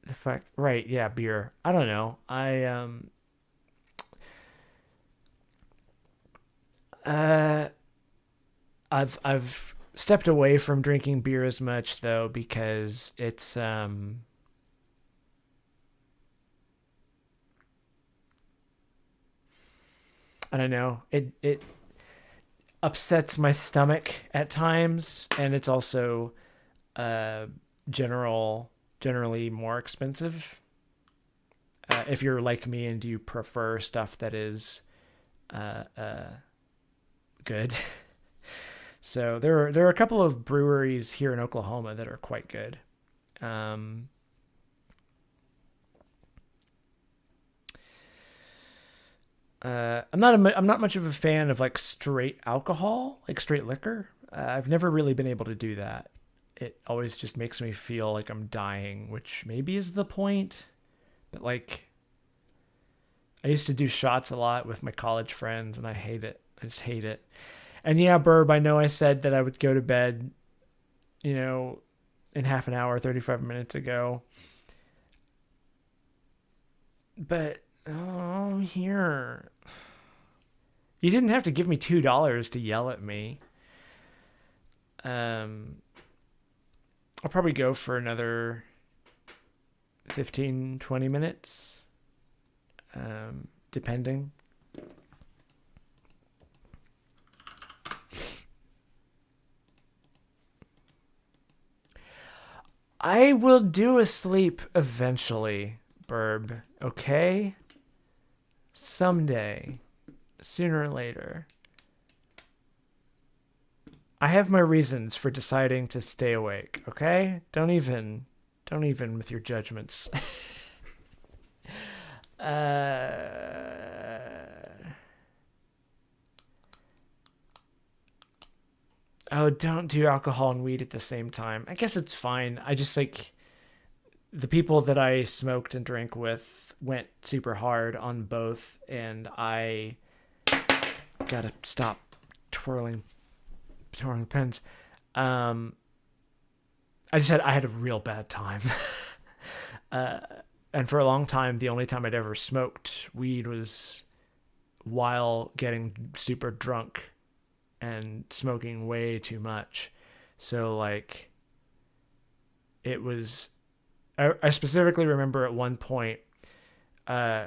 the fact right, yeah, beer. I don't know. I Uh, I've stepped away from drinking beer as much though because it's I don't know, it upsets my stomach at times, and it's also uh generally more expensive. If you're like me and you prefer stuff that is uh, uh, good. So there are a couple of breweries here in Oklahoma that are quite good. Um, I'm not much of a fan of like straight alcohol, like straight liquor. I've never really been able to do that. It always just makes me feel like I'm dying, which maybe is the point. But like, I used to do shots a lot with my college friends, and I hate it. I just hate it. And yeah, Burb, I know I said that I would go to bed, you know, in half an hour, 35 minutes ago. But, oh, here. You didn't have to give me $2 to yell at me. Um, I'll probably go for another 15, 20 minutes, depending. I will do a sleep eventually, Burb. Okay? Someday. Sooner or later. I have my reasons for deciding to stay awake, okay? Don't even with your judgments. uh Oh, don't do alcohol and weed at the same time. I guess it's fine. I just like the people that I smoked and drank with went super hard on both, and I gotta stop twirling twirling pens. Um, I had a real bad time. uh, and for a long time, the only time I'd ever smoked weed was while getting super drunk and smoking way too much. So like it was. I specifically remember at one point, uh,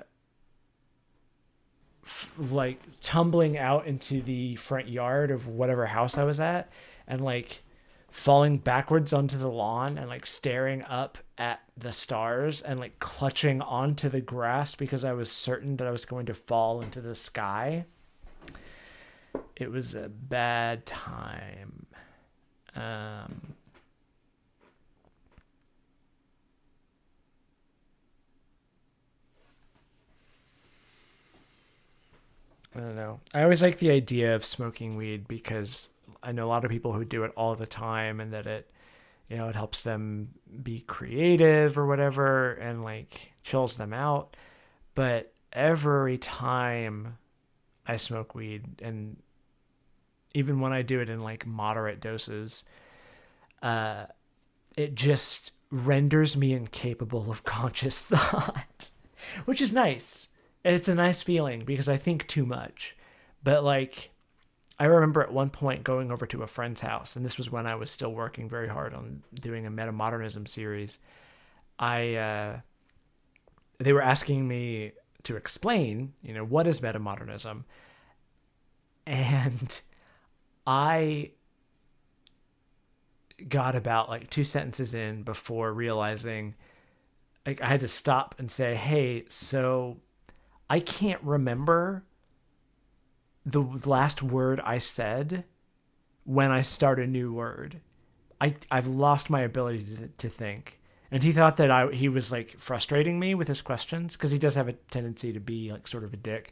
like tumbling out into the front yard of whatever house I was at, and like falling backwards onto the lawn and like staring up at the stars and like clutching onto the grass because I was certain that I was going to fall into the sky. It was a bad time. Um, I don't know. I always like the idea of smoking weed because I know a lot of people who do it all the time, and that it helps them be creative or whatever, and like chills them out. But every time I smoke weed, and even when I do it in like moderate doses, uh, it just renders me incapable of conscious thought, which is nice. It's a nice feeling because I think too much. But like, I remember at one point going over to a friend's house, and this was when I was still working very hard on doing a metamodernism series. I They were asking me to explain, what is metamodernism, and I got about like two sentences in before realizing, like, I had to stop and say, "Hey, so I can't remember the last word I said when I start a new word. I've lost my ability to think." And he thought that he was like frustrating me with his questions because he does have a tendency to be like sort of a dick.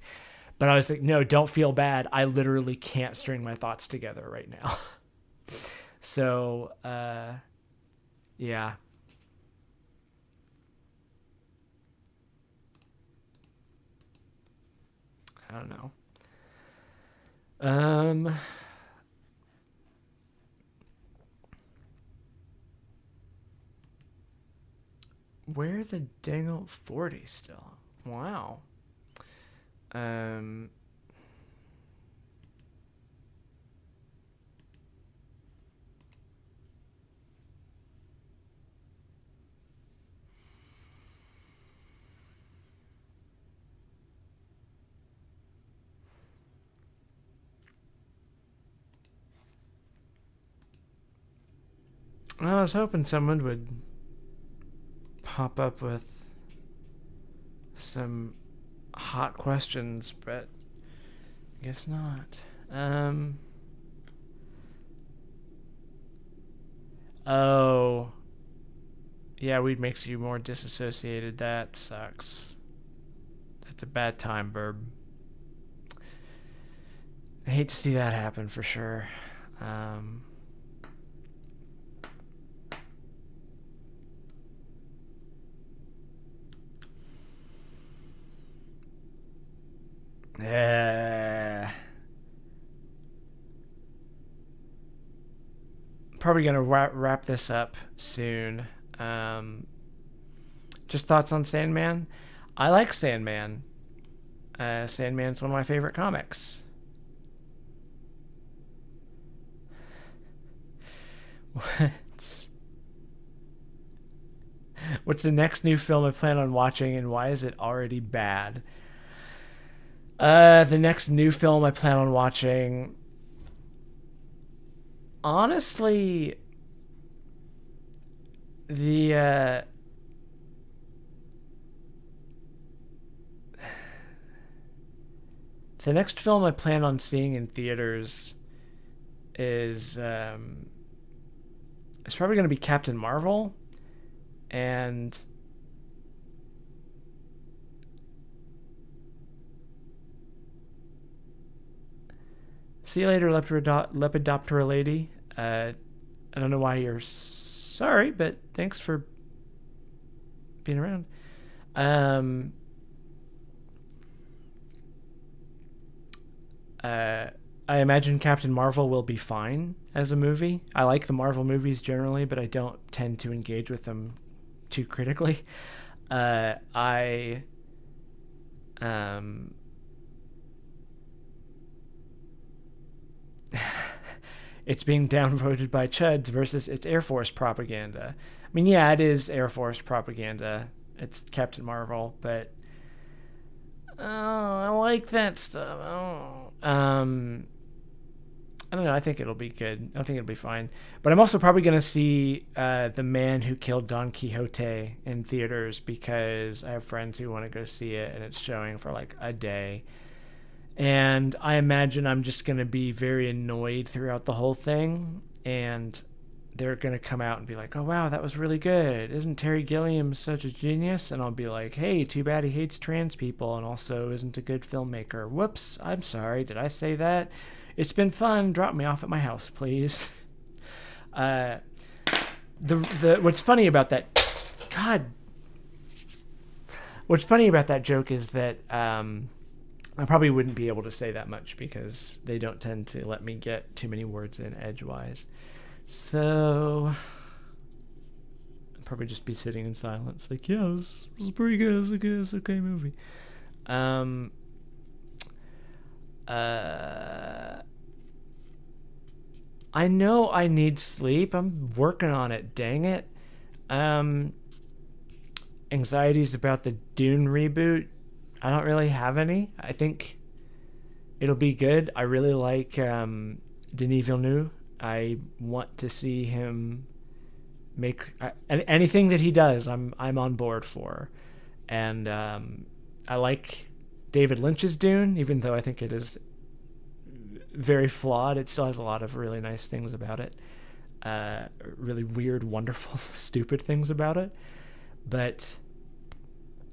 But I was like, no, don't feel bad. I literally can't string my thoughts together right now. So, yeah, I don't know. Um, where the dang old 40 still? Wow. Um, I was hoping someone would pop up with some hot questions, but I guess not. Oh, yeah, weed makes you more disassociated. That sucks. That's a bad time, Burb. I hate to see that happen for sure. Yeah. Probably gonna wrap this up soon. Just thoughts on Sandman. I like Sandman. Sandman's one of my favorite comics. What's the next new film I plan on watching, and why is it already bad? The next new film I plan on watching, honestly, the next film I plan on seeing in theaters is it's probably going to be Captain Marvel, and see you later, Lepidoptera lady. I don't know why you're sorry, but thanks for being around. I imagine Captain Marvel will be fine as a movie. I like the Marvel movies generally, but I don't tend to engage with them too critically. I it's being downvoted by Chuds versus it's Air Force propaganda. I mean, yeah, it is Air Force propaganda. It's Captain Marvel, but I like that stuff. I don't know. I think it'll be good. I think it'll be fine. But I'm also probably going to see The Man Who Killed Don Quixote in theaters because I have friends who want to go see it, and it's showing for like a day. And I imagine I'm just going to be very annoyed throughout the whole thing, and they're going to come out and be like, oh, wow, that was really good. Isn't Terry Gilliam such a genius? And I'll be like, hey, too bad he hates trans people and also isn't a good filmmaker. Whoops, I'm sorry. Did I say that? It's been fun. Drop me off at my house, please. What's funny about that... God. What's funny about that joke is that I probably wouldn't be able to say that much because they don't tend to let me get too many words in edgewise. So I'd probably just be sitting in silence, like, yeah, it was pretty good. It was a good, okay movie. I know I need sleep. I'm working on it. Dang it. Anxieties about the Dune reboot. I don't really have any. I think it'll be good. I really like Denis Villeneuve. I want to see him make anything that he does. I'm on board for, and I like David Lynch's Dune, even though I think it is very flawed. It still has a lot of really nice things about it, really weird, wonderful, stupid things about it. But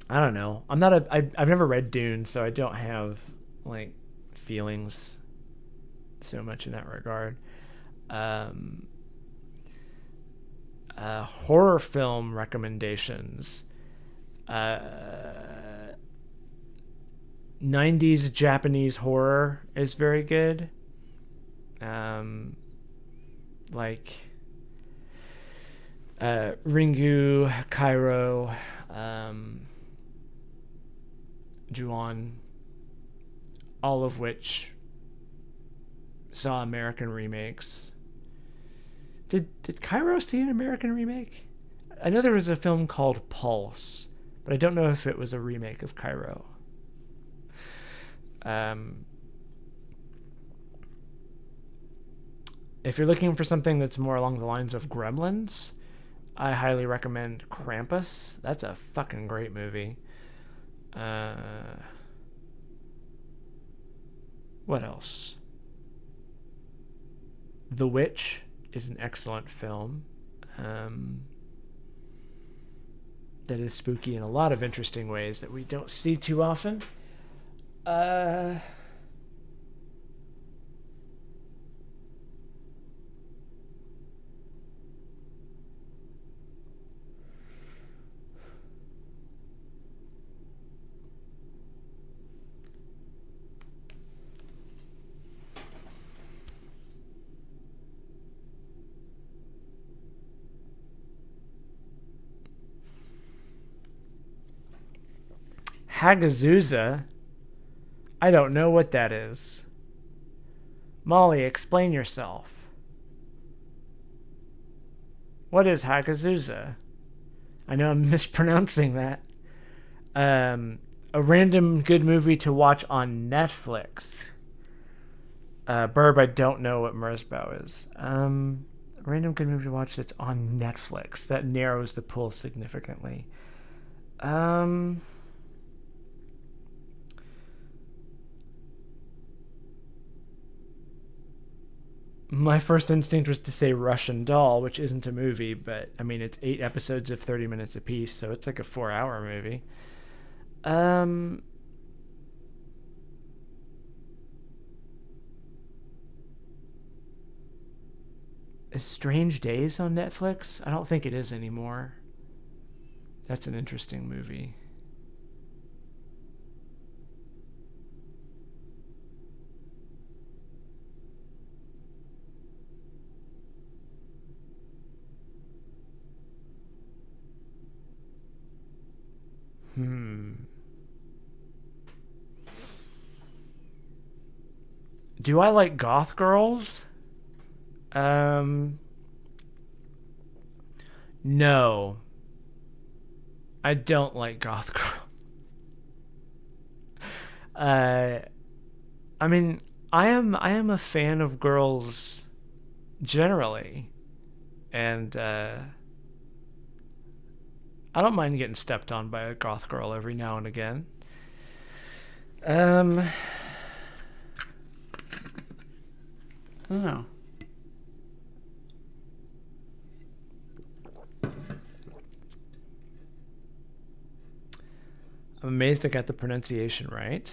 I don't know. I've never read Dune, so I don't have like feelings so much in that regard. Horror film recommendations. 90s Japanese horror is very good. Like Ringu, Cairo, Ju-on, all of which saw American remakes. Did Cairo see an American remake? I know there was a film called Pulse, but I don't know if it was a remake of Cairo. If you're looking for something that's more along the lines of Gremlins, I highly recommend Krampus. That's a fucking great movie. What else? The Witch is an excellent film. That is spooky in a lot of interesting ways that we don't see too often. Hagazusa? I don't know what that is. Molly, explain yourself. What is Hagazusa? I know I'm mispronouncing that. A random good movie to watch on Netflix. Burb, I don't know what Merzbow is. A random good movie to watch that's on Netflix. That narrows the pool significantly. My first instinct was to say Russian Doll, which isn't a movie, but I mean, it's 8 episodes of 30 minutes apiece, so it's like a 4-hour movie. Is Strange Days on Netflix? I don't think it is anymore. That's an interesting movie. Do I like goth girls? No. I don't like goth girls. I mean, I am a fan of girls generally, and I don't mind getting stepped on by a goth girl every now and again. I don't know. I'm amazed I got the pronunciation right.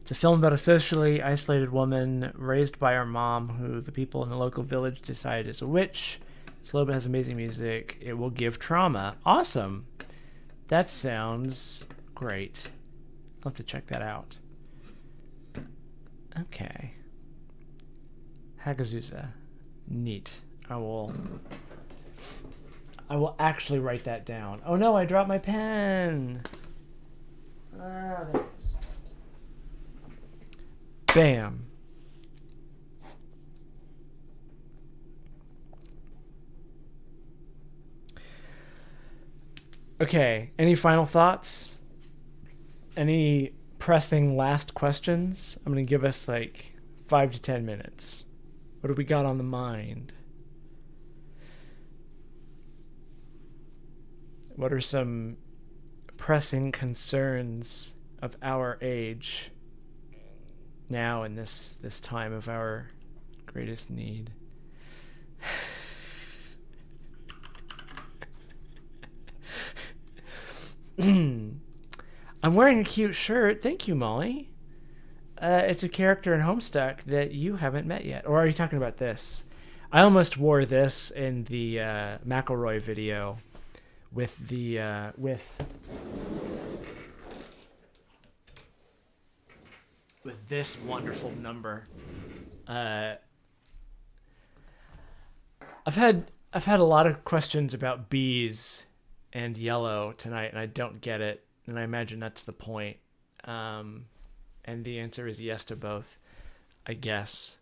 It's a film about a socially isolated woman raised by her mom, who the people in the local village decide is a witch. Sloba has amazing music. It will give trauma. Awesome. That sounds great. I'll have to check that out. Okay. Hagazusa. Neat. I will actually write that down. Oh no, I dropped my pen. Ah, there it is. Bam. Okay, any final thoughts? Any pressing last questions? I'm going to give us like 5 to 10 minutes. What do we got on the mind? What are some pressing concerns of our age now in this time of our greatest need? I'm wearing a cute shirt. Thank you, Molly. It's a character in Homestuck that you haven't met yet. Or are you talking about this? I almost wore this in the McElroy video with the with this wonderful number. I've had a lot of questions about bees and yellow tonight, and I don't get it, and I imagine that's the point. And the answer is yes to both, I guess.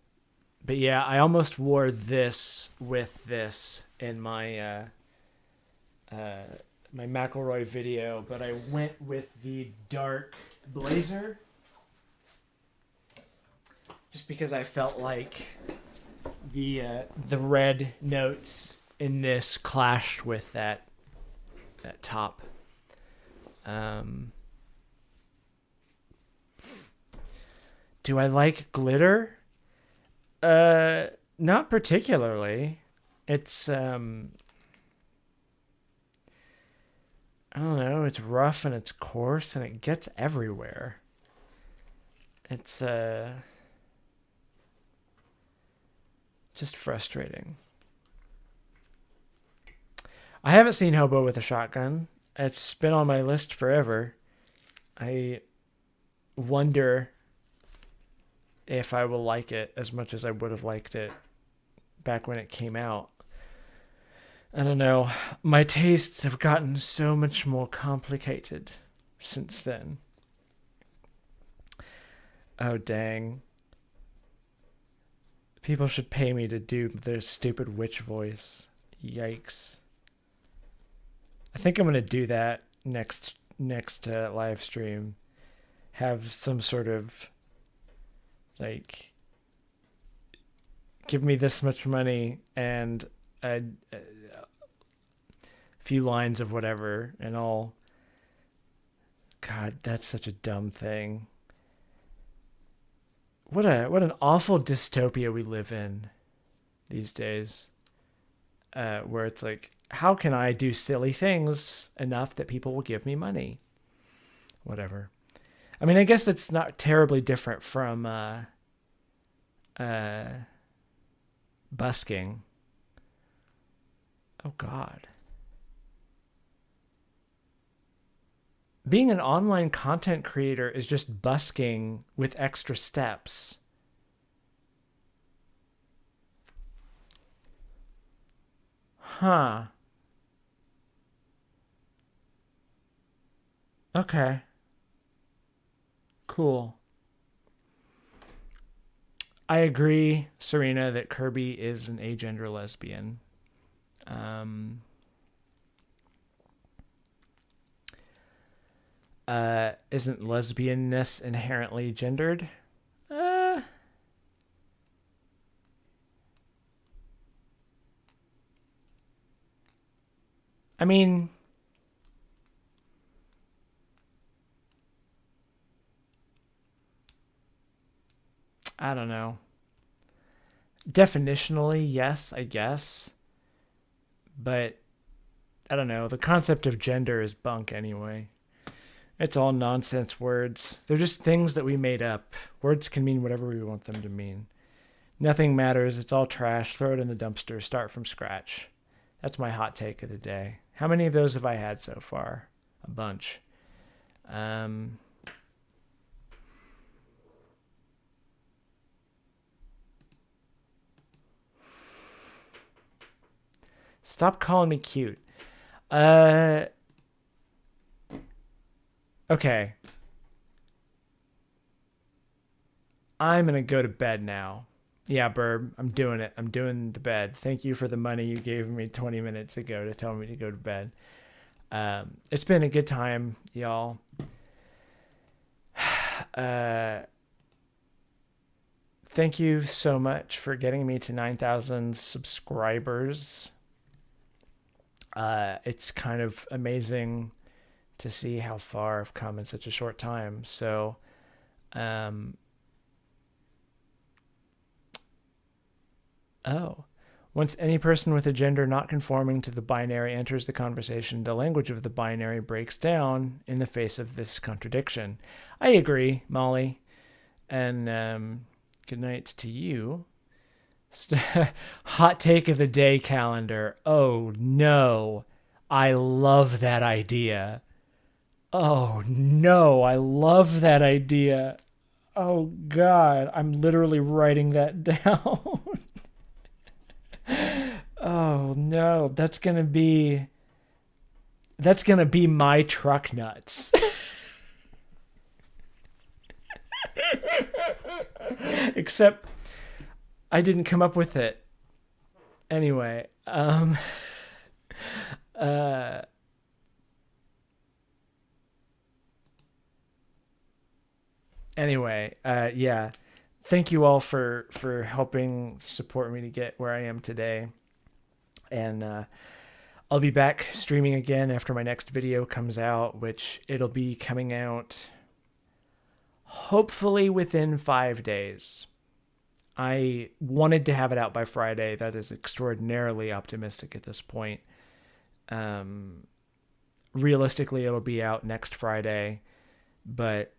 But yeah, I almost wore this with this in my my McElroy video, but I went with the dark blazer just because I felt like the red notes in this clashed with that top. Do I like glitter? Not particularly. It's I don't know, it's rough and it's coarse and it gets everywhere. It's just frustrating. I haven't seen Hobo with a Shotgun. It's been on my list forever. I wonder if I will like it as much as I would have liked it back when it came out. I don't know. My tastes have gotten so much more complicated since then. Oh, dang. People should pay me to do their stupid witch voice. Yikes. I think I'm going to do that next live stream. Have some sort of, like, give me this much money and a few lines of whatever, and I'll... God, that's such a dumb thing. What an awful dystopia we live in these days. Where it's like, how can I do silly things enough that people will give me money? Whatever. I mean, I guess it's not terribly different from busking. Oh, God. Being an online content creator is just busking with extra steps. Huh. Okay. Cool. I agree, Serena, that Kirby is an agender lesbian. Isn't lesbianness inherently gendered? I mean, I don't know. Definitionally, yes, I guess. But I don't know. The concept of gender is bunk anyway. It's all nonsense words. They're just things that we made up. Words can mean whatever we want them to mean. Nothing matters. It's all trash. Throw it in the dumpster. Start from scratch. That's my hot take of the day. How many of those have I had so far? A bunch. Stop calling me cute. Okay. I'm going to go to bed now. Yeah, Burb, I'm doing it. I'm doing the bed. Thank you for the money you gave me 20 minutes ago to tell me to go to bed. It's been a good time, y'all. Thank you so much for getting me to 9,000 subscribers. It's kind of amazing to see how far I've come in such a short time. So, once any person with a gender not conforming to the binary enters the conversation, the language of the binary breaks down in the face of this contradiction. I agree, Molly. And good night to you. Hot take of the day calendar. Oh, no. I love that idea. Oh, no. I love that idea. Oh, God. I'm literally writing that down. Oh no, that's gonna be my truck nuts. Except I didn't come up with it. Anyway, yeah. thank you all for helping support me to get where I am today. And I'll be back streaming again after my next video comes out, which it'll be coming out hopefully within 5 days. I wanted to have it out by Friday. That is extraordinarily optimistic at this point. Realistically, it'll be out next Friday, but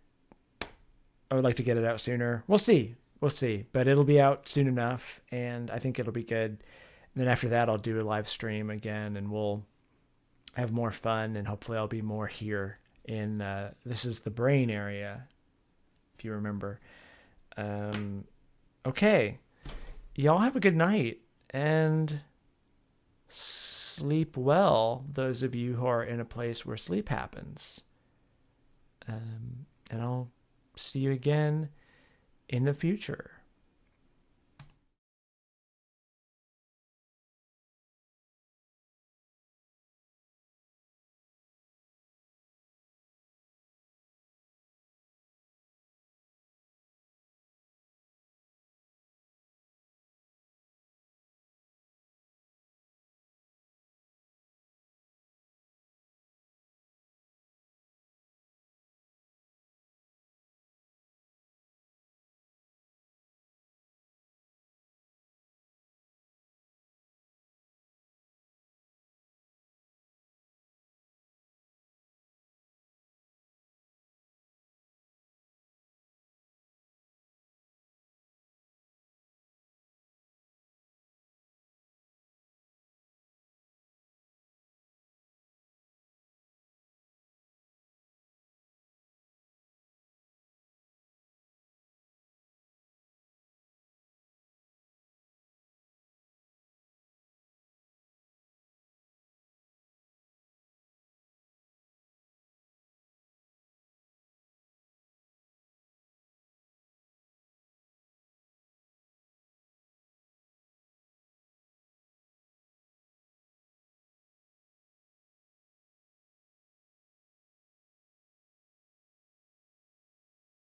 I would like to get it out sooner. We'll see. We'll see. But it'll be out soon enough, and I think it'll be good. And then after that, I'll do a live stream again, and we'll have more fun, and hopefully I'll be more here in, this is the brain area, if you remember. Okay. Y'all have a good night, and sleep well, those of you who are in a place where sleep happens. And I'll see you again in the future.